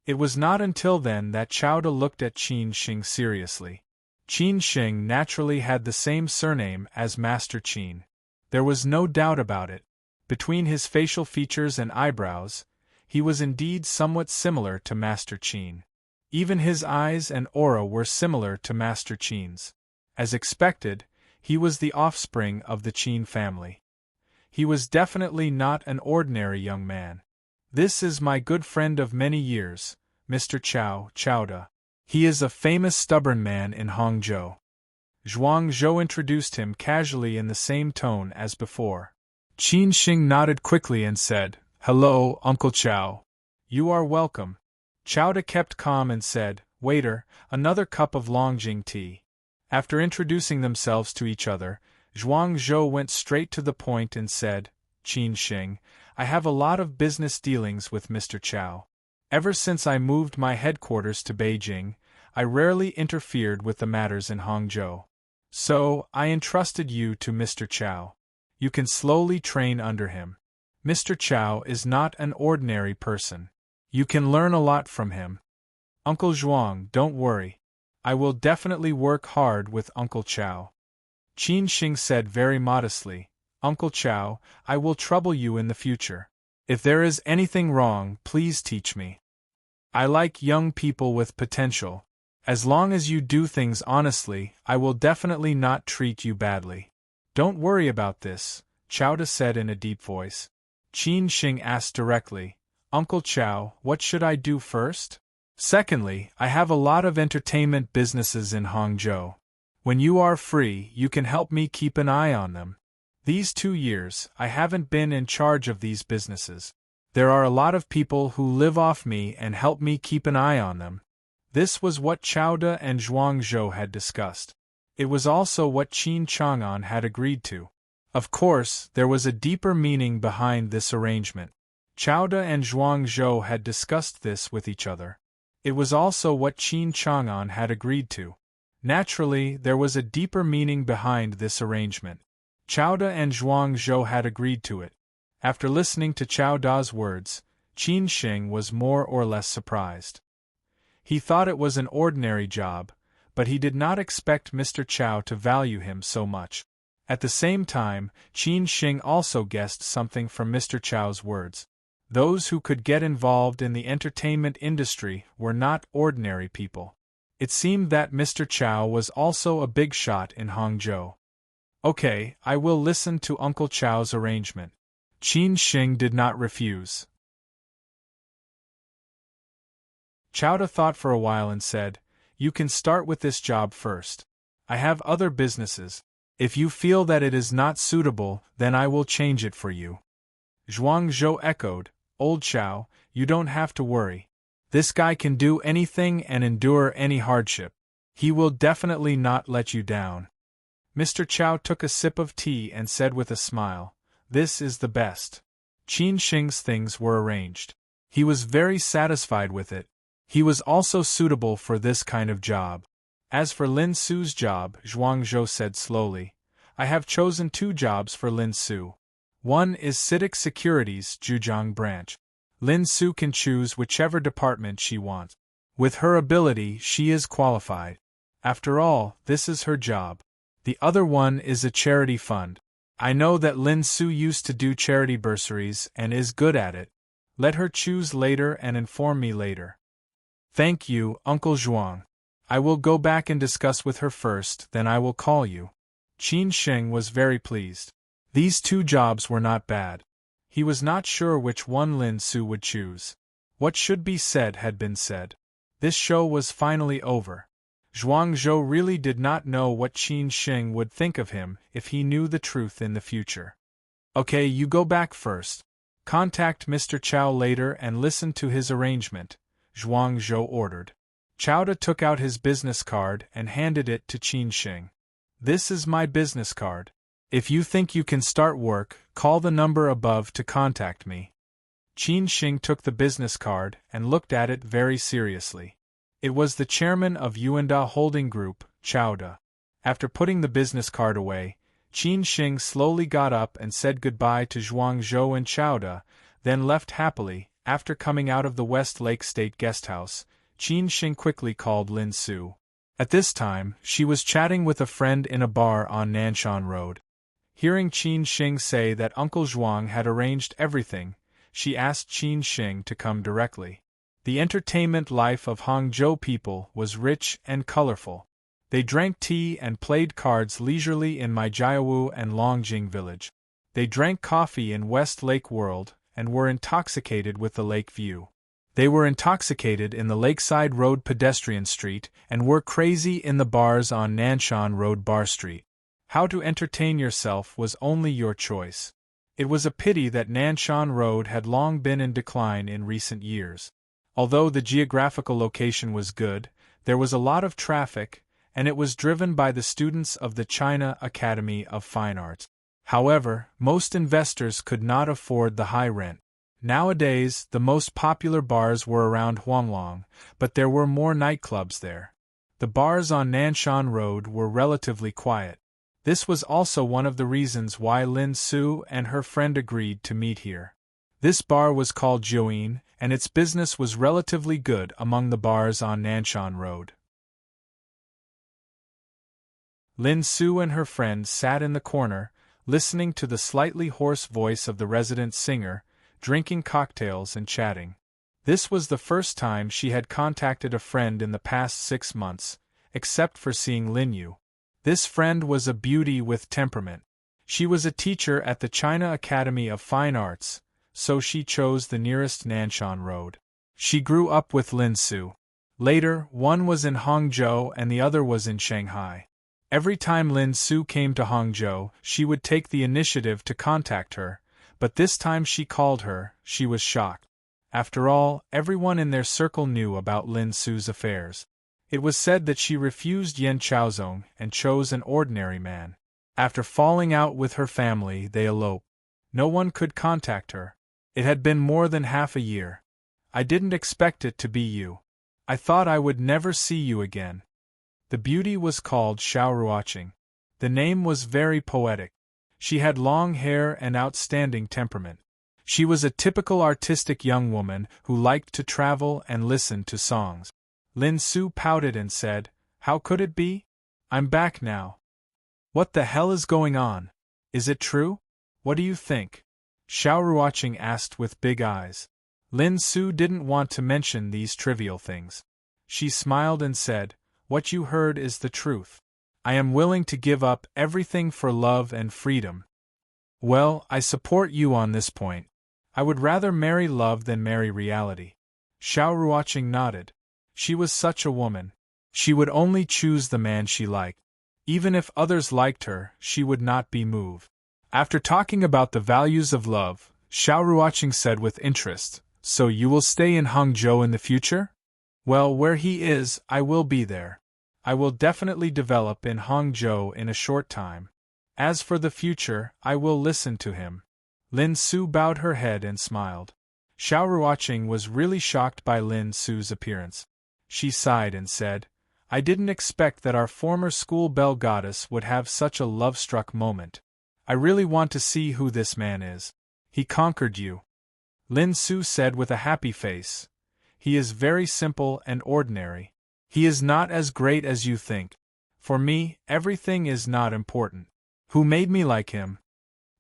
It was not until then that Chowda looked at Qin Sheng seriously. Qin Sheng naturally had the same surname as Master Qin. There was no doubt about it. Between his facial features and eyebrows, he was indeed somewhat similar to Master Qin. Even his eyes and aura were similar to Master Qin's. As expected, he was the offspring of the Qin family. He was definitely not an ordinary young man. This is my good friend of many years, Mr. Chowda. He is a famous stubborn man in Hangzhou. Zhuang Zhou introduced him casually in the same tone as before. Qin Sheng nodded quickly and said, Hello, Uncle Chow. You are welcome. Chowda kept calm and said, Waiter, another cup of Longjing tea. After introducing themselves to each other, Zhuang Zhou went straight to the point and said, Qin Sheng, I have a lot of business dealings with Mr. Chow. Ever since I moved my headquarters to Beijing, I rarely interfered with the matters in Hangzhou. So, I entrusted you to Mr. Chow. You can slowly train under him. Mr. Chow is not an ordinary person. You can learn a lot from him. Uncle Zhuang, don't worry. I will definitely work hard with Uncle Chow. Qin Xing said very modestly, Uncle Chow, I will trouble you in the future. If there is anything wrong, please teach me. I like young people with potential. As long as you do things honestly, I will definitely not treat you badly. Don't worry about this, Chowda said in a deep voice. Qin Xing asked directly, Uncle Chow, what should I do first? Secondly, I have a lot of entertainment businesses in Hangzhou. When you are free, you can help me keep an eye on them. These 2 years, I haven't been in charge of these businesses. There are a lot of people who live off me and help me keep an eye on them. This was what Chowda and Zhuangzhou had discussed. It was also what Qin Chang'an had agreed to. Of course, there was a deeper meaning behind this arrangement. Chowda and Zhuangzhou had discussed this with each other. It was also what Qin Chang'an had agreed to. Naturally, there was a deeper meaning behind this arrangement. Chowda and Zhuangzhou had agreed to it. After listening to Chowda's words, Qin Xing was more or less surprised. He thought it was an ordinary job, but he did not expect Mr. Chow to value him so much. At the same time, Qin Xing also guessed something from Mr. Chow's words. Those who could get involved in the entertainment industry were not ordinary people. It seemed that Mr. Chow was also a big shot in Hangzhou. Okay, I will listen to Uncle Chow's arrangement. Qin Xing did not refuse. Chowda thought for a while and said, You can start with this job first. I have other businesses. If you feel that it is not suitable, then I will change it for you. Zhuangzhou echoed, Old Chow, you don't have to worry. This guy can do anything and endure any hardship. He will definitely not let you down. Mr. Chow took a sip of tea and said with a smile, This is the best. Qin Xing's things were arranged. He was very satisfied with it. He was also suitable for this kind of job. As for Lin Su's job, Zhuangzhou said slowly, I have chosen 2 jobs for Lin Su. One is CITIC Securities Zhujiang branch. Lin Su can choose whichever department she wants. With her ability, she is qualified. After all, this is her job. The other one is a charity fund. I know that Lin Su used to do charity bursaries and is good at it. Let her choose later and inform me later. Thank you, Uncle Zhuang. I will go back and discuss with her first, then I will call you. Qin Xing was very pleased. These 2 jobs were not bad. He was not sure which one Lin Su would choose. What should be said had been said. This show was finally over. Zhuangzhou really did not know what Qin Xing would think of him if he knew the truth in the future. Okay, you go back first. Contact Mr. Chow later and listen to his arrangement, Zhuangzhou ordered. Chowda took out his business card and handed it to Qin Xing. This is my business card. If you think you can start work, call the number above to contact me. Qin Xing took the business card and looked at it very seriously. It was the chairman of Yuanda Holding Group, Chowda. After putting the business card away, Qin Xing slowly got up and said goodbye to Zhuangzhou and Chowda, then left happily. After coming out of the West Lake State Guesthouse, Qin Xing quickly called Lin Su. At this time, she was chatting with a friend in a bar on Nanshan Road. Hearing Qin Xing say that Uncle Zhuang had arranged everything, she asked Qin Xing to come directly. The entertainment life of Hangzhou people was rich and colorful. They drank tea and played cards leisurely in Maijiawu and Longjing village. They drank coffee in West Lake World and were intoxicated with the lake view. They were intoxicated in the Lakeside Road pedestrian street and were crazy in the bars on Nanshan Road Bar Street. How to entertain yourself was only your choice. It was a pity that Nanshan Road had long been in decline in recent years. Although the geographical location was good, there was a lot of traffic, and it was driven by the students of the China Academy of Fine Arts. However, most investors could not afford the high rent. Nowadays, the most popular bars were around Huanglong, but there were more nightclubs there. The bars on Nanshan Road were relatively quiet. This was also one of the reasons why Lin Su and her friend agreed to meet here. This bar was called Join, and its business was relatively good among the bars on Nanshan Road. Lin Su and her friend sat in the corner, listening to the slightly hoarse voice of the resident singer, drinking cocktails and chatting. This was the first time she had contacted a friend in the past 6 months, except for seeing Lin Yu. This friend was a beauty with temperament. She was a teacher at the China Academy of Fine Arts, so she chose the nearest Nanshan Road. She grew up with Lin Su. Later, one was in Hangzhou and the other was in Shanghai. Every time Lin Su came to Hangzhou, she would take the initiative to contact her, but this time she called her, she was shocked. After all, everyone in their circle knew about Lin Su's affairs. It was said that she refused Yan Chaozong and chose an ordinary man. After falling out with her family, they eloped. No one could contact her. It had been more than half a year. I didn't expect it to be you. I thought I would never see you again. The beauty was called Xiaoruoqing. The name was very poetic. She had long hair and outstanding temperament. She was a typical artistic young woman who liked to travel and listen to songs. Lin Su pouted and said, "How could it be? I'm back now." "What the hell is going on? Is it true? What do you think?" Xiaoruoqing asked with big eyes. Lin Su didn't want to mention these trivial things. She smiled and said, "What you heard is the truth. I am willing to give up everything for love and freedom." "Well, I support you on this point. I would rather marry love than marry reality." Xiaoruoqing nodded. She was such a woman. She would only choose the man she liked. Even if others liked her, she would not be moved. After talking about the values of love, Xiaoruoqing said with interest, "So you will stay in Hangzhou in the future?" "Well, where he is, I will be there. I will definitely develop in Hangzhou in a short time. As for the future, I will listen to him." Lin Su bowed her head and smiled. Xiaoruoqing was really shocked by Lin Su's appearance. She sighed and said, "I didn't expect that our former school bell goddess would have such a love-struck moment. I really want to see who this man is. He conquered you." Lin Su said with a happy face, "He is very simple and ordinary. He is not as great as you think. For me, everything is not important. Who made me like him?"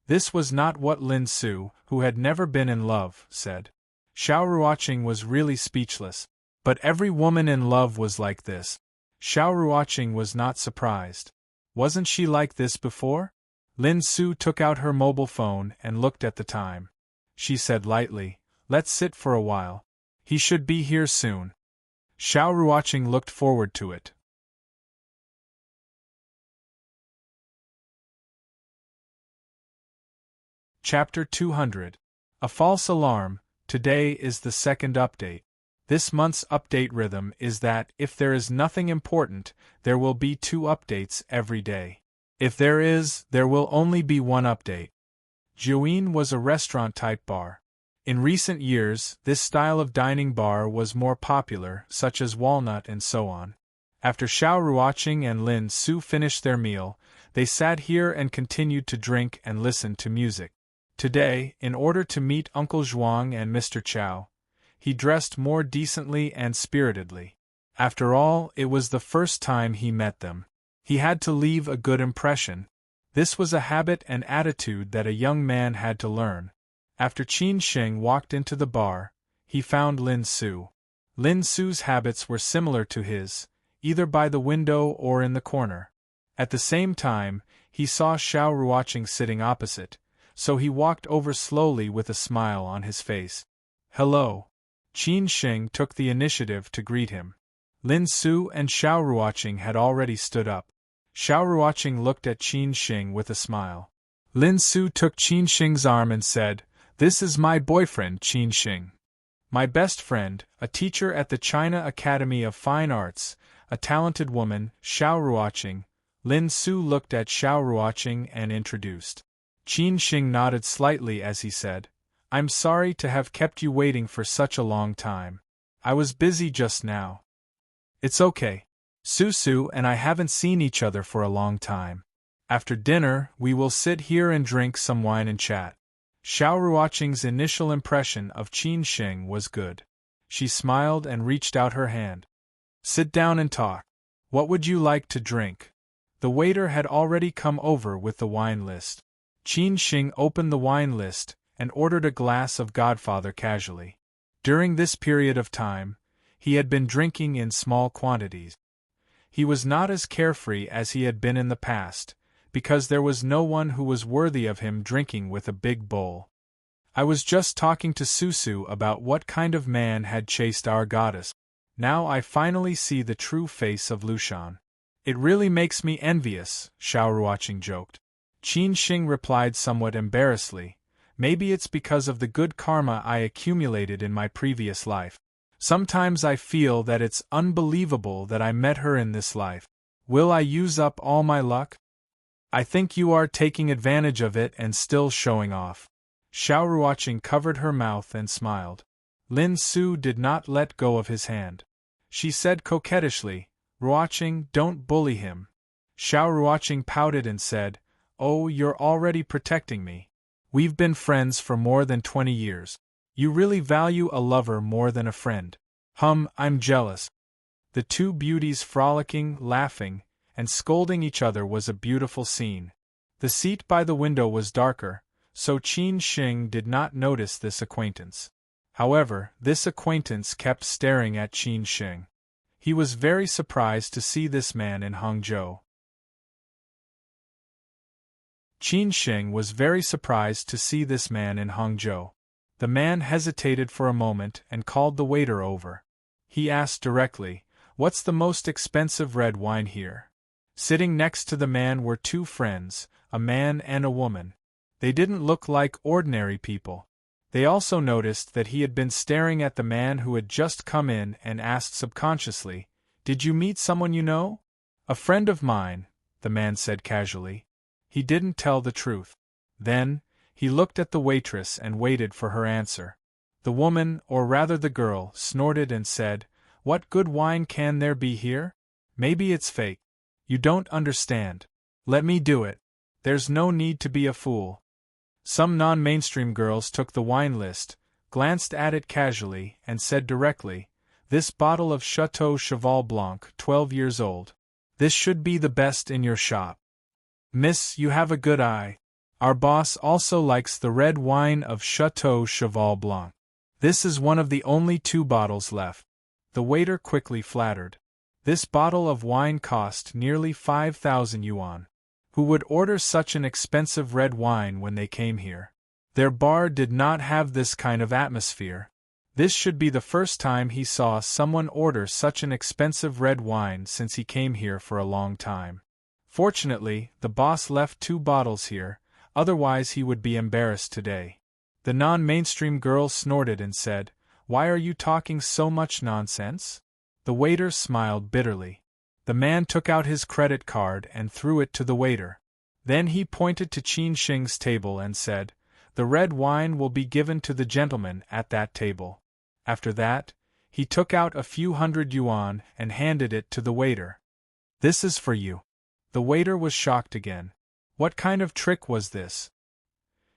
This was not what Lin Su, who had never been in love, said. Xiaoruoqing was really speechless. But every woman in love was like this. Xiaoruoqing was not surprised. Wasn't she like this before? Lin Su took out her mobile phone and looked at the time. She said lightly, "Let's sit for a while. He should be here soon." Xiaoruoqing looked forward to it. Chapter 200. A False Alarm. Today is the second update. This month's update rhythm is that if there is nothing important, there will be 2 updates every day. If there is, there will only be 1 update. Join was a restaurant-type bar. In recent years, this style of dining bar was more popular, such as Walnut and so on. After Xiaoruoqing and Lin Su finished their meal, they sat here and continued to drink and listen to music. Today, in order to meet Uncle Zhuang and Mr. Chow, he dressed more decently and spiritedly. After all, it was the first time he met them. He had to leave a good impression. This was a habit and attitude that a young man had to learn. After Qin Sheng walked into the bar, he found Lin Su. Lin Su's habits were similar to his, either by the window or in the corner. At the same time, he saw Xiaoruoqing sitting opposite, so he walked over slowly with a smile on his face. "Hello." Qin Sheng took the initiative to greet him. Lin Su and Xiaoruoqing had already stood up. Xiaoruoqing looked at Qin Sheng with a smile. Lin Su took Qin Sheng's arm and said, "This is my boyfriend, Qin Sheng. My best friend, a teacher at the China Academy of Fine Arts, a talented woman, Xiaoruoqing." Lin Su looked at Xiaoruoqing and introduced. Qin Sheng nodded slightly as he said, "I'm sorry to have kept you waiting for such a long time. I was busy just now." "It's okay. Su and I haven't seen each other for a long time. After dinner, we will sit here and drink some wine and chat." Xiao Ruoqing's initial impression of Qin Sheng was good. She smiled and reached out her hand. Sit down and talk. What would you like to drink? The waiter had already come over with the wine list. Qin Sheng opened the wine list and ordered a glass of Godfather casually. During this period of time, he had been drinking in small quantities. He was not as carefree as he had been in the past, because there was no one who was worthy of him drinking with a big bowl. I was just talking to Susu about what kind of man had chased our goddess. Now I finally see the true face of Lushan. It really makes me envious, Xiao Ruoqing joked. Qin Sheng replied somewhat embarrassedly, maybe it's because of the good karma I accumulated in my previous life. Sometimes I feel that it's unbelievable that I met her in this life. Will I use up all my luck? I think you are taking advantage of it and still showing off. Xiao Ruoqing covered her mouth and smiled. Lin Su did not let go of his hand. She said coquettishly, Ruoqing, don't bully him. Xiao Ruoqing pouted and said, Oh, you're already protecting me. We've been friends for more than 20 years. You really value a lover more than a friend. I'm jealous. The two beauties frolicking, laughing, and scolding each other was a beautiful scene. The seat by the window was darker, so Qin Sheng did not notice this acquaintance. However, this acquaintance kept staring at Qin Sheng. He was very surprised to see this man in Hangzhou. Qin Sheng was very surprised to see this man in Hangzhou. The man hesitated for a moment and called the waiter over. He asked directly, What's the most expensive red wine here? Sitting next to the man were two friends, a man and a woman. They didn't look like ordinary people. They also noticed that he had been staring at the man who had just come in and asked subconsciously, Did you meet someone you know? A friend of mine, the man said casually. He didn't tell the truth. Then, he looked at the waitress and waited for her answer. The woman, or rather the girl, snorted and said, What good wine can there be here? Maybe it's fake. You don't understand. Let me do it. There's no need to be a fool. Some non-mainstream girls took the wine list, glanced at it casually, and said directly, This bottle of Chateau Cheval Blanc, 12 years old. This should be the best in your shop. Miss, you have a good eye. Our boss also likes the red wine of Chateau Cheval Blanc. This is one of the only 2 bottles left. The waiter quickly flattered. This bottle of wine cost nearly 5,000 yuan. Who would order such an expensive red wine when they came here? Their bar did not have this kind of atmosphere. This should be the first time he saw someone order such an expensive red wine since he came here for a long time. Fortunately, the boss left 2 bottles here, otherwise he would be embarrassed today. The non-mainstream girl snorted and said, Why are you talking so much nonsense? The waiter smiled bitterly. The man took out his credit card and threw it to the waiter. Then he pointed to Qin Sheng's table and said, The red wine will be given to the gentleman at that table. After that, he took out a few hundred yuan and handed it to the waiter. This is for you. The waiter was shocked again. What kind of trick was this?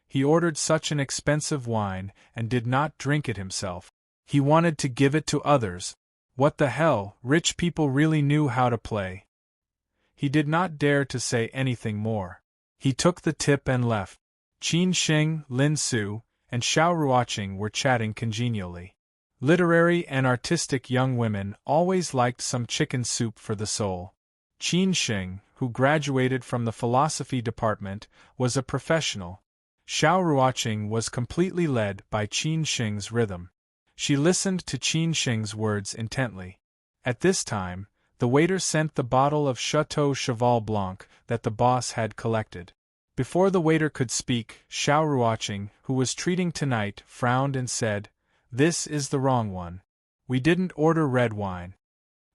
He ordered such an expensive wine and did not drink it himself. He wanted to give it to others. What the hell, rich people really knew how to play. He did not dare to say anything more. He took the tip and left. Qin Sheng, Lin Su, and Xiao Ruoqing were chatting congenially. Literary and artistic young women always liked some chicken soup for the soul. Qin Sheng, who graduated from the philosophy department, was a professional. Xiao Ruoqing was completely led by Qin Sheng's rhythm. She listened to Qin Sheng's words intently. At this time, the waiter sent the bottle of Chateau Cheval Blanc that the boss had collected. Before the waiter could speak, Xiao Ruoqing, who was treating tonight, frowned and said, This is the wrong one. We didn't order red wine.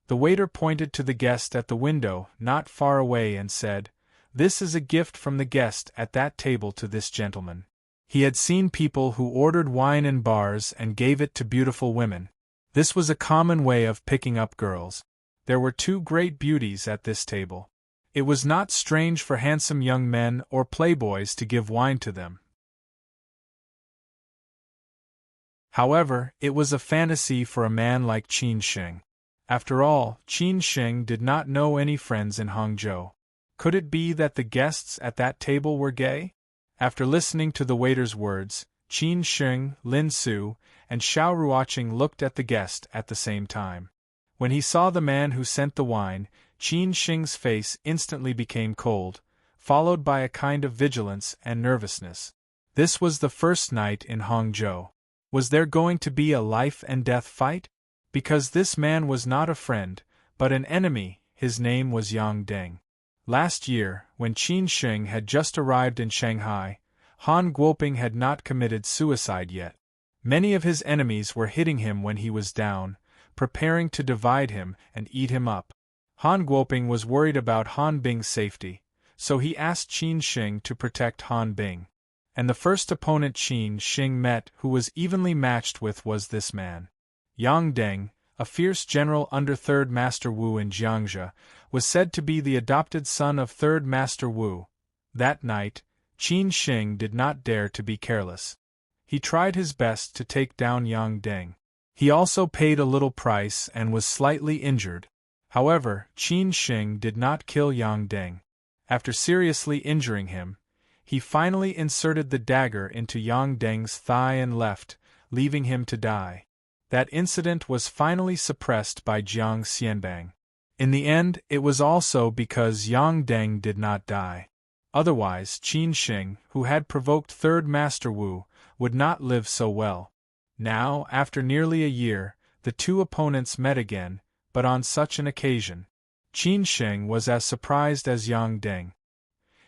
The waiter pointed to the guest at the window, not far away, and said, This is a gift from the guest at that table to this gentleman. He had seen people who ordered wine in bars and gave it to beautiful women. This was a common way of picking up girls. There were 2 great beauties at this table. It was not strange for handsome young men or playboys to give wine to them. However, it was a fantasy for a man like Qin Sheng. After all, Qin Sheng did not know any friends in Hangzhou. Could it be that the guests at that table were gay? After listening to the waiter's words, Qin Sheng, Lin Su, and Xiao Ruoqing looked at the guest at the same time. When he saw the man who sent the wine, Qin Sheng's face instantly became cold, followed by a kind of vigilance and nervousness. This was the first night in Hangzhou. Was there going to be a life-and-death fight? Because this man was not a friend, but an enemy. His name was Yang Deng. Last year, when Qin Sheng had just arrived in Shanghai, Han Guoping had not committed suicide yet. Many of his enemies were hitting him when he was down, preparing to divide him and eat him up. Han Guoping was worried about Han Bing's safety, so he asked Qin Sheng to protect Han Bing. And the first opponent Qin Sheng met who was evenly matched with was this man. Yang Deng, a fierce general under 3rd Master Wu in Jiangxia, was said to be the adopted son of 3rd Master Wu. That night, Qin Sheng did not dare to be careless. He tried his best to take down Yang Deng. He also paid a little price and was slightly injured. However, Qin Sheng did not kill Yang Deng. After seriously injuring him, he finally inserted the dagger into Yang Deng's thigh and left, leaving him to die. That incident was finally suppressed by Jiang Xianbang. In the end, it was also because Yang Deng did not die. Otherwise, Qin Sheng, who had provoked 3rd Master Wu, would not live so well. Now, after nearly a year, the two opponents met again, but on such an occasion, Qin Sheng was as surprised as Yang Deng.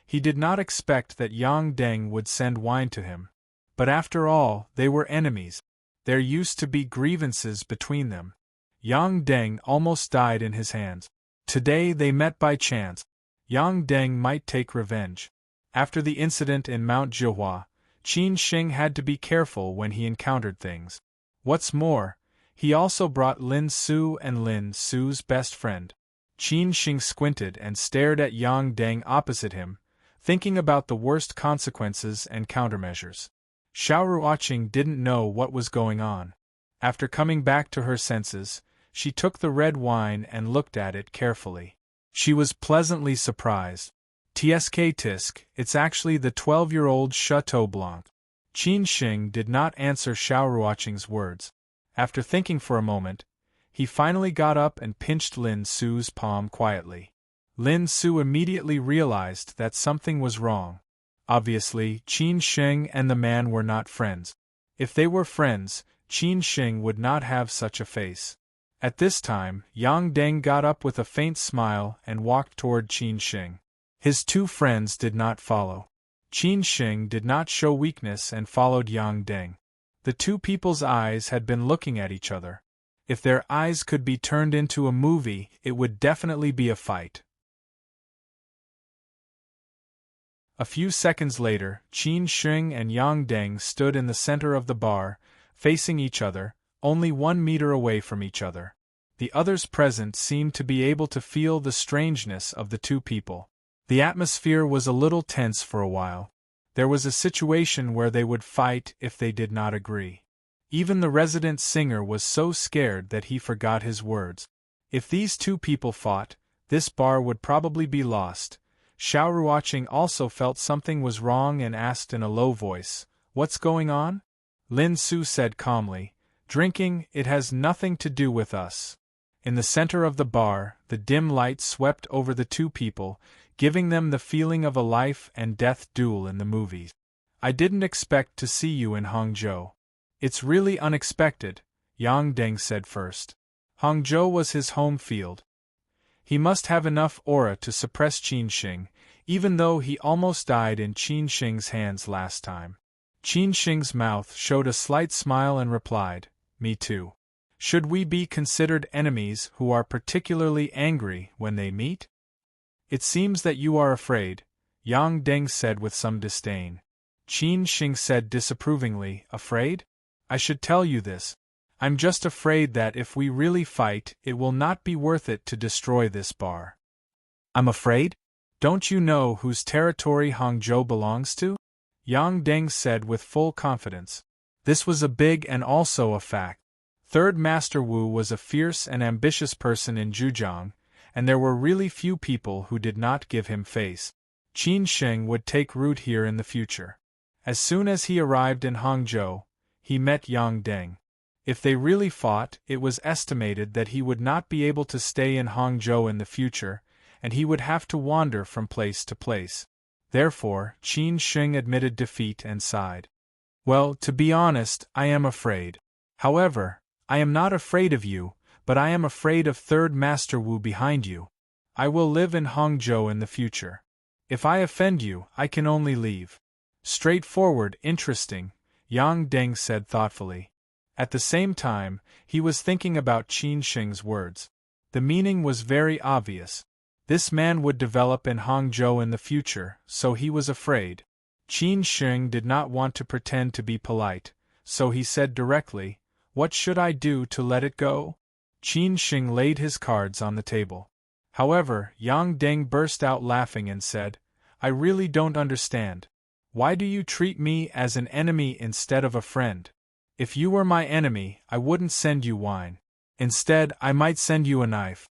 He did not expect that Yang Deng would send wine to him. But after all, they were enemies. There used to be grievances between them. Yang Deng almost died in his hands. Today they met by chance. Yang Deng might take revenge. After the incident in Mount Zhihua, Qin Sheng had to be careful when he encountered things. What's more, he also brought Lin Su and Lin Su's best friend. Qin Sheng squinted and stared at Yang Deng opposite him, thinking about the worst consequences and countermeasures. Xiao Ruoqing didn't know what was going on. After coming back to her senses, she took the red wine and looked at it carefully. She was pleasantly surprised. Tisk, it's actually the 12-year-old Chateau Blanc. Qin Sheng did not answer Xiao Ruoqing's words. After thinking for a moment, he finally got up and pinched Lin Su's palm quietly. Lin Su immediately realized that something was wrong. Obviously, Qin Sheng and the man were not friends. If they were friends, Qin Sheng would not have such a face. At this time, Yang Deng got up with a faint smile and walked toward Qin Sheng. His two friends did not follow. Qin Sheng did not show weakness and followed Yang Deng. The two people's eyes had been looking at each other. If their eyes could be turned into a movie, it would definitely be a fight. A few seconds later, Qin Sheng and Yang Deng stood in the center of the bar, facing each other, only 1 meter away from each other. The others present seemed to be able to feel the strangeness of the two people. The atmosphere was a little tense for a while. There was a situation where they would fight if they did not agree. Even the resident singer was so scared that he forgot his words. If these two people fought, this bar would probably be lost. Xiao Ruoqing also felt something was wrong and asked in a low voice, "What's going on?" Lin Su said calmly, "Drinking, it has nothing to do with us." In the center of the bar, the dim light swept over the two people, giving them the feeling of a life-and-death duel in the movies. "I didn't expect to see you in Hangzhou. It's really unexpected," Yang Deng said first. Hangzhou was his home field. He must have enough aura to suppress Qin Sheng, even though he almost died in Qin Sheng's hands last time. Qin Sheng's mouth showed a slight smile and replied, "Me too. Should we be considered enemies who are particularly angry when they meet?" "It seems that you are afraid," Yang Deng said with some disdain. Qin Sheng said disapprovingly, "Afraid? I should tell you this. I'm just afraid that if we really fight, it will not be worth it to destroy this bar." "I'm afraid? Don't you know whose territory Hangzhou belongs to?" Yang Deng said with full confidence. This was a big and also a fact. Third Master Wu was a fierce and ambitious person in Zhujiang, and there were really few people who did not give him face. Qin Sheng would take root here in the future. As soon as he arrived in Hangzhou, he met Yang Deng. If they really fought, it was estimated that he would not be able to stay in Hangzhou in the future, and he would have to wander from place to place. Therefore, Qin Sheng admitted defeat and sighed. Well, to be honest, I am afraid. However, I am not afraid of you, but I am afraid of Third Master Wu behind you. I will live in Hangzhou in the future. If I offend you, I can only leave. Straightforward, interesting, Yang Deng said thoughtfully. At the same time, he was thinking about Qin Sheng's words. The meaning was very obvious. This man would develop in Hangzhou in the future, so he was afraid. Qin Sheng did not want to pretend to be polite, so he said directly, "What should I do to let it go?" Qin Sheng laid his cards on the table. However, Yang Deng burst out laughing and said, "I really don't understand. Why do you treat me as an enemy instead of a friend? If you were my enemy, I wouldn't send you wine. Instead, I might send you a knife."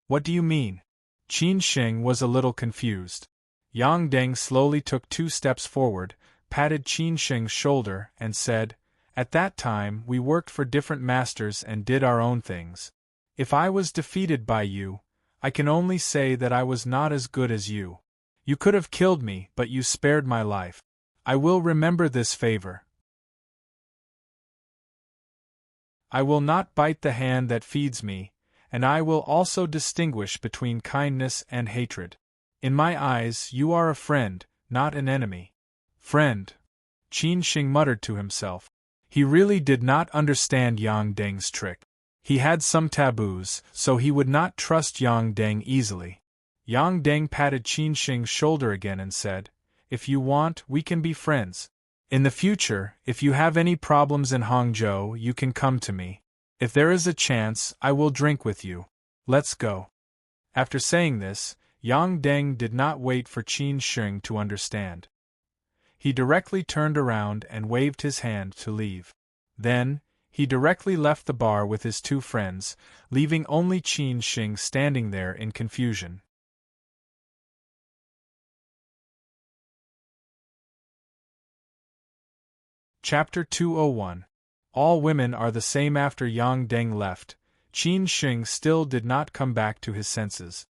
"What do you mean?" Qin Sheng was a little confused. Yang Deng slowly took 2 steps forward, patted Qin Sheng's shoulder, and said, "At that time, we worked for different masters and did our own things. If I was defeated by you, I can only say that I was not as good as you. You could have killed me, but you spared my life. I will remember this favor. I will not bite the hand that feeds me, and I will also distinguish between kindness and hatred. In my eyes, you are a friend, not an enemy." "Friend," Qin Sheng muttered to himself. He really did not understand Yang Deng's trick. He had some taboos, so he would not trust Yang Deng easily. Yang Deng patted Qin Sheng's shoulder again and said, "If you want, we can be friends. In the future, if you have any problems in Hangzhou, you can come to me. If there is a chance, I will drink with you. Let's go." After saying this, Yang Deng did not wait for Qin Sheng to understand. He directly turned around and waved his hand to leave. Then, he directly left the bar with his 2 friends, leaving only Qin Sheng standing there in confusion. Chapter 201. All women are the same. After Yang Deng left, Qin Sheng still did not come back to his senses.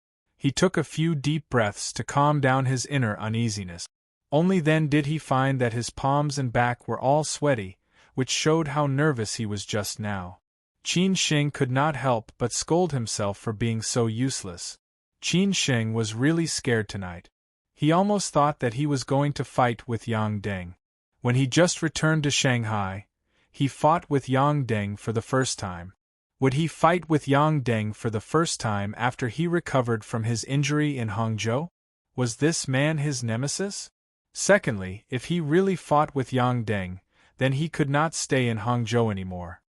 He took a few deep breaths to calm down his inner uneasiness. Only then did he find that his palms and back were all sweaty, which showed how nervous he was just now. Qin Sheng could not help but scold himself for being so useless. Qin Sheng was really scared tonight. He almost thought that he was going to fight with Yang Deng. When he just returned to Shanghai, he fought with Yang Deng for the first time. Would he fight with Yang Deng for the first time after he recovered from his injury in Hangzhou? Was this man his nemesis? Secondly, if he really fought with Yang Deng, then he could not stay in Hangzhou anymore.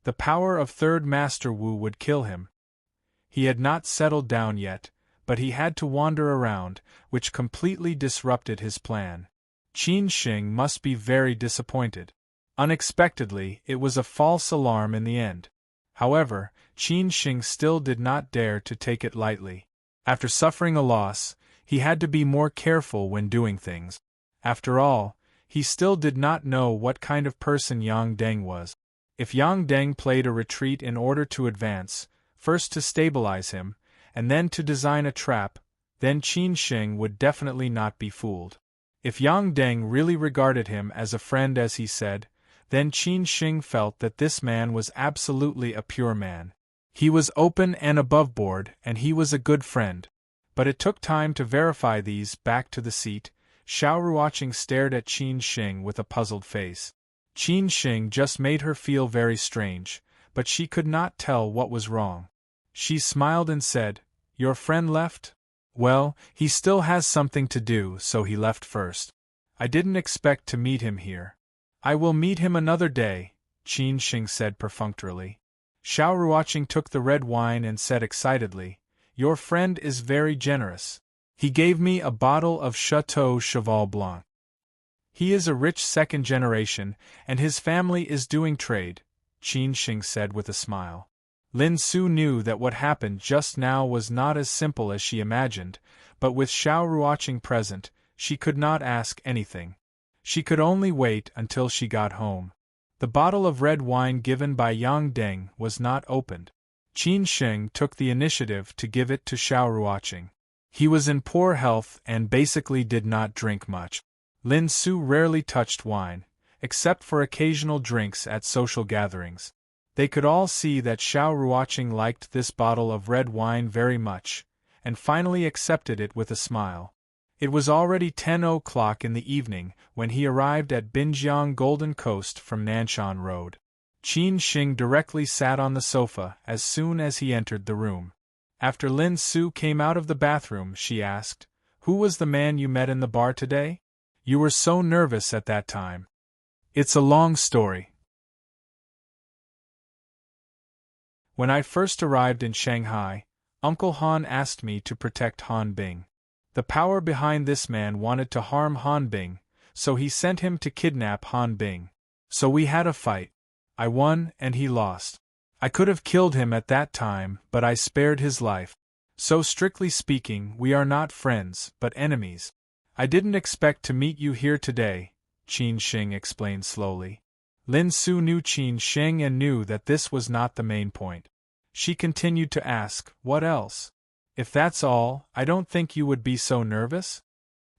The power of Third Master Wu would kill him. He had not settled down yet, but he had to wander around, which completely disrupted his plan. Qin Sheng must be very disappointed. Unexpectedly, it was a false alarm in the end. However, Qin Sheng still did not dare to take it lightly. After suffering a loss, he had to be more careful when doing things. After all, he still did not know what kind of person Yang Deng was. If Yang Deng played a retreat in order to advance, first to stabilize him, and then to design a trap, then Qin Sheng would definitely not be fooled. If Yang Deng really regarded him as a friend as he said, then Qin Sheng felt that this man was absolutely a pure man. He was open and aboveboard, and he was a good friend. But it took time to verify these. Back to the seat, Xiao Ruoqing stared at Qin Sheng with a puzzled face. Qin Sheng just made her feel very strange, but she could not tell what was wrong. She smiled and said, "Your friend left? Well, he still has something to do, so he left first. I didn't expect to meet him here." "I will meet him another day," Qin Sheng said perfunctorily. Xiao Ruoqing took the red wine and said excitedly, "Your friend is very generous. He gave me a bottle of Chateau Cheval Blanc." He is a rich second generation, and his family is doing trade, Qin Shing said with a smile. Lin Su knew that what happened just now was not as simple as she imagined, but with Xiao Ruoqing present, she could not ask anything. She could only wait until she got home. The bottle of red wine given by Yang Deng was not opened. Qin Sheng took the initiative to give it to Xiao Ruoqing. He was in poor health and basically did not drink much. Lin Su rarely touched wine, except for occasional drinks at social gatherings. They could all see that Xiao Ruoqing liked this bottle of red wine very much, and finally accepted it with a smile. It was already 10 o'clock in the evening when he arrived at Binjiang Golden Coast from Nanshan Road. Qin Shing directly sat on the sofa as soon as he entered the room. After Lin Su came out of the bathroom, she asked, "Who was the man you met in the bar today? You were so nervous at that time." "It's a long story. When I first arrived in Shanghai, Uncle Han asked me to protect Han Bing. The power behind this man wanted to harm Han Bing, so he sent him to kidnap Han Bing. So we had a fight. I won and he lost. I could have killed him at that time, but I spared his life. So strictly speaking, we are not friends, but enemies. I didn't expect to meet you here today," Qin Shing explained slowly. Lin Su knew Qin Shing and knew that this was not the main point. She continued to ask, "What else? If that's all, I don't think you would be so nervous?"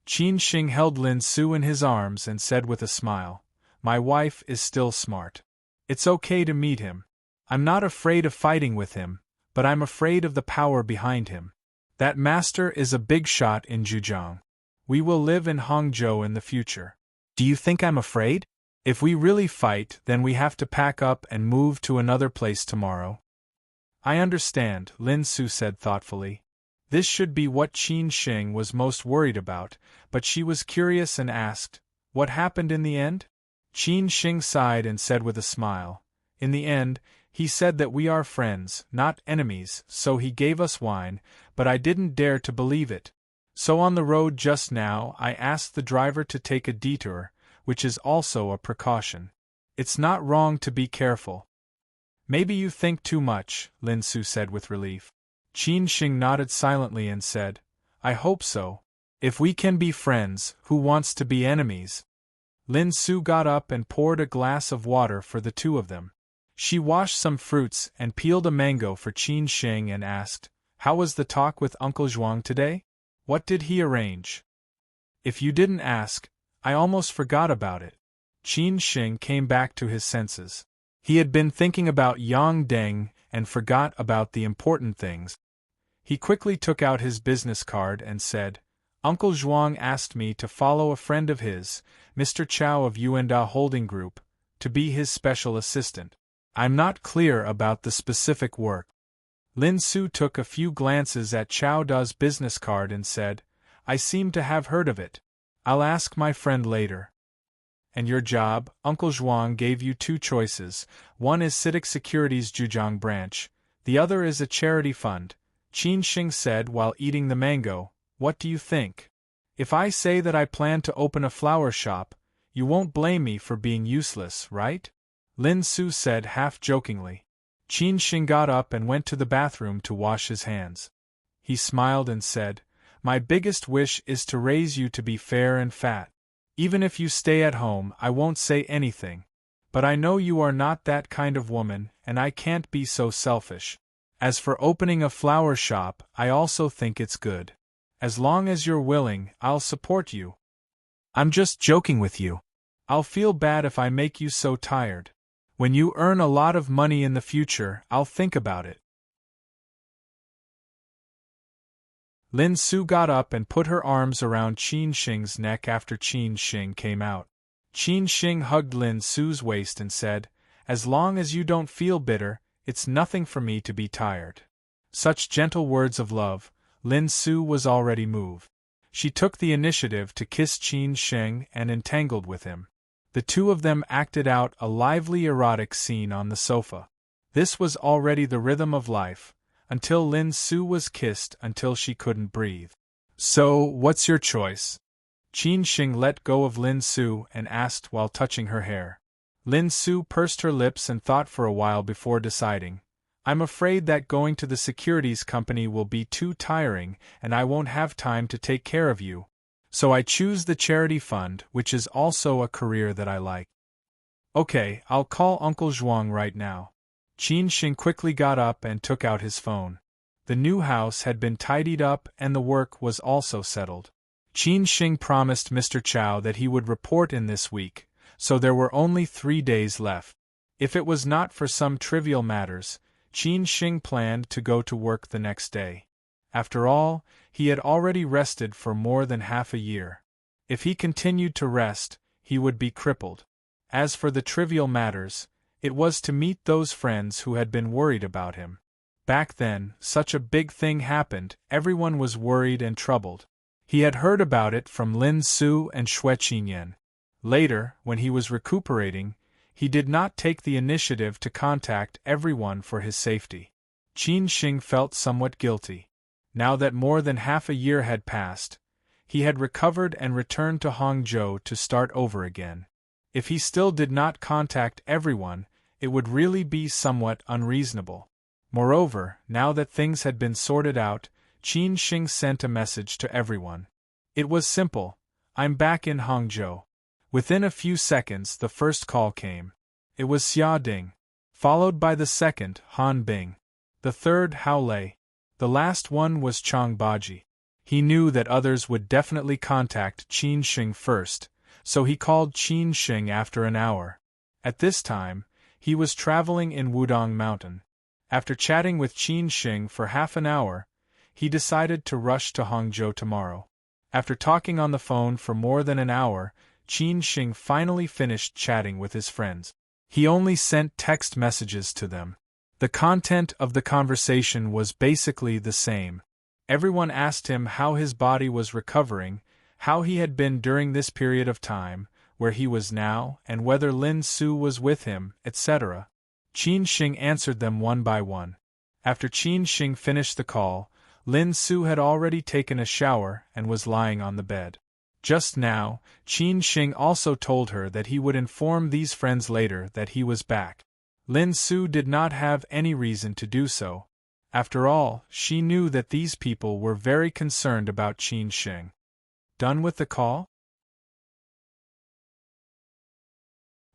Qin Shing held Lin Su in his arms and said with a smile, "My wife is still smart. It's okay to meet him. I'm not afraid of fighting with him, but I'm afraid of the power behind him. That master is a big shot in Zhejiang. We will live in Hangzhou in the future. Do you think I'm afraid? If we really fight, then we have to pack up and move to another place tomorrow." "I understand," Lin Su said thoughtfully. This should be what Qin Shing was most worried about, but she was curious and asked, "What happened in the end?" Qin Shing sighed and said with a smile, "In the end, he said that we are friends, not enemies, so he gave us wine, but I didn't dare to believe it. So on the road just now I asked the driver to take a detour, which is also a precaution. It's not wrong to be careful." "Maybe you think too much," Lin Su said with relief. Qin Shing nodded silently and said, "I hope so. If we can be friends, who wants to be enemies?" Lin Su got up and poured a glass of water for the two of them. She washed some fruits and peeled a mango for Qin Shing and asked, "How was the talk with Uncle Zhuang today? What did he arrange?" "If you didn't ask, I almost forgot about it." Qin Shing came back to his senses. He had been thinking about Yang Deng and forgot about the important things. He quickly took out his business card and said, "Uncle Zhuang asked me to follow a friend of his, Mr. Chow of Yuanda Holding Group, to be his special assistant. I'm not clear about the specific work." Lin Su took a few glances at Chow Da's business card and said, "I seem to have heard of it. I'll ask my friend later." "And your job?" Uncle Zhuang gave you two choices. One is CITIC Securities Zhejiang branch, the other is a charity fund, Qin Shing said while eating the mango. "What do you think? If I say that I plan to open a flower shop, you won't blame me for being useless, right?" Lin Su said half-jokingly. Qin Shing got up and went to the bathroom to wash his hands. He smiled and said, "My biggest wish is to raise you to be fair and fat. Even if you stay at home, I won't say anything. But I know you are not that kind of woman, and I can't be so selfish. As for opening a flower shop, I also think it's good. As long as you're willing, I'll support you." "I'm just joking with you. I'll feel bad if I make you so tired. When you earn a lot of money in the future, I'll think about it." Lin Su got up and put her arms around Qin Shing's neck after Qin Shing came out. Qin Shing hugged Lin Su's waist and said, "As long as you don't feel bitter, it's nothing for me to be tired." Such gentle words of love, Lin Su was already moved. She took the initiative to kiss Qin Shing and entangled with him. The two of them acted out a lively erotic scene on the sofa. This was already the rhythm of life, until Lin Su was kissed until she couldn't breathe. "So, what's your choice?" Qin Sheng let go of Lin Su and asked while touching her hair. Lin Su pursed her lips and thought for a while before deciding. I'm afraid that going to the securities company will be too tiring and I won't have time to take care of you. So I choose the charity fund, which is also a career that I like. Okay, I'll call Uncle Zhuang right now. Qin Sheng quickly got up and took out his phone. The new house had been tidied up and the work was also settled. Qin Sheng promised Mr. Chow that he would report in this week, so there were only 3 days left. If it was not for some trivial matters, Qin Sheng planned to go to work the next day. After all, he had already rested for more than half a year. If he continued to rest, he would be crippled. As for the trivial matters, it was to meet those friends who had been worried about him. Back then, such a big thing happened, everyone was worried and troubled. He had heard about it from Lin Su and Xue Qinyan. Later, when he was recuperating, he did not take the initiative to contact everyone for his safety. Qin Sheng felt somewhat guilty. Now that more than half a year had passed, he had recovered and returned to Hangzhou to start over again. If he still did not contact everyone, it would really be somewhat unreasonable. Moreover, now that things had been sorted out, Qin Sheng sent a message to everyone. It was simple: I'm back in Hangzhou. Within a few seconds the first call came. It was Xia Ding, followed by the second, Han Bing. The third, Hao Lei. The last one was Chang Baji. He knew that others would definitely contact Qin Sheng first, so he called Qin Sheng after an hour. At this time, he was traveling in Wudong Mountain. After chatting with Qin Sheng for half an hour, he decided to rush to Hangzhou tomorrow. After talking on the phone for more than an hour, Qin Sheng finally finished chatting with his friends. He only sent text messages to them. The content of the conversation was basically the same. Everyone asked him how his body was recovering, how he had been during this period of time, where he was now, and whether Lin Su was with him, etc. Qin Sheng answered them one by one. After Qin Sheng finished the call, Lin Su had already taken a shower and was lying on the bed. Just now, Qin Sheng also told her that he would inform these friends later that he was back. Lin Su did not have any reason to do so. After all, she knew that these people were very concerned about Qin Sheng. Done with the call?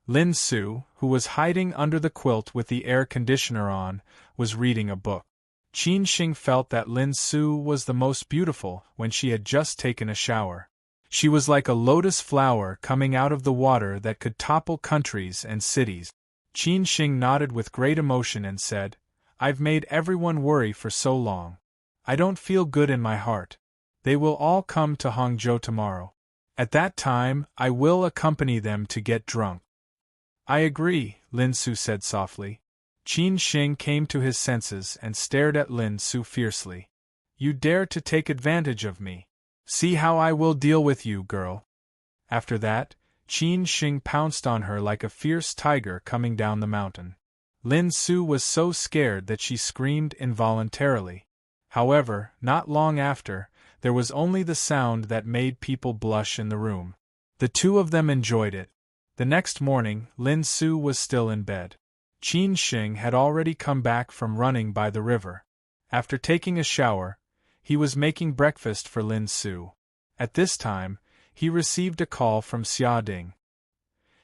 Lin Su, who was hiding under the quilt with the air conditioner on, was reading a book. Qin Sheng felt that Lin Su was the most beautiful when she had just taken a shower. She was like a lotus flower coming out of the water that could topple countries and cities. Qin Sheng nodded with great emotion and said, I've made everyone worry for so long. I don't feel good in my heart. They will all come to Hangzhou tomorrow. At that time, I will accompany them to get drunk. I agree, Lin Su said softly. Qin Sheng came to his senses and stared at Lin Su fiercely. You dare to take advantage of me? See how I will deal with you, girl. After that, Qin Sheng pounced on her like a fierce tiger coming down the mountain. Lin Su was so scared that she screamed involuntarily. However, not long after, there was only the sound that made people blush in the room. The two of them enjoyed it. The next morning, Lin Su was still in bed. Qin Sheng had already come back from running by the river. After taking a shower, he was making breakfast for Lin Su. At this time, he received a call from Xia Ding.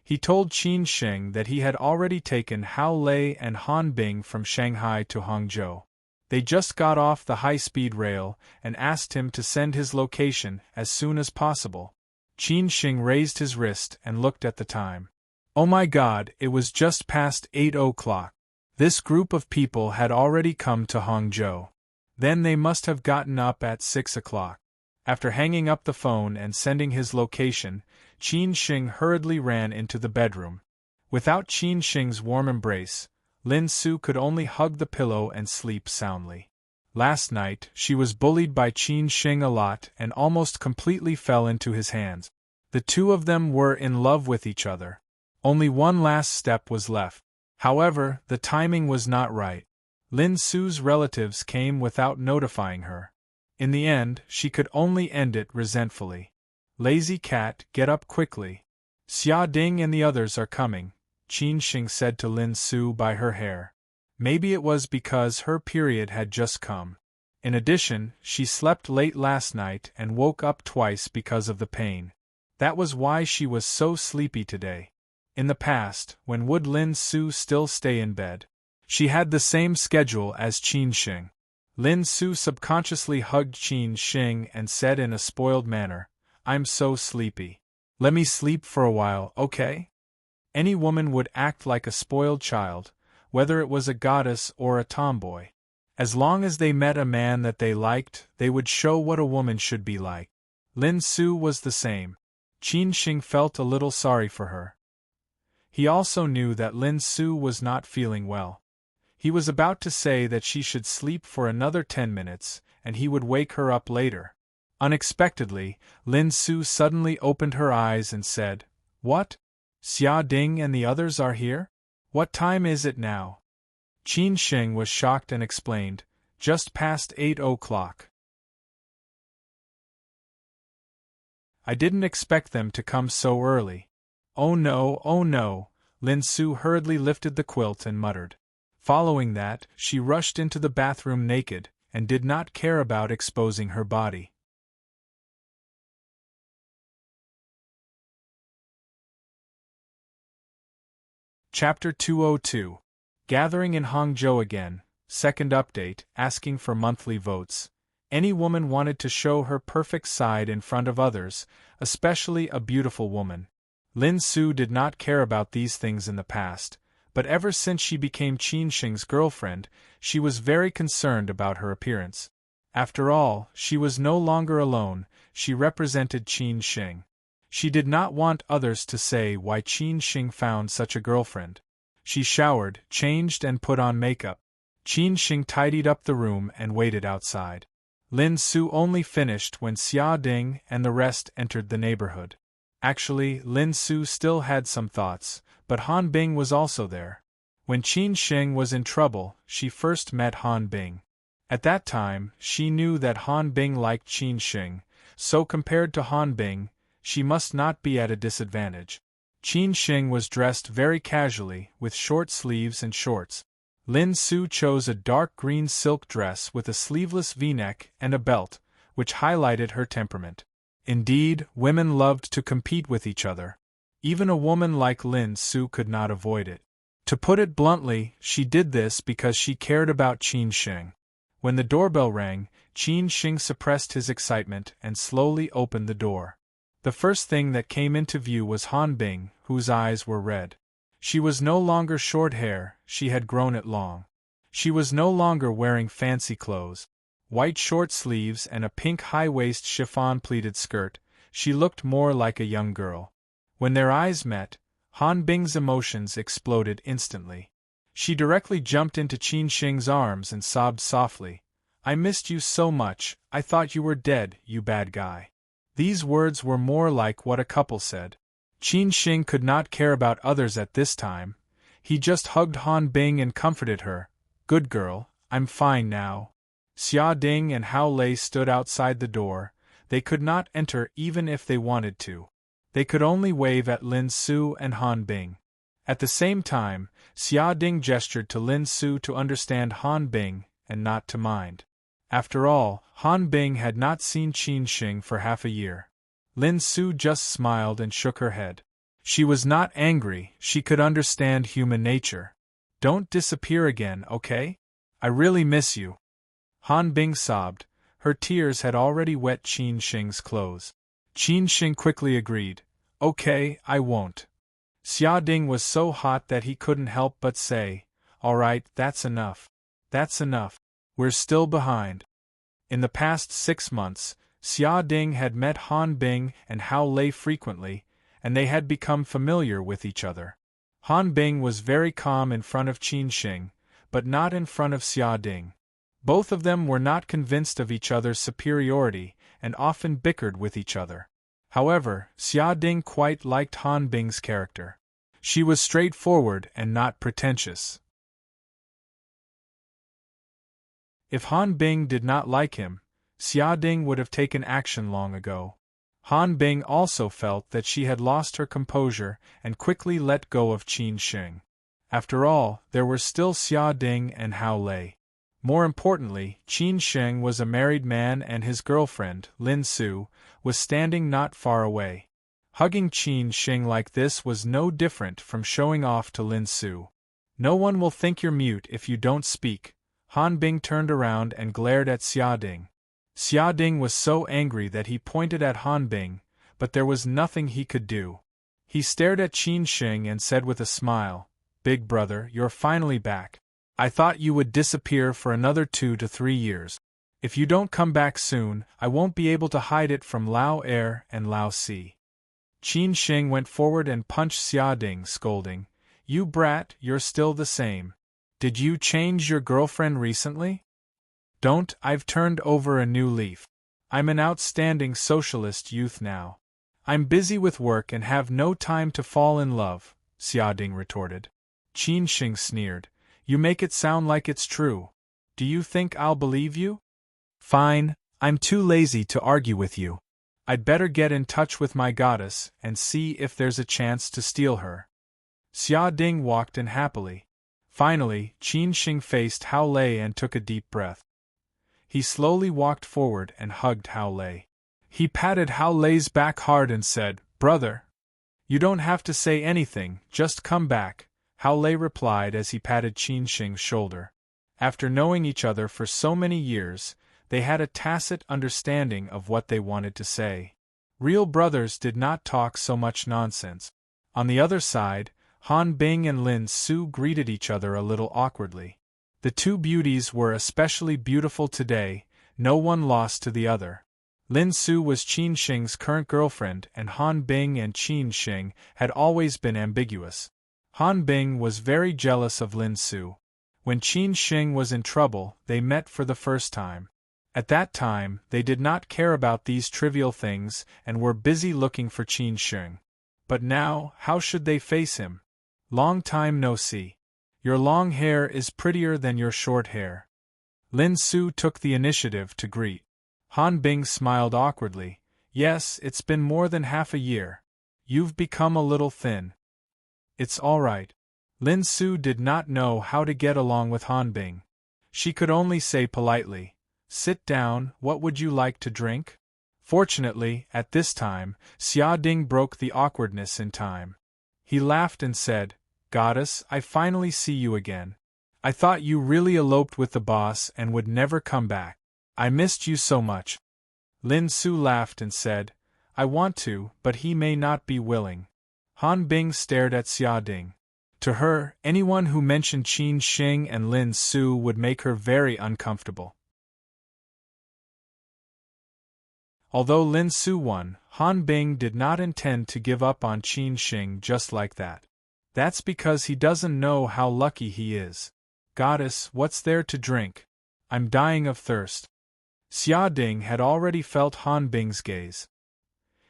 He told Qin Sheng that he had already taken Hao Lei and Han Bing from Shanghai to Hangzhou. They just got off the high-speed rail and asked him to send his location as soon as possible. Qin Sheng raised his wrist and looked at the time. Oh my God, it was just past 8 o'clock. This group of people had already come to Hangzhou. Then they must have gotten up at 6 o'clock. After hanging up the phone and sending his location, Qin Sheng hurriedly ran into the bedroom. Without Qin Sheng's warm embrace, Lin Su could only hug the pillow and sleep soundly. Last night, she was bullied by Qin Sheng a lot and almost completely fell into his hands. The two of them were in love with each other. Only one last step was left. However, the timing was not right. Lin Su's relatives came without notifying her. In the end, she could only end it resentfully. Lazy cat, get up quickly. Xia Ding and the others are coming, Qin Sheng said to Lin Su by her hair. Maybe it was because her period had just come. In addition, she slept late last night and woke up twice because of the pain. That was why she was so sleepy today. In the past, when would Lin Su still stay in bed? She had the same schedule as Qin Sheng. Lin Su subconsciously hugged Qin Sheng and said in a spoiled manner, "I'm so sleepy. Let me sleep for a while, okay?" Any woman would act like a spoiled child, whether it was a goddess or a tomboy. As long as they met a man that they liked, they would show what a woman should be like. Lin Su was the same. Qin Sheng felt a little sorry for her. He also knew that Lin Su was not feeling well. He was about to say that she should sleep for another 10 minutes, and he would wake her up later. Unexpectedly, Lin Su suddenly opened her eyes and said, "What? Xia Ding and the others are here? What time is it now?" Qin Sheng was shocked and explained, "Just past 8 o'clock. I didn't expect them to come so early." "Oh no, oh no," Lin Su hurriedly lifted the quilt and muttered. Following that, she rushed into the bathroom naked, and did not care about exposing her body. Chapter 202. Gathering in Hangzhou again, second update, asking for monthly votes. Any woman wanted to show her perfect side in front of others, especially a beautiful woman. Lin Su did not care about these things in the past, but ever since she became Qin Sheng's girlfriend, she was very concerned about her appearance. After all, she was no longer alone, she represented Qin Sheng. She did not want others to say why Qin Sheng found such a girlfriend. She showered, changed and put on makeup. Qin Sheng tidied up the room and waited outside. Lin Su only finished when Xia Ding and the rest entered the neighborhood. Actually, Lin Su still had some thoughts, but Han Bing was also there. When Qin Sheng was in trouble, she first met Han Bing. At that time, she knew that Han Bing liked Qin Sheng, so compared to Han Bing, she must not be at a disadvantage. Qin Sheng was dressed very casually, with short sleeves and shorts. Lin Su chose a dark green silk dress with a sleeveless V-neck and a belt, which highlighted her temperament. Indeed, women loved to compete with each other. Even a woman like Lin Su could not avoid it. To put it bluntly, she did this because she cared about Qin Sheng. When the doorbell rang, Qin Sheng suppressed his excitement and slowly opened the door. The first thing that came into view was Han Bing, whose eyes were red. She was no longer short hair, she had grown it long. She was no longer wearing fancy clothes. White short sleeves and a pink high-waist chiffon pleated skirt, she looked more like a young girl. When their eyes met, Han Bing's emotions exploded instantly. She directly jumped into Qin Sheng's arms and sobbed softly, "I missed you so much, I thought you were dead, you bad guy." These words were more like what a couple said. Qin Sheng could not care about others at this time. He just hugged Han Bing and comforted her. "Good girl, I'm fine now." Xia Ding and Hao Lei stood outside the door. They could not enter even if they wanted to. They could only wave at Lin Su and Han Bing. At the same time, Xia Ding gestured to Lin Su to understand Han Bing and not to mind. After all, Han Bing had not seen Qin Sheng for half a year. Lin Su just smiled and shook her head. She was not angry, she could understand human nature. "Don't disappear again, okay? I really miss you." Han Bing sobbed. Her tears had already wet Qin Sheng's clothes. Qin Sheng quickly agreed. "Okay, I won't." Xia Ding was so hot that he couldn't help but say, "All right, that's enough. That's enough. We're still behind." In the past 6 months, Xia Ding had met Han Bing and Hao Lei frequently, and they had become familiar with each other. Han Bing was very calm in front of Qin Sheng, but not in front of Xia Ding. Both of them were not convinced of each other's superiority, and often bickered with each other. However, Xia Ding quite liked Han Bing's character. She was straightforward and not pretentious. If Han Bing did not like him, Xia Ding would have taken action long ago. Han Bing also felt that she had lost her composure and quickly let go of Qin Sheng. After all, there were still Xia Ding and Hao Lei. More importantly, Qin Sheng was a married man and his girlfriend, Lin Su, was standing not far away. Hugging Qin Sheng like this was no different from showing off to Lin Su. No one will think you're mute if you don't speak. Han Bing turned around and glared at Xia Ding. Xia Ding was so angry that he pointed at Han Bing, but there was nothing he could do. He stared at Qin Sheng and said with a smile, "Big brother, you're finally back. I thought you would disappear for another 2 to 3 years. If you don't come back soon, I won't be able to hide it from Lao Er and Lao Si." Qin Sheng went forward and punched Xia Ding, scolding, "You brat, you're still the same. Did you change your girlfriend recently?" "Don't, I've turned over a new leaf. I'm an outstanding socialist youth now. I'm busy with work and have no time to fall in love," Xia Ding retorted. Qin Sheng sneered, "You make it sound like it's true. Do you think I'll believe you? Fine, I'm too lazy to argue with you. I'd better get in touch with my goddess and see if there's a chance to steal her." Xia Ding walked in happily. Finally, Qin Sheng faced Hao Lei and took a deep breath. He slowly walked forward and hugged Hao Lei. He patted Hao Lei's back hard and said, "Brother, you don't have to say anything, just come back," Hao Lei replied as he patted Qin Sheng's shoulder. After knowing each other for so many years, they had a tacit understanding of what they wanted to say. Real brothers did not talk so much nonsense. On the other side, Han Bing and Lin Su greeted each other a little awkwardly. The two beauties were especially beautiful today, no one lost to the other. Lin Su was Qin Sheng's current girlfriend and Han Bing and Qin Sheng had always been ambiguous. Han Bing was very jealous of Lin Su. When Qin Sheng was in trouble, they met for the first time. At that time, they did not care about these trivial things and were busy looking for Qin Sheng. But now, how should they face him? "Long time no see. Your long hair is prettier than your short hair." Lin Su took the initiative to greet. Han Bing smiled awkwardly. "Yes, it's been more than half a year. You've become a little thin." "It's all right." Lin Su did not know how to get along with Han Bing. She could only say politely, "Sit down, what would you like to drink?" Fortunately, at this time, Xia Ding broke the awkwardness in time. He laughed and said, "Goddess, I finally see you again. I thought you really eloped with the boss and would never come back. I missed you so much." Lin Su laughed and said, "I want to, but he may not be willing." Han Bing stared at Xia Ding. To her, anyone who mentioned Qin Sheng and Lin Su would make her very uncomfortable. Although Lin Su won, Han Bing did not intend to give up on Qin Sheng just like that. That's because he doesn't know how lucky he is. "Goddess, what's there to drink? I'm dying of thirst." Xia Ding had already felt Han Bing's gaze.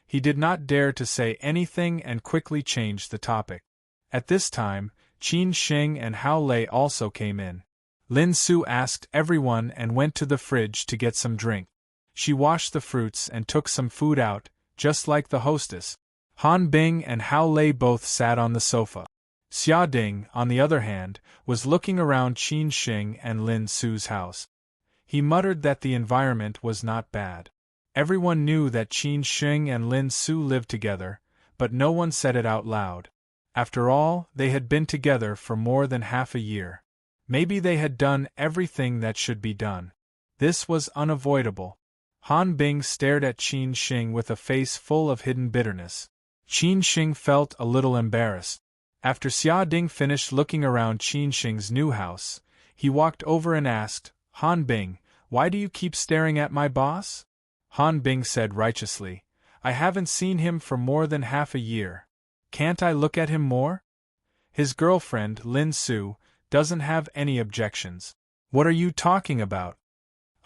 He did not dare to say anything and quickly changed the topic. At this time, Qin Sheng and Hao Lei also came in. Lin Su asked everyone and went to the fridge to get some drink. She washed the fruits and took some food out, just like the hostess. Han Bing and Hao Lei both sat on the sofa. Xia Ding, on the other hand, was looking around Qin Sheng and Lin Su's house. He muttered that the environment was not bad. Everyone knew that Qin Sheng and Lin Su lived together, but no one said it out loud. After all, they had been together for more than half a year. Maybe they had done everything that should be done. This was unavoidable. Han Bing stared at Qin Sheng with a face full of hidden bitterness. Qin Sheng felt a little embarrassed. After Xia Ding finished looking around Qin Sheng's new house, he walked over and asked, "Han Bing, why do you keep staring at my boss?" Han Bing said righteously, "I haven't seen him for more than half a year. Can't I look at him more?" His girlfriend, Lin Su, doesn't have any objections. "What are you talking about?"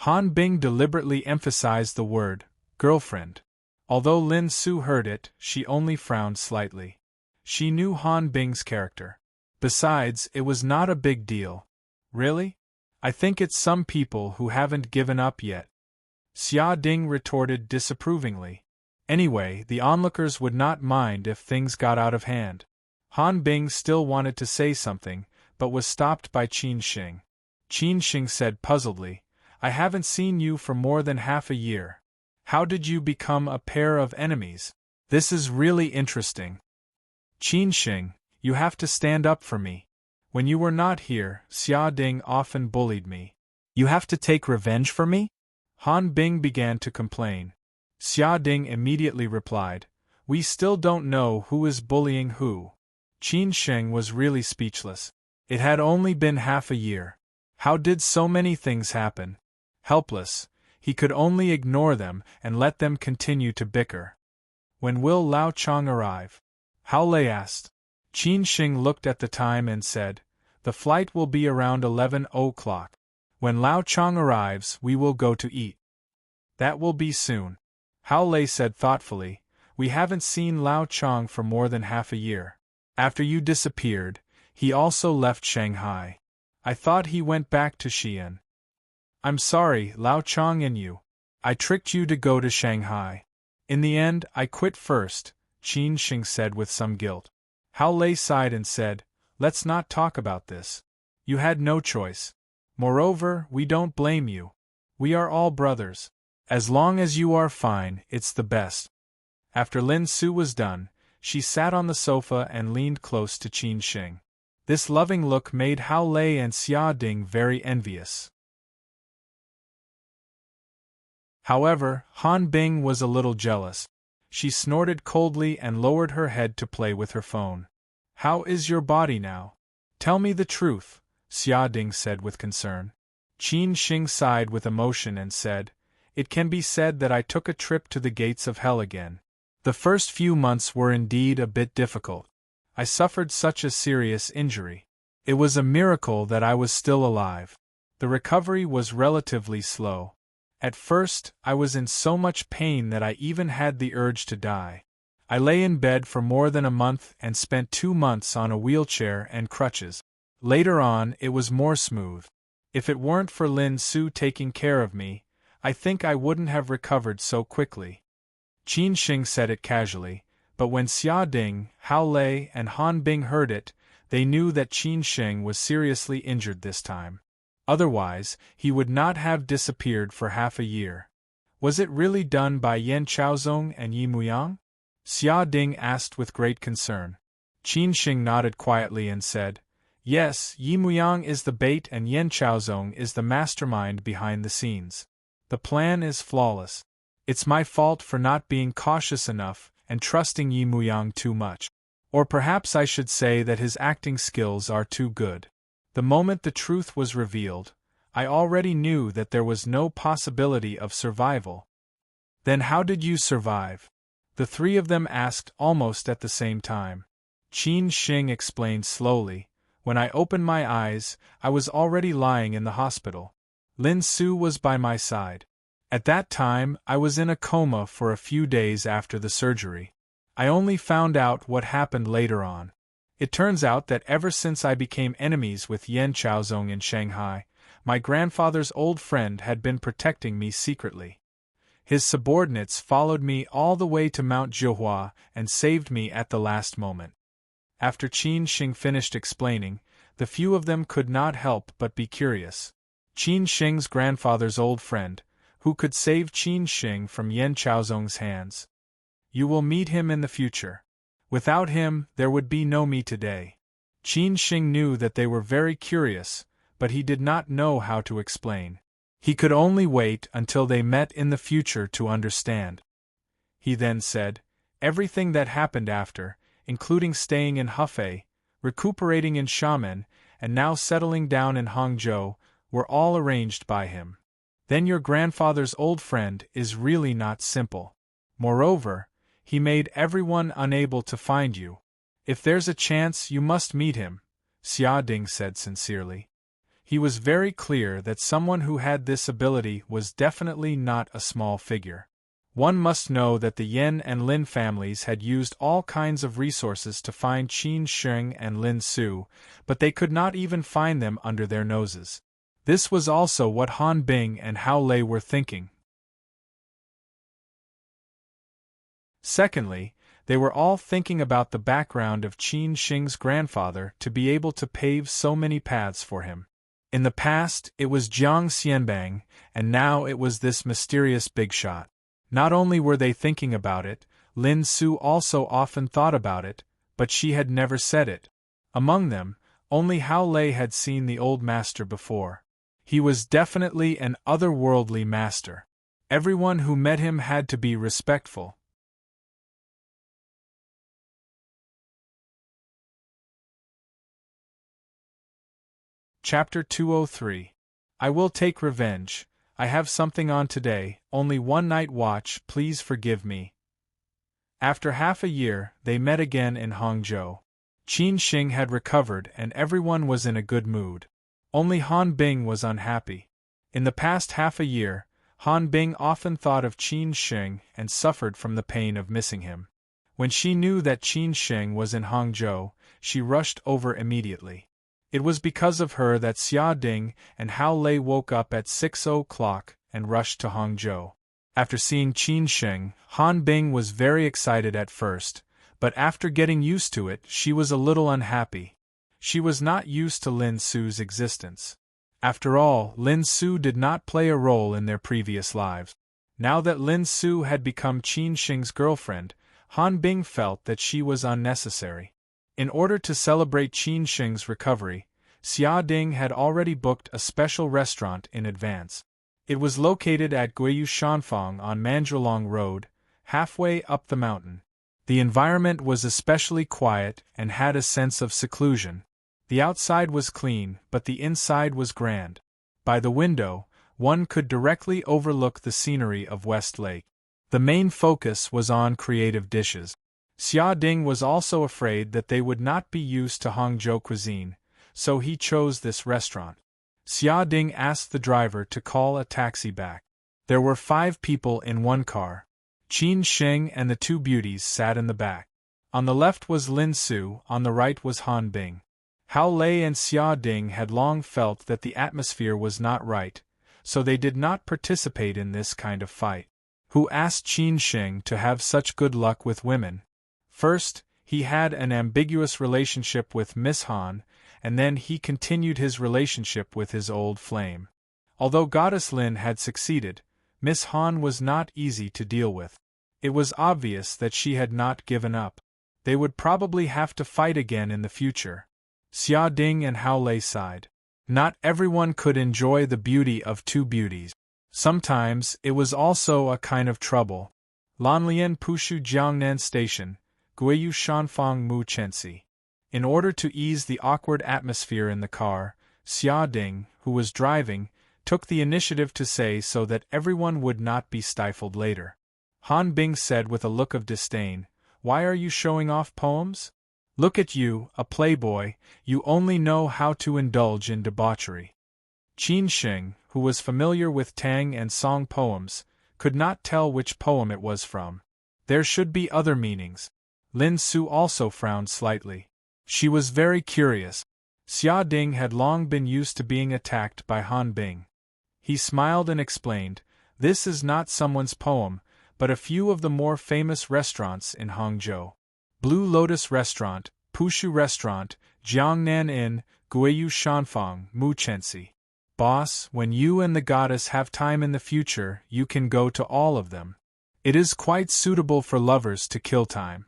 Han Bing deliberately emphasized the word, girlfriend. Although Lin Su heard it, she only frowned slightly. She knew Han Bing's character. Besides, it was not a big deal. "Really? I think it's some people who haven't given up yet." Xia Ding retorted disapprovingly. Anyway, the onlookers would not mind if things got out of hand. Han Bing still wanted to say something, but was stopped by Qin Shing. Qin Shing said puzzledly, I haven't seen you for more than half a year. How did you become a pair of enemies? This is really interesting. Qin Shing, you have to stand up for me. When you were not here, Xia Ding often bullied me. You have to take revenge for me? Han Bing began to complain. Xia Ding immediately replied, we still don't know who is bullying who. Qin Shing was really speechless. It had only been half a year. How did so many things happen? Helpless, he could only ignore them and let them continue to bicker. When will Lao Chang arrive? Hao Lei asked. Qin Shing looked at the time and said, the flight will be around 11 o'clock. When Lao Chang arrives, we will go to eat. That will be soon. Hao Lei said thoughtfully, we haven't seen Lao Chang for more than half a year. After you disappeared, he also left Shanghai. I thought he went back to Xi'an. I'm sorry, Lao Chang and you. I tricked you to go to Shanghai. In the end, I quit first, Qin Shing said with some guilt. Hao Lei sighed and said, let's not talk about this. You had no choice. Moreover, we don't blame you. We are all brothers. As long as you are fine, it's the best. After Lin Su was done, she sat on the sofa and leaned close to Qin Shing. This loving look made Hao Lei and Xia Ding very envious. However, Han Bing was a little jealous. She snorted coldly and lowered her head to play with her phone. How is your body now? Tell me the truth, Xia Ding said with concern. Qin Shing sighed with emotion and said, it can be said that I took a trip to the gates of hell again. The first few months were indeed a bit difficult. I suffered such a serious injury. It was a miracle that I was still alive. The recovery was relatively slow. At first, I was in so much pain that I even had the urge to die. I lay in bed for more than a month and spent 2 months on a wheelchair and crutches. Later on, it was more smooth. If it weren't for Lin Su taking care of me, I think I wouldn't have recovered so quickly. Qin Shing said it casually, but when Xia Ding, Hao Lei, and Han Bing heard it, they knew that Qin Shing was seriously injured this time. Otherwise, he would not have disappeared for half a year. Was it really done by Yan Chaozong and Yi Muyang? Xia Ding asked with great concern. Qin Shing nodded quietly and said, yes, Yi Muyang is the bait and Yan Chaozong is the mastermind behind the scenes. The plan is flawless. It's my fault for not being cautious enough and trusting Yi Muyang too much. Or perhaps I should say that his acting skills are too good. The moment the truth was revealed, I already knew that there was no possibility of survival. Then how did you survive? The three of them asked almost at the same time. Qin Shing explained slowly, when I opened my eyes, I was already lying in the hospital. Lin Su was by my side. At that time, I was in a coma for a few days after the surgery. I only found out what happened later on. It turns out that ever since I became enemies with Yan Chaozong in Shanghai, my grandfather's old friend had been protecting me secretly. His subordinates followed me all the way to Mount Zhihua and saved me at the last moment. After Qin Shing finished explaining, the few of them could not help but be curious. Qin Shing's grandfather's old friend, who could save Qin Shing from Yan Chaozong's hands. You will meet him in the future. Without him, there would be no me today. Qin Shing knew that they were very curious, but he did not know how to explain. He could only wait until they met in the future to understand. He then said, everything that happened after, including staying in Hefei, recuperating in Xiamen, and now settling down in Hangzhou, were all arranged by him. Then your grandfather's old friend is really not simple. Moreover, he made everyone unable to find you. If there's a chance, you must meet him, Xia Ding said sincerely. He was very clear that someone who had this ability was definitely not a small figure. One must know that the Yen and Lin families had used all kinds of resources to find Qin Shing and Lin Su, but they could not even find them under their noses. This was also what Han Bing and Hao Lei were thinking. Secondly, they were all thinking about the background of Qin Shing's grandfather to be able to pave so many paths for him. In the past, it was Jiang Xianbang, and now it was this mysterious big shot. Not only were they thinking about it, Lin Su also often thought about it, but she had never said it. Among them, only Hao Lei had seen the old master before. He was definitely an otherworldly master. Everyone who met him had to be respectful. Chapter 203. I will take revenge. I have something on today, only one night watch, please forgive me. After half a year, they met again in Hangzhou. Qin Shing had recovered and everyone was in a good mood. Only Han Bing was unhappy. In the past half a year, Han Bing often thought of Qin Shing and suffered from the pain of missing him. When she knew that Qin Shing was in Hangzhou, she rushed over immediately. It was because of her that Xia Ding and Hao Lei woke up at 6 o'clock and rushed to Hangzhou. After seeing Qin Shing, Han Bing was very excited at first, but after getting used to it, she was a little unhappy. She was not used to Lin Su's existence. After all, Lin Su did not play a role in their previous lives. Now that Lin Su had become Qin Shing's girlfriend, Han Bing felt that she was unnecessary. In order to celebrate Qin Shing's recovery, Xia Ding had already booked a special restaurant in advance. It was located at Guiyu Shanfang on Manzhulong Road, halfway up the mountain. The environment was especially quiet and had a sense of seclusion. The outside was clean, but the inside was grand. By the window, one could directly overlook the scenery of West Lake. The main focus was on creative dishes. Xia Ding was also afraid that they would not be used to Hangzhou cuisine, so he chose this restaurant. Xia Ding asked the driver to call a taxi back. There were 5 people in one car. Qin Shing and the 2 beauties sat in the back. On the left was Lin Su, on the right was Han Bing. Hao Lei and Xia Ding had long felt that the atmosphere was not right, so they did not participate in this kind of fight. Who asked Qin Shing to have such good luck with women? First, he had an ambiguous relationship with Miss Han, and then he continued his relationship with his old flame. Although Goddess Lin had succeeded, Miss Han was not easy to deal with. It was obvious that she had not given up. They would probably have to fight again in the future. Xia Ding and Hao Lei sighed. Not everyone could enjoy the beauty of 2 beauties. Sometimes it was also a kind of trouble. Lanlian Pushu Jiangnan Station, Guiyu Shanfang Mu Chensi. In order to ease the awkward atmosphere in the car, Xia Ding, who was driving, took the initiative to say so that everyone would not be stifled later. Han Bing said with a look of disdain, "Why are you showing off poems? Look at you, a playboy, you only know how to indulge in debauchery." Qin Shing, who was familiar with Tang and Song poems, could not tell which poem it was from. There should be other meanings. Lin Su also frowned slightly. She was very curious. Xia Ding had long been used to being attacked by Han Bing. He smiled and explained, "This is not someone's poem, but a few of the more famous restaurants in Hangzhou. Blue Lotus Restaurant, Pushu Restaurant, Jiangnan Inn, Guiyu Shanfang, Muchensi. Boss, when you and the goddess have time in the future, you can go to all of them. It is quite suitable for lovers to kill time.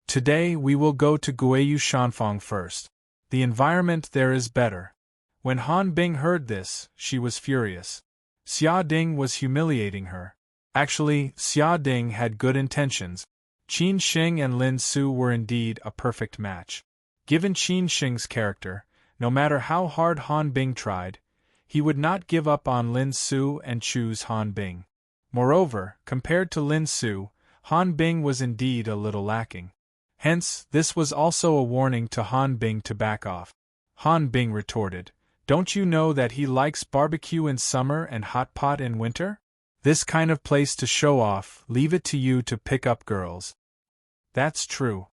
Today we will go to Guiyu Shanfang first. The environment there is better." When Han Bing heard this, she was furious. Xia Ding was humiliating her. Actually, Xia Ding had good intentions. Qin Shing and Lin Su were indeed a perfect match. Given Qin Shing's character, no matter how hard Han Bing tried, he would not give up on Lin Su and choose Han Bing. Moreover, compared to Lin Su, Han Bing was indeed a little lacking. Hence, this was also a warning to Han Bing to back off. Han Bing retorted, "Don't you know that he likes barbecue in summer and hot pot in winter? This kind of place to show off, leave it to you to pick up girls." "That's true.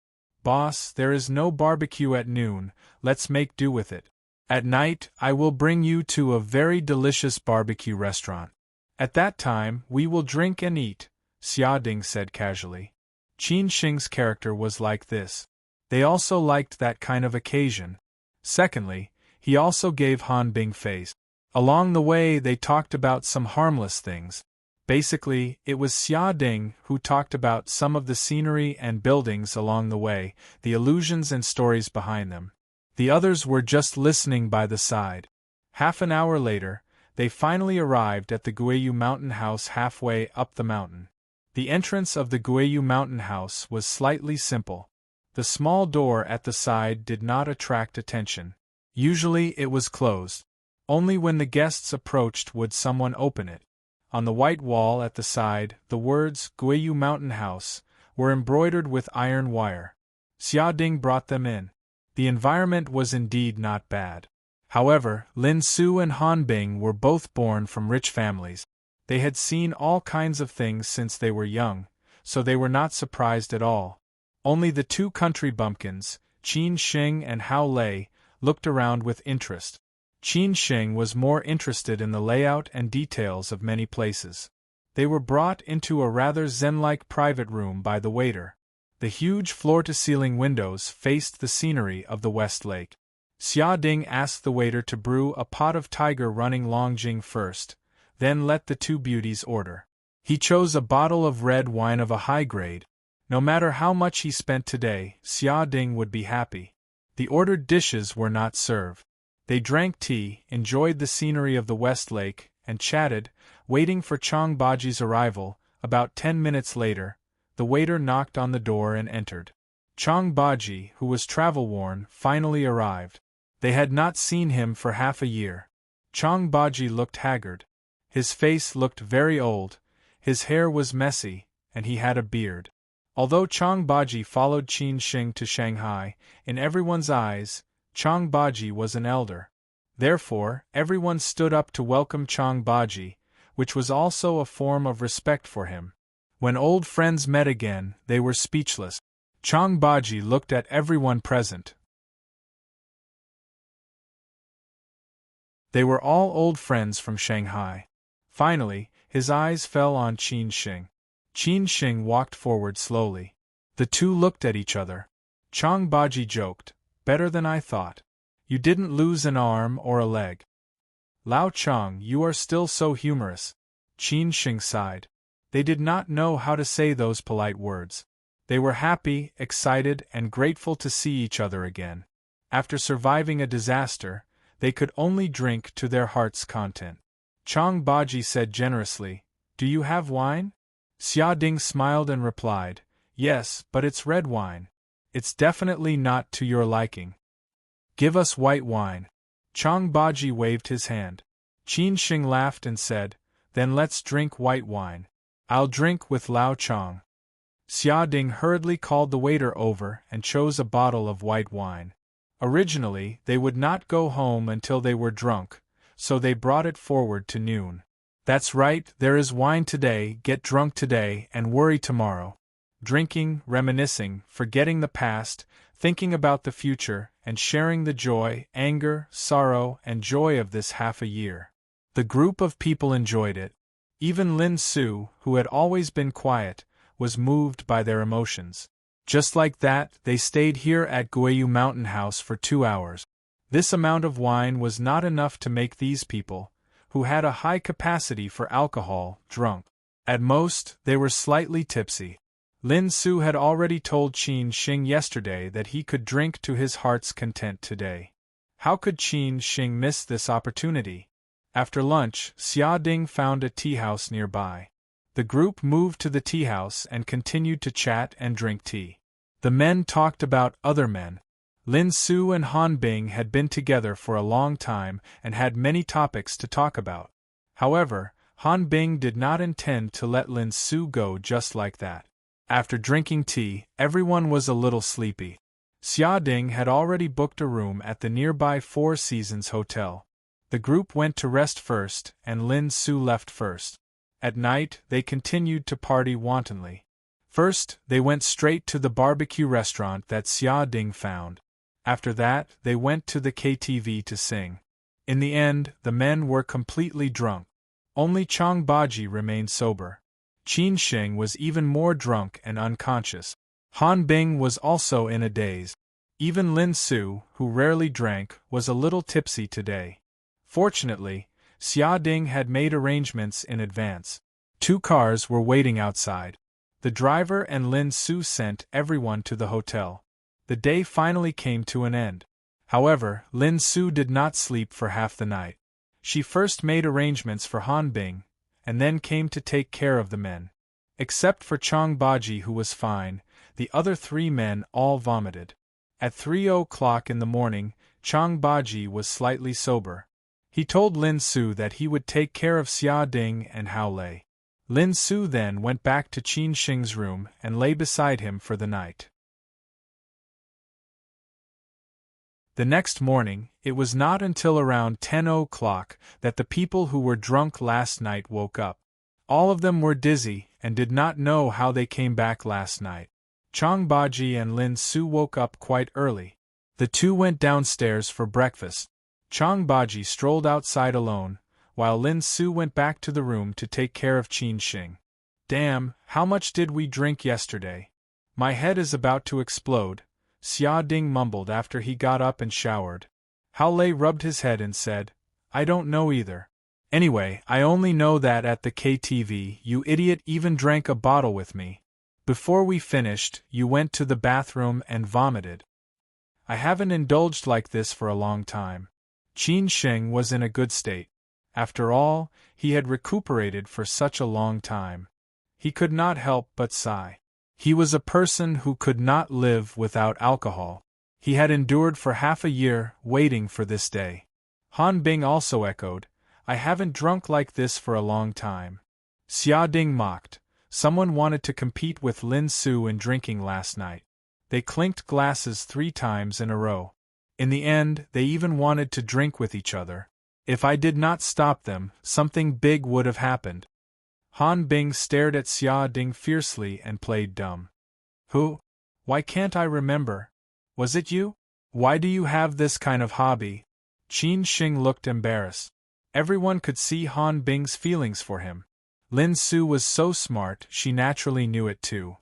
Boss, there is no barbecue at noon, let's make do with it. At night, I will bring you to a very delicious barbecue restaurant." At that time, we will drink and eat, Xia Ding said casually. Qin Shing's character was like this. They also liked that kind of occasion. Secondly, he also gave Han Bing face. Along the way, they talked about some harmless things. Basically, it was Xia Ding who talked about some of the scenery and buildings along the way, the illusions and stories behind them. The others were just listening by the side. Half an hour later, they finally arrived at the Guiyu Mountain House halfway up the mountain. The entrance of the Guiyu Mountain House was slightly simple. The small door at the side did not attract attention. Usually it was closed. Only when the guests approached would someone open it. On the white wall at the side, the words Guiyu Mountain House were embroidered with iron wire. Xia Ding brought them in. The environment was indeed not bad. However, Lin Su and Han Bing were both born from rich families. They had seen all kinds of things since they were young, so they were not surprised at all. Only the two country bumpkins, Qin Shing and Hao Lei, looked around with interest. Qin Shing was more interested in the layout and details of many places. They were brought into a rather zen-like private room by the waiter. The huge floor-to-ceiling windows faced the scenery of the West Lake. Xia Ding asked the waiter to brew a pot of tiger running Longjing first, then let the two beauties order. He chose a bottle of red wine of a high grade. No matter how much he spent today, Xia Ding would be happy. The ordered dishes were not served. They drank tea, enjoyed the scenery of the West Lake, and chatted, waiting for Chang Baji's arrival. About 10 minutes later, the waiter knocked on the door and entered. Chang Baji, who was travel-worn, finally arrived. They had not seen him for half a year. Chang Baji looked haggard. His face looked very old, his hair was messy, and he had a beard. Although Chang Baji followed Qin Shing to Shanghai, in everyone's eyes, Chang Baji was an elder. Therefore, everyone stood up to welcome Chang Baji, which was also a form of respect for him. When old friends met again, they were speechless. Chang Baji looked at everyone present. They were all old friends from Shanghai. Finally, his eyes fell on Qin Shing. Qin Shing walked forward slowly. The two looked at each other. Chang Baji joked, "Better than I thought. You didn't lose an arm or a leg." "Lao Chang, you are still so humorous." Qin Shing sighed. They did not know how to say those polite words. They were happy, excited, and grateful to see each other again. After surviving a disaster, they could only drink to their heart's content. Chang Baji said generously, "Do you have wine?" Xia Ding smiled and replied, "Yes, but it's red wine. It's definitely not to your liking. Give us white wine." Chang Baji waved his hand. Qin Shing laughed and said, "Then let's drink white wine. I'll drink with Lao Chang." Xia Ding hurriedly called the waiter over and chose a bottle of white wine. Originally, they would not go home until they were drunk, so they brought it forward to noon. That's right, there is wine today, get drunk today, and worry tomorrow. Drinking, reminiscing, forgetting the past, thinking about the future, and sharing the joy, anger, sorrow, and joy of this half a year. The group of people enjoyed it. Even Lin Su, who had always been quiet, was moved by their emotions. Just like that, they stayed here at Guiyu Mountain House for 2 hours. This amount of wine was not enough to make these people, who had a high capacity for alcohol, drunk. At most, they were slightly tipsy. Lin Su had already told Qin Shing yesterday that he could drink to his heart's content today. How could Qin Shing miss this opportunity? After lunch, Xia Ding found a tea house nearby. The group moved to the tea house and continued to chat and drink tea. The men talked about other men. Lin Su and Han Bing had been together for a long time and had many topics to talk about. However, Han Bing did not intend to let Lin Su go just like that. After drinking tea, everyone was a little sleepy. Xia Ding had already booked a room at the nearby Four Seasons Hotel. The group went to rest first, and Lin Su left first. At night, they continued to party wantonly. First, they went straight to the barbecue restaurant that Xia Ding found. After that, they went to the KTV to sing. In the end, the men were completely drunk. Only Chang Baji remained sober. Qin Sheng was even more drunk and unconscious. Han Bing was also in a daze. Even Lin Su, who rarely drank, was a little tipsy today. Fortunately, Xia Ding had made arrangements in advance. 2 cars were waiting outside. The driver and Lin Su sent everyone to the hotel. The day finally came to an end. However, Lin Su did not sleep for half the night. She first made arrangements for Han Bing, and then came to take care of the men. Except for Chang Baji, who was fine, the other 3 men all vomited. At 3 o'clock in the morning, Chang Baji was slightly sober. He told Lin Su that he would take care of Xia Ding and Hao Lei. Lin Su then went back to Qin Sheng's room and lay beside him for the night. The next morning, it was not until around 10 o'clock that the people who were drunk last night woke up. All of them were dizzy and did not know how they came back last night. Chang Baji and Lin Su woke up quite early. The 2 went downstairs for breakfast. Chang Baji strolled outside alone, while Lin Su went back to the room to take care of Qin Sheng. Damn, how much did we drink yesterday? My head is about to explode, Xia Ding mumbled after he got up and showered. Hao Lei rubbed his head and said, I don't know either. Anyway, I only know that at the KTV you idiot even drank a bottle with me. Before we finished, you went to the bathroom and vomited. I haven't indulged like this for a long time. Qin Sheng was in a good state. After all, he had recuperated for such a long time. He could not help but sigh. He was a person who could not live without alcohol. He had endured for half a year, waiting for this day. Han Bing also echoed, I haven't drunk like this for a long time. Xia Ding mocked. Someone wanted to compete with Lin Su in drinking last night. They clinked glasses 3 times in a row. In the end, they even wanted to drink with each other. If I did not stop them, something big would have happened. Han Bing stared at Xia Ding fiercely and played dumb. Who? Why can't I remember? Was it you? Why do you have this kind of hobby? Qin Sheng looked embarrassed. Everyone could see Han Bing's feelings for him. Lin Su was so smart, she naturally knew it too.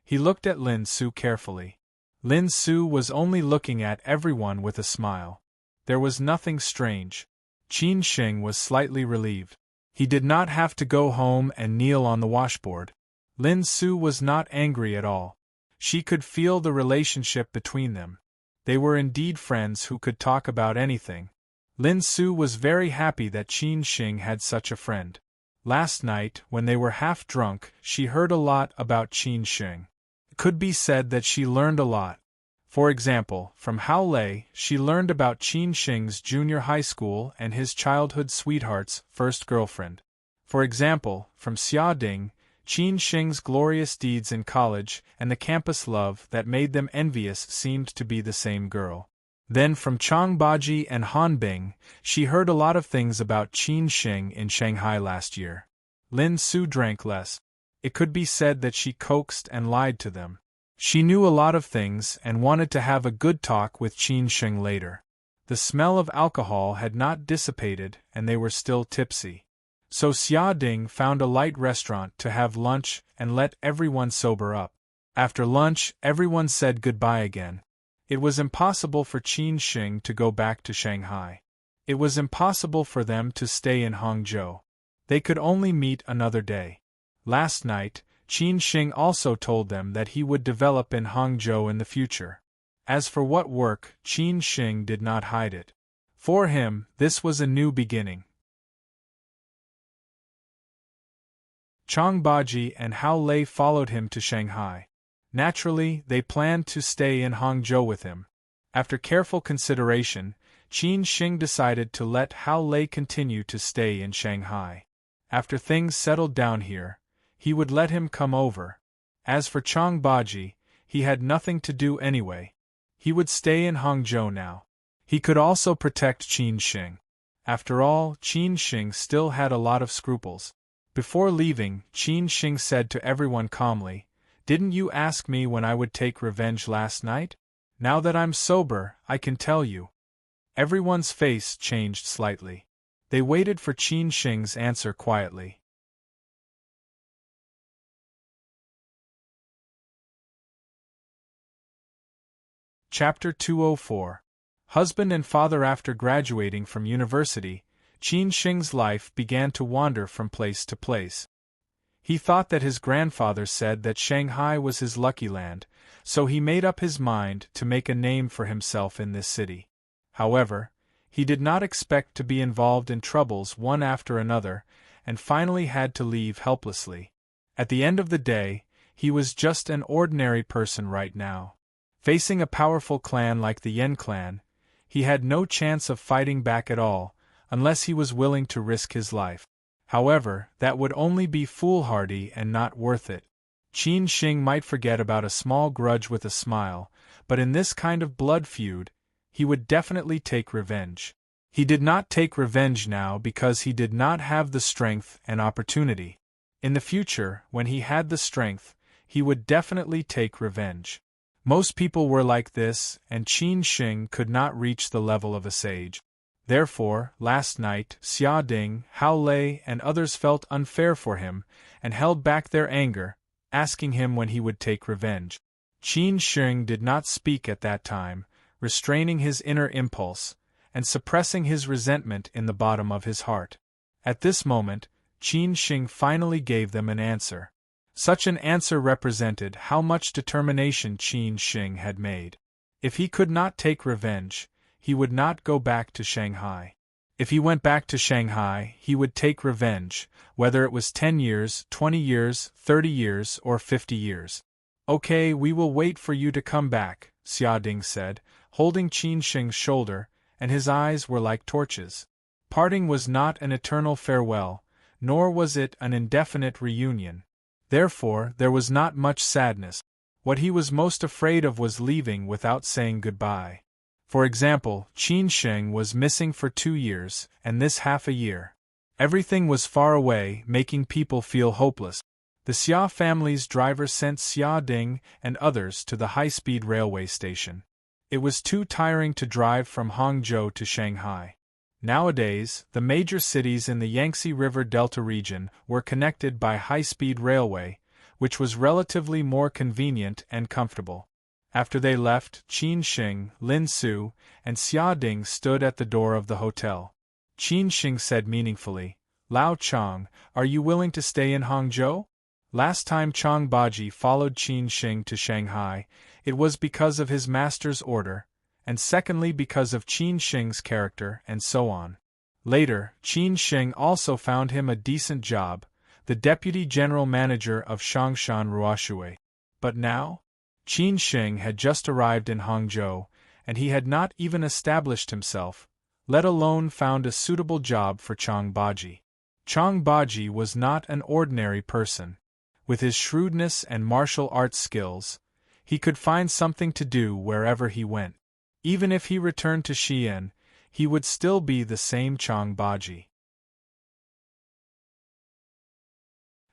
He looked at Lin Su carefully. Lin Su was only looking at everyone with a smile. There was nothing strange. Qin Sheng was slightly relieved. He did not have to go home and kneel on the washboard. Lin Su was not angry at all. She could feel the relationship between them. They were indeed friends who could talk about anything. Lin Su was very happy that Qin Sheng had such a friend. Last night, when they were half drunk, she heard a lot about Qin Sheng. It could be said that she learned a lot. For example, from Hao Lei, she learned about Qin Sheng's junior high school and his childhood sweetheart's first girlfriend. For example, from Xia Ding, Qin Sheng's glorious deeds in college and the campus love that made them envious seemed to be the same girl. Then from Chang Baji and Han Bing, she heard a lot of things about Qin Sheng in Shanghai last year. Lin Su drank less. It could be said that she coaxed and lied to them. She knew a lot of things and wanted to have a good talk with Qin Sheng later. The smell of alcohol had not dissipated and they were still tipsy. So Xia Ding found a light restaurant to have lunch and let everyone sober up. After lunch, everyone said goodbye again. It was impossible for Qin Sheng to go back to Shanghai. It was impossible for them to stay in Hangzhou. They could only meet another day. Last night, Qin Sheng also told them that he would develop in Hangzhou in the future. As for what work, Qin Sheng did not hide it. For him, this was a new beginning. Chang Baji and Hao Lei followed him to Shanghai. Naturally, they planned to stay in Hangzhou with him. After careful consideration, Qin Sheng decided to let Hao Lei continue to stay in Shanghai. After things settled down here, he would let him come over. As for Chang Baji, he had nothing to do anyway. He would stay in Hangzhou now. He could also protect Qin Sheng. After all, Qin Sheng still had a lot of scruples. Before leaving, Qin Sheng said to everyone calmly, "Didn't you ask me when I would take revenge last night? Now that I'm sober, I can tell you." Everyone's face changed slightly. They waited for Qin Shing's answer quietly. Chapter 204. Husband and father. After graduating from university, Qin Shing's life began to wander from place to place. He thought that his grandfather said that Shanghai was his lucky land, so he made up his mind to make a name for himself in this city. However, he did not expect to be involved in troubles one after another, and finally had to leave helplessly. At the end of the day, he was just an ordinary person right now. Facing a powerful clan like the Yen clan, he had no chance of fighting back at all, unless he was willing to risk his life. However, that would only be foolhardy and not worth it. Qin Shing might forget about a small grudge with a smile, but in this kind of blood feud, he would definitely take revenge. He did not take revenge now because he did not have the strength and opportunity. In the future, when he had the strength, he would definitely take revenge. Most people were like this, and Qin Shing could not reach the level of a sage. Therefore, last night, Xia Ding, Hao Lei, and others felt unfair for him, and held back their anger, asking him when he would take revenge. Qin Shing did not speak at that time, restraining his inner impulse, and suppressing his resentment in the bottom of his heart. At this moment, Qin Shing finally gave them an answer. Such an answer represented how much determination Qin Shing had made. If he could not take revenge, he would not go back to Shanghai. If he went back to Shanghai, he would take revenge, whether it was 10 years, 20 years, 30 years, or 50 years. Okay, we will wait for you to come back, Xia Ding said, holding Qin Shing's shoulder, and his eyes were like torches. Parting was not an eternal farewell, nor was it an indefinite reunion. Therefore, there was not much sadness. What he was most afraid of was leaving without saying goodbye. For example, Qin Shing was missing for 2 years, and this half a year. Everything was far away, making people feel hopeless. The Xia family's driver sent Xia Ding and others to the high-speed railway station. It was too tiring to drive from Hangzhou to Shanghai. Nowadays, the major cities in the Yangtze River Delta region were connected by high-speed railway, which was relatively more convenient and comfortable. After they left, Qin Shing, Lin Su, and Xia Ding stood at the door of the hotel. Qin Shing said meaningfully, "Lao Chang, are you willing to stay in Hangzhou?" Last time Chang Baji followed Qin Shing to Shanghai, it was because of his master's order, and secondly because of Qin Shing's character, and so on. Later, Qin Shing also found him a decent job, the deputy general manager of Shangshan Ruoshui. But now? Qin Shing had just arrived in Hangzhou, and he had not even established himself, let alone found a suitable job for Chang Baji. Chang Baji was not an ordinary person. With his shrewdness and martial arts skills, he could find something to do wherever he went. Even if he returned to Xi'an, he would still be the same Chang Baji.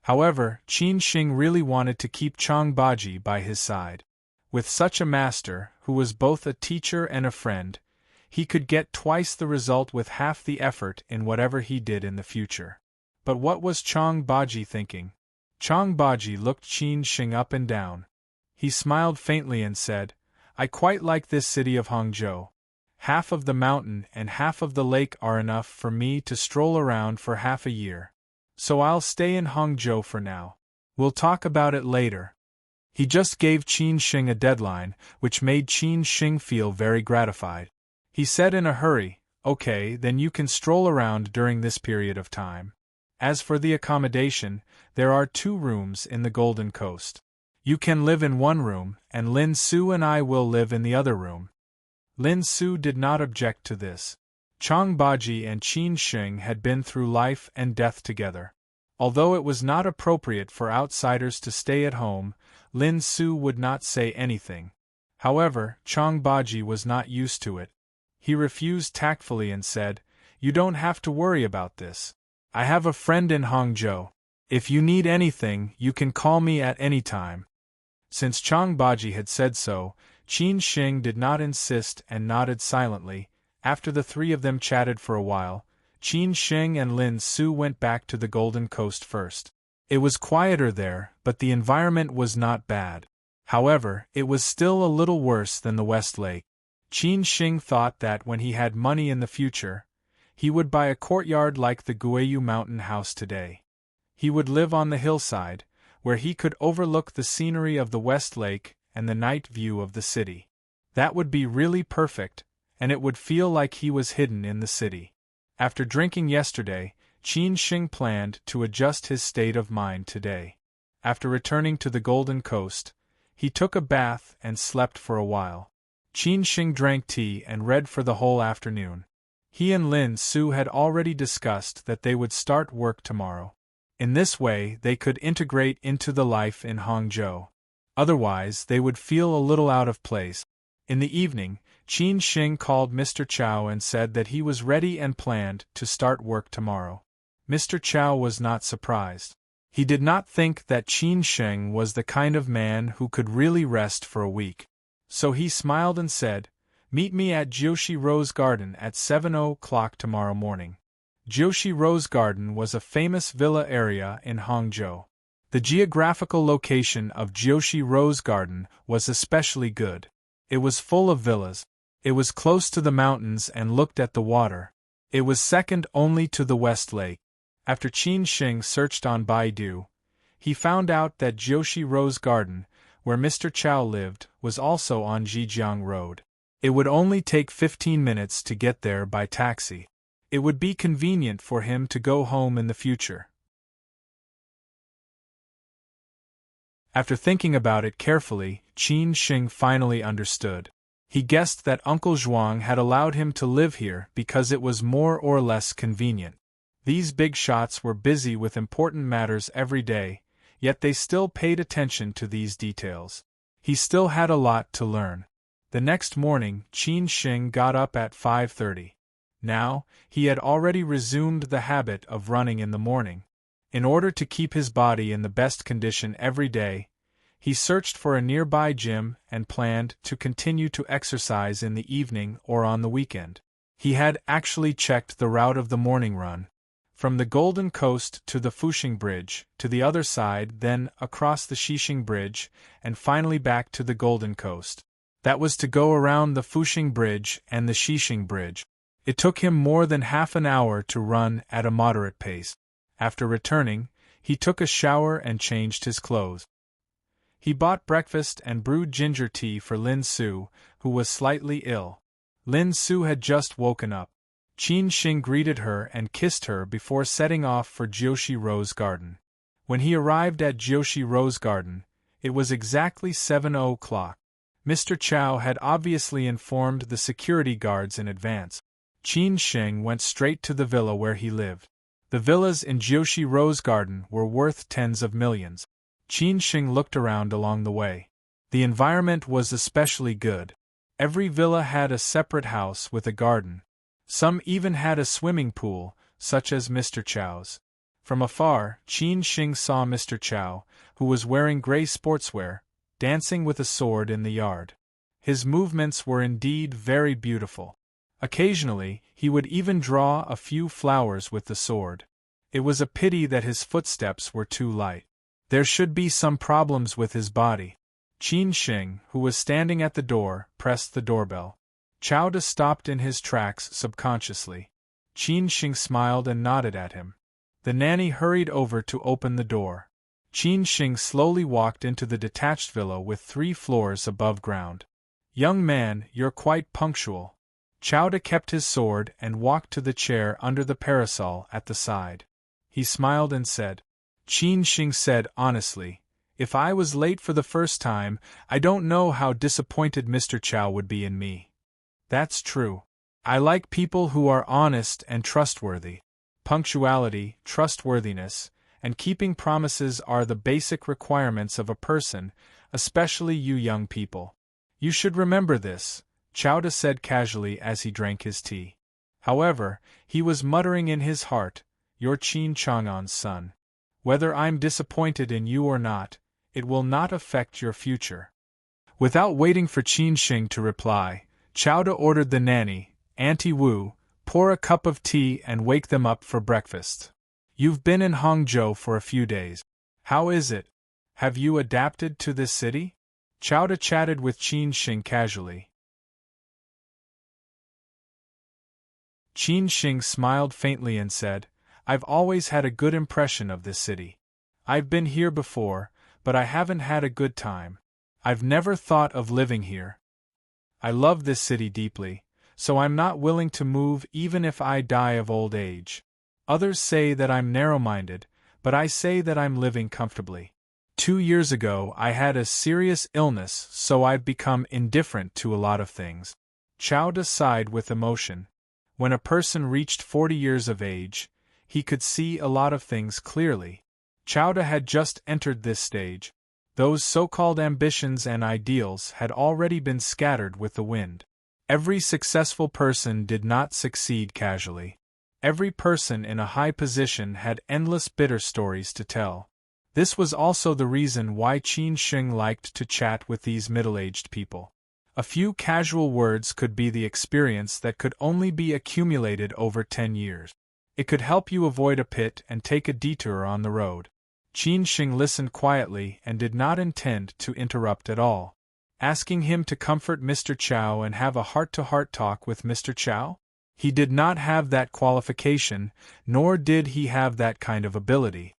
However, Qin Shing really wanted to keep Chang Baji by his side. With such a master, who was both a teacher and a friend, he could get twice the result with half the effort in whatever he did in the future. But what was Chang Baji thinking? Chang Baji looked Qin Shing up and down. He smiled faintly and said, "I quite like this city of Hangzhou. Half of the mountain and half of the lake are enough for me to stroll around for half a year. So I'll stay in Hangzhou for now. We'll talk about it later." He just gave Qin Shing a deadline, which made Qin Shing feel very gratified. He said in a hurry, "Okay, then you can stroll around during this period of time. As for the accommodation, there are 2 rooms in the Golden Coast. You can live in one room, and Lin Su and I will live in the other room." Lin Su did not object to this. Chang Baji and Qin Shing had been through life and death together. Although it was not appropriate for outsiders to stay at home, Lin Su would not say anything. However, Chang Baji was not used to it. He refused tactfully and said, "You don't have to worry about this. I have a friend in Hangzhou. If you need anything, you can call me at any time." Since Chang Baji had said so, Qin Shing did not insist and nodded silently. After the 3 of them chatted for a while, Qin Sheng and Lin Su went back to the Golden Coast first. It was quieter there, but the environment was not bad. However, it was still a little worse than the West Lake. Qin Sheng thought that when he had money in the future, he would buy a courtyard like the Guiyu Mountain House today. He would live on the hillside, where he could overlook the scenery of the West Lake and the night view of the city. That would be really perfect, and it would feel like he was hidden in the city. After drinking yesterday, Qin Sheng planned to adjust his state of mind today. After returning to the Golden Coast, he took a bath and slept for a while. Qin Sheng drank tea and read for the whole afternoon. He and Lin Su had already discussed that they would start work tomorrow. In this way, they could integrate into the life in Hangzhou. Otherwise, they would feel a little out of place. In the evening, Qin Sheng called Mr. Chow and said that he was ready and planned to start work tomorrow. Mr. Chow was not surprised. He did not think that Qin Sheng was the kind of man who could really rest for a week. So he smiled and said, "Meet me at Jiushi Rose Garden at 7 o'clock tomorrow morning." Jiushi Rose Garden was a famous villa area in Hangzhou. The geographical location of Jiushi Rose Garden was especially good. It was full of villas. It was close to the mountains and looked at the water. It was second only to the West Lake. After Qin Sheng searched on Baidu, he found out that Jiushi Rose Garden, where Mr. Chow lived, was also on Zhejiang Road. It would only take 15 minutes to get there by taxi. It would be convenient for him to go home in the future. After thinking about it carefully, Qin Sheng finally understood. He guessed that Uncle Zhuang had allowed him to live here because it was more or less convenient. These big shots were busy with important matters every day, yet they still paid attention to these details. He still had a lot to learn. The next morning, Qin Sheng got up at 5:30. Now, he had already resumed the habit of running in the morning. In order to keep his body in the best condition every day, he searched for a nearby gym and planned to continue to exercise in the evening or on the weekend. He had actually checked the route of the morning run. From the Golden Coast to the Fuxing Bridge, to the other side, then across the Xixing Bridge, and finally back to the Golden Coast. That was to go around the Fuxing Bridge and the Xixing Bridge. It took him more than half an hour to run at a moderate pace. After returning, he took a shower and changed his clothes. He bought breakfast and brewed ginger tea for Lin Su, who was slightly ill. Lin Su had just woken up. Qin Sheng greeted her and kissed her before setting off for Jiushi Rose Garden. When he arrived at Jiushi Rose Garden, it was exactly 7 o'clock. Mr. Chow had obviously informed the security guards in advance. Qin Sheng went straight to the villa where he lived. The villas in Jiushi Rose Garden were worth tens of millions. Qin Sheng looked around along the way. The environment was especially good. Every villa had a separate house with a garden. Some even had a swimming pool, such as Mr. Chow's. From afar, Qin Sheng saw Mr. Chow, who was wearing gray sportswear, dancing with a sword in the yard. His movements were indeed very beautiful. Occasionally, he would even draw a few flowers with the sword. It was a pity that his footsteps were too light. There should be some problems with his body. Qin Sheng, who was standing at the door, pressed the doorbell. Chowda stopped in his tracks subconsciously. Qin Sheng smiled and nodded at him. The nanny hurried over to open the door. Qin Sheng slowly walked into the detached villa with 3 floors above ground. "Young man, you're quite punctual." Chowda kept his sword and walked to the chair under the parasol at the side. He smiled and said. Qin Sheng said honestly, "If I was late for the first time, I don't know how disappointed Mr. Chow would be in me." "That's true. I like people who are honest and trustworthy. Punctuality, trustworthiness, and keeping promises are the basic requirements of a person, especially you young people. You should remember this," Chowda said casually as he drank his tea. However, he was muttering in his heart, "You're Qin Chang'an's son. Whether I'm disappointed in you or not, it will not affect your future." Without waiting for Qin Sheng to reply, Chowda ordered the nanny, Auntie Wu, Pour a cup of tea and wake them up for breakfast. You've been in Hangzhou for a few days. How is it? Have you adapted to this city? Chowda chatted with Qin Xing casually. Qin Xing smiled faintly and said, I've always had a good impression of this city. I've been here before, but I haven't had a good time. I've never thought of living here. I love this city deeply, so I'm not willing to move even if I die of old age. Others say that I'm narrow-minded, but I say that I'm living comfortably. 2 years ago I had a serious illness, so I've become indifferent to a lot of things. Chowda sighed with emotion. When a person reached 40 years of age, he could see a lot of things clearly. Chowda had just entered this stage. Those so-called ambitions and ideals had already been scattered with the wind. Every successful person did not succeed casually. Every person in a high position had endless bitter stories to tell. This was also the reason why Qin Xing liked to chat with these middle-aged people. A few casual words could be the experience that could only be accumulated over 10 years. It could help you avoid a pit and take a detour on the road. Qin Xing listened quietly and did not intend to interrupt at all. Asking him to comfort Mr. Chow and have a heart-to-heart talk with Mr. Chow? He did not have that qualification, nor did he have that kind of ability.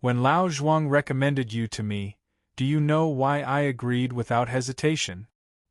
When Lao Zhuang recommended you to me, do you know why I agreed without hesitation?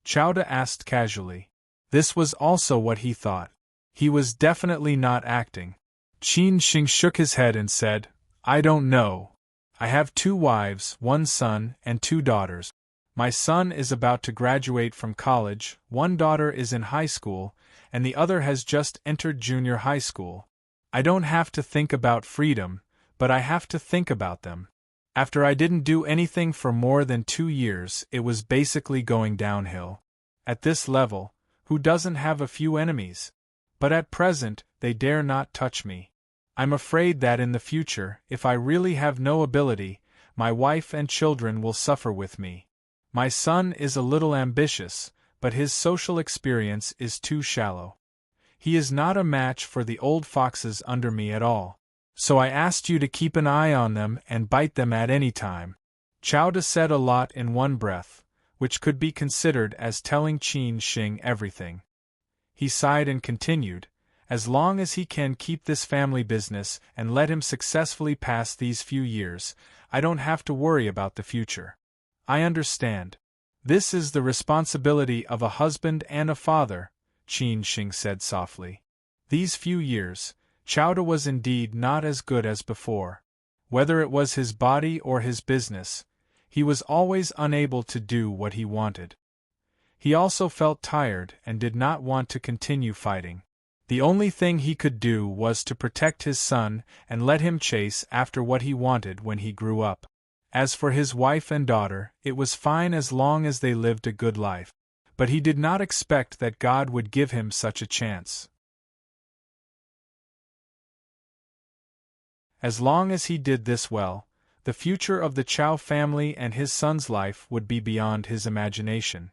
Chowda asked casually. This was also what he thought. He was definitely not acting. Qin Xing shook his head and said, I don't know. I have 2 wives, 1 son, and 2 daughters. My son is about to graduate from college, 1 daughter is in high school, and the other has just entered junior high school. I don't have to think about freedom, but I have to think about them. After I didn't do anything for more than 2 years, it was basically going downhill. At this level, who doesn't have a few enemies? But at present, they dare not touch me. I'm afraid that in the future, if I really have no ability, my wife and children will suffer with me. My son is a little ambitious, but his social experience is too shallow. He is not a match for the old foxes under me at all. So I asked you to keep an eye on them and bite them at any time. Chowda said a lot in one breath, which could be considered as telling Qin Xing everything. He sighed and continued, as long as he can keep this family business and let him successfully pass these few years, I don't have to worry about the future. I understand. This is the responsibility of a husband and a father, Qin Xing said softly. These few years, Chowda was indeed not as good as before. Whether it was his body or his business, he was always unable to do what he wanted. He also felt tired and did not want to continue fighting. The only thing he could do was to protect his son and let him chase after what he wanted when he grew up. As for his wife and daughter, it was fine as long as they lived a good life. But he did not expect that God would give him such a chance. As long as he did this well, the future of the Chow family and his son's life would be beyond his imagination.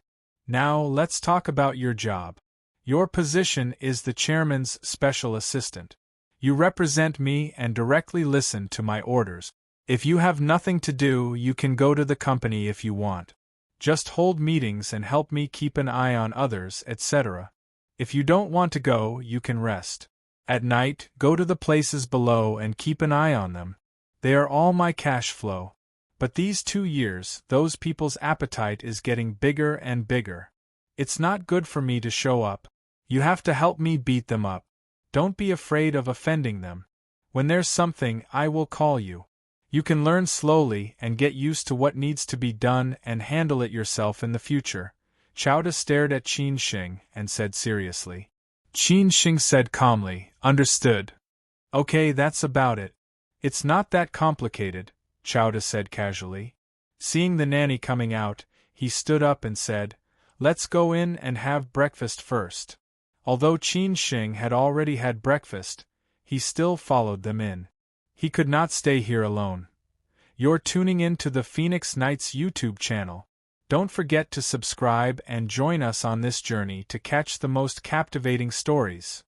Now let's talk about your job. Your position is the chairman's special assistant. You represent me and directly listen to my orders. If you have nothing to do, you can go to the company if you want. Just hold meetings and help me keep an eye on others, etc. If you don't want to go, you can rest. At night, go to the places below and keep an eye on them. They are all my cash flow. But these 2 years, those people's appetite is getting bigger and bigger. It's not good for me to show up. You have to help me beat them up. Don't be afraid of offending them. When there's something, I will call you. You can learn slowly and get used to what needs to be done and handle it yourself in the future. Chowda stared at Qin Xing and said seriously. Qin Xing said calmly, understood. Okay, that's about it. It's not that complicated, Chowda said casually. Seeing the nanny coming out, he stood up and said, let's go in and have breakfast first. Although Qin Xing had already had breakfast, he still followed them in. He could not stay here alone. You're tuning in to the Phoenix Nights YouTube channel. Don't forget to subscribe and join us on this journey to catch the most captivating stories.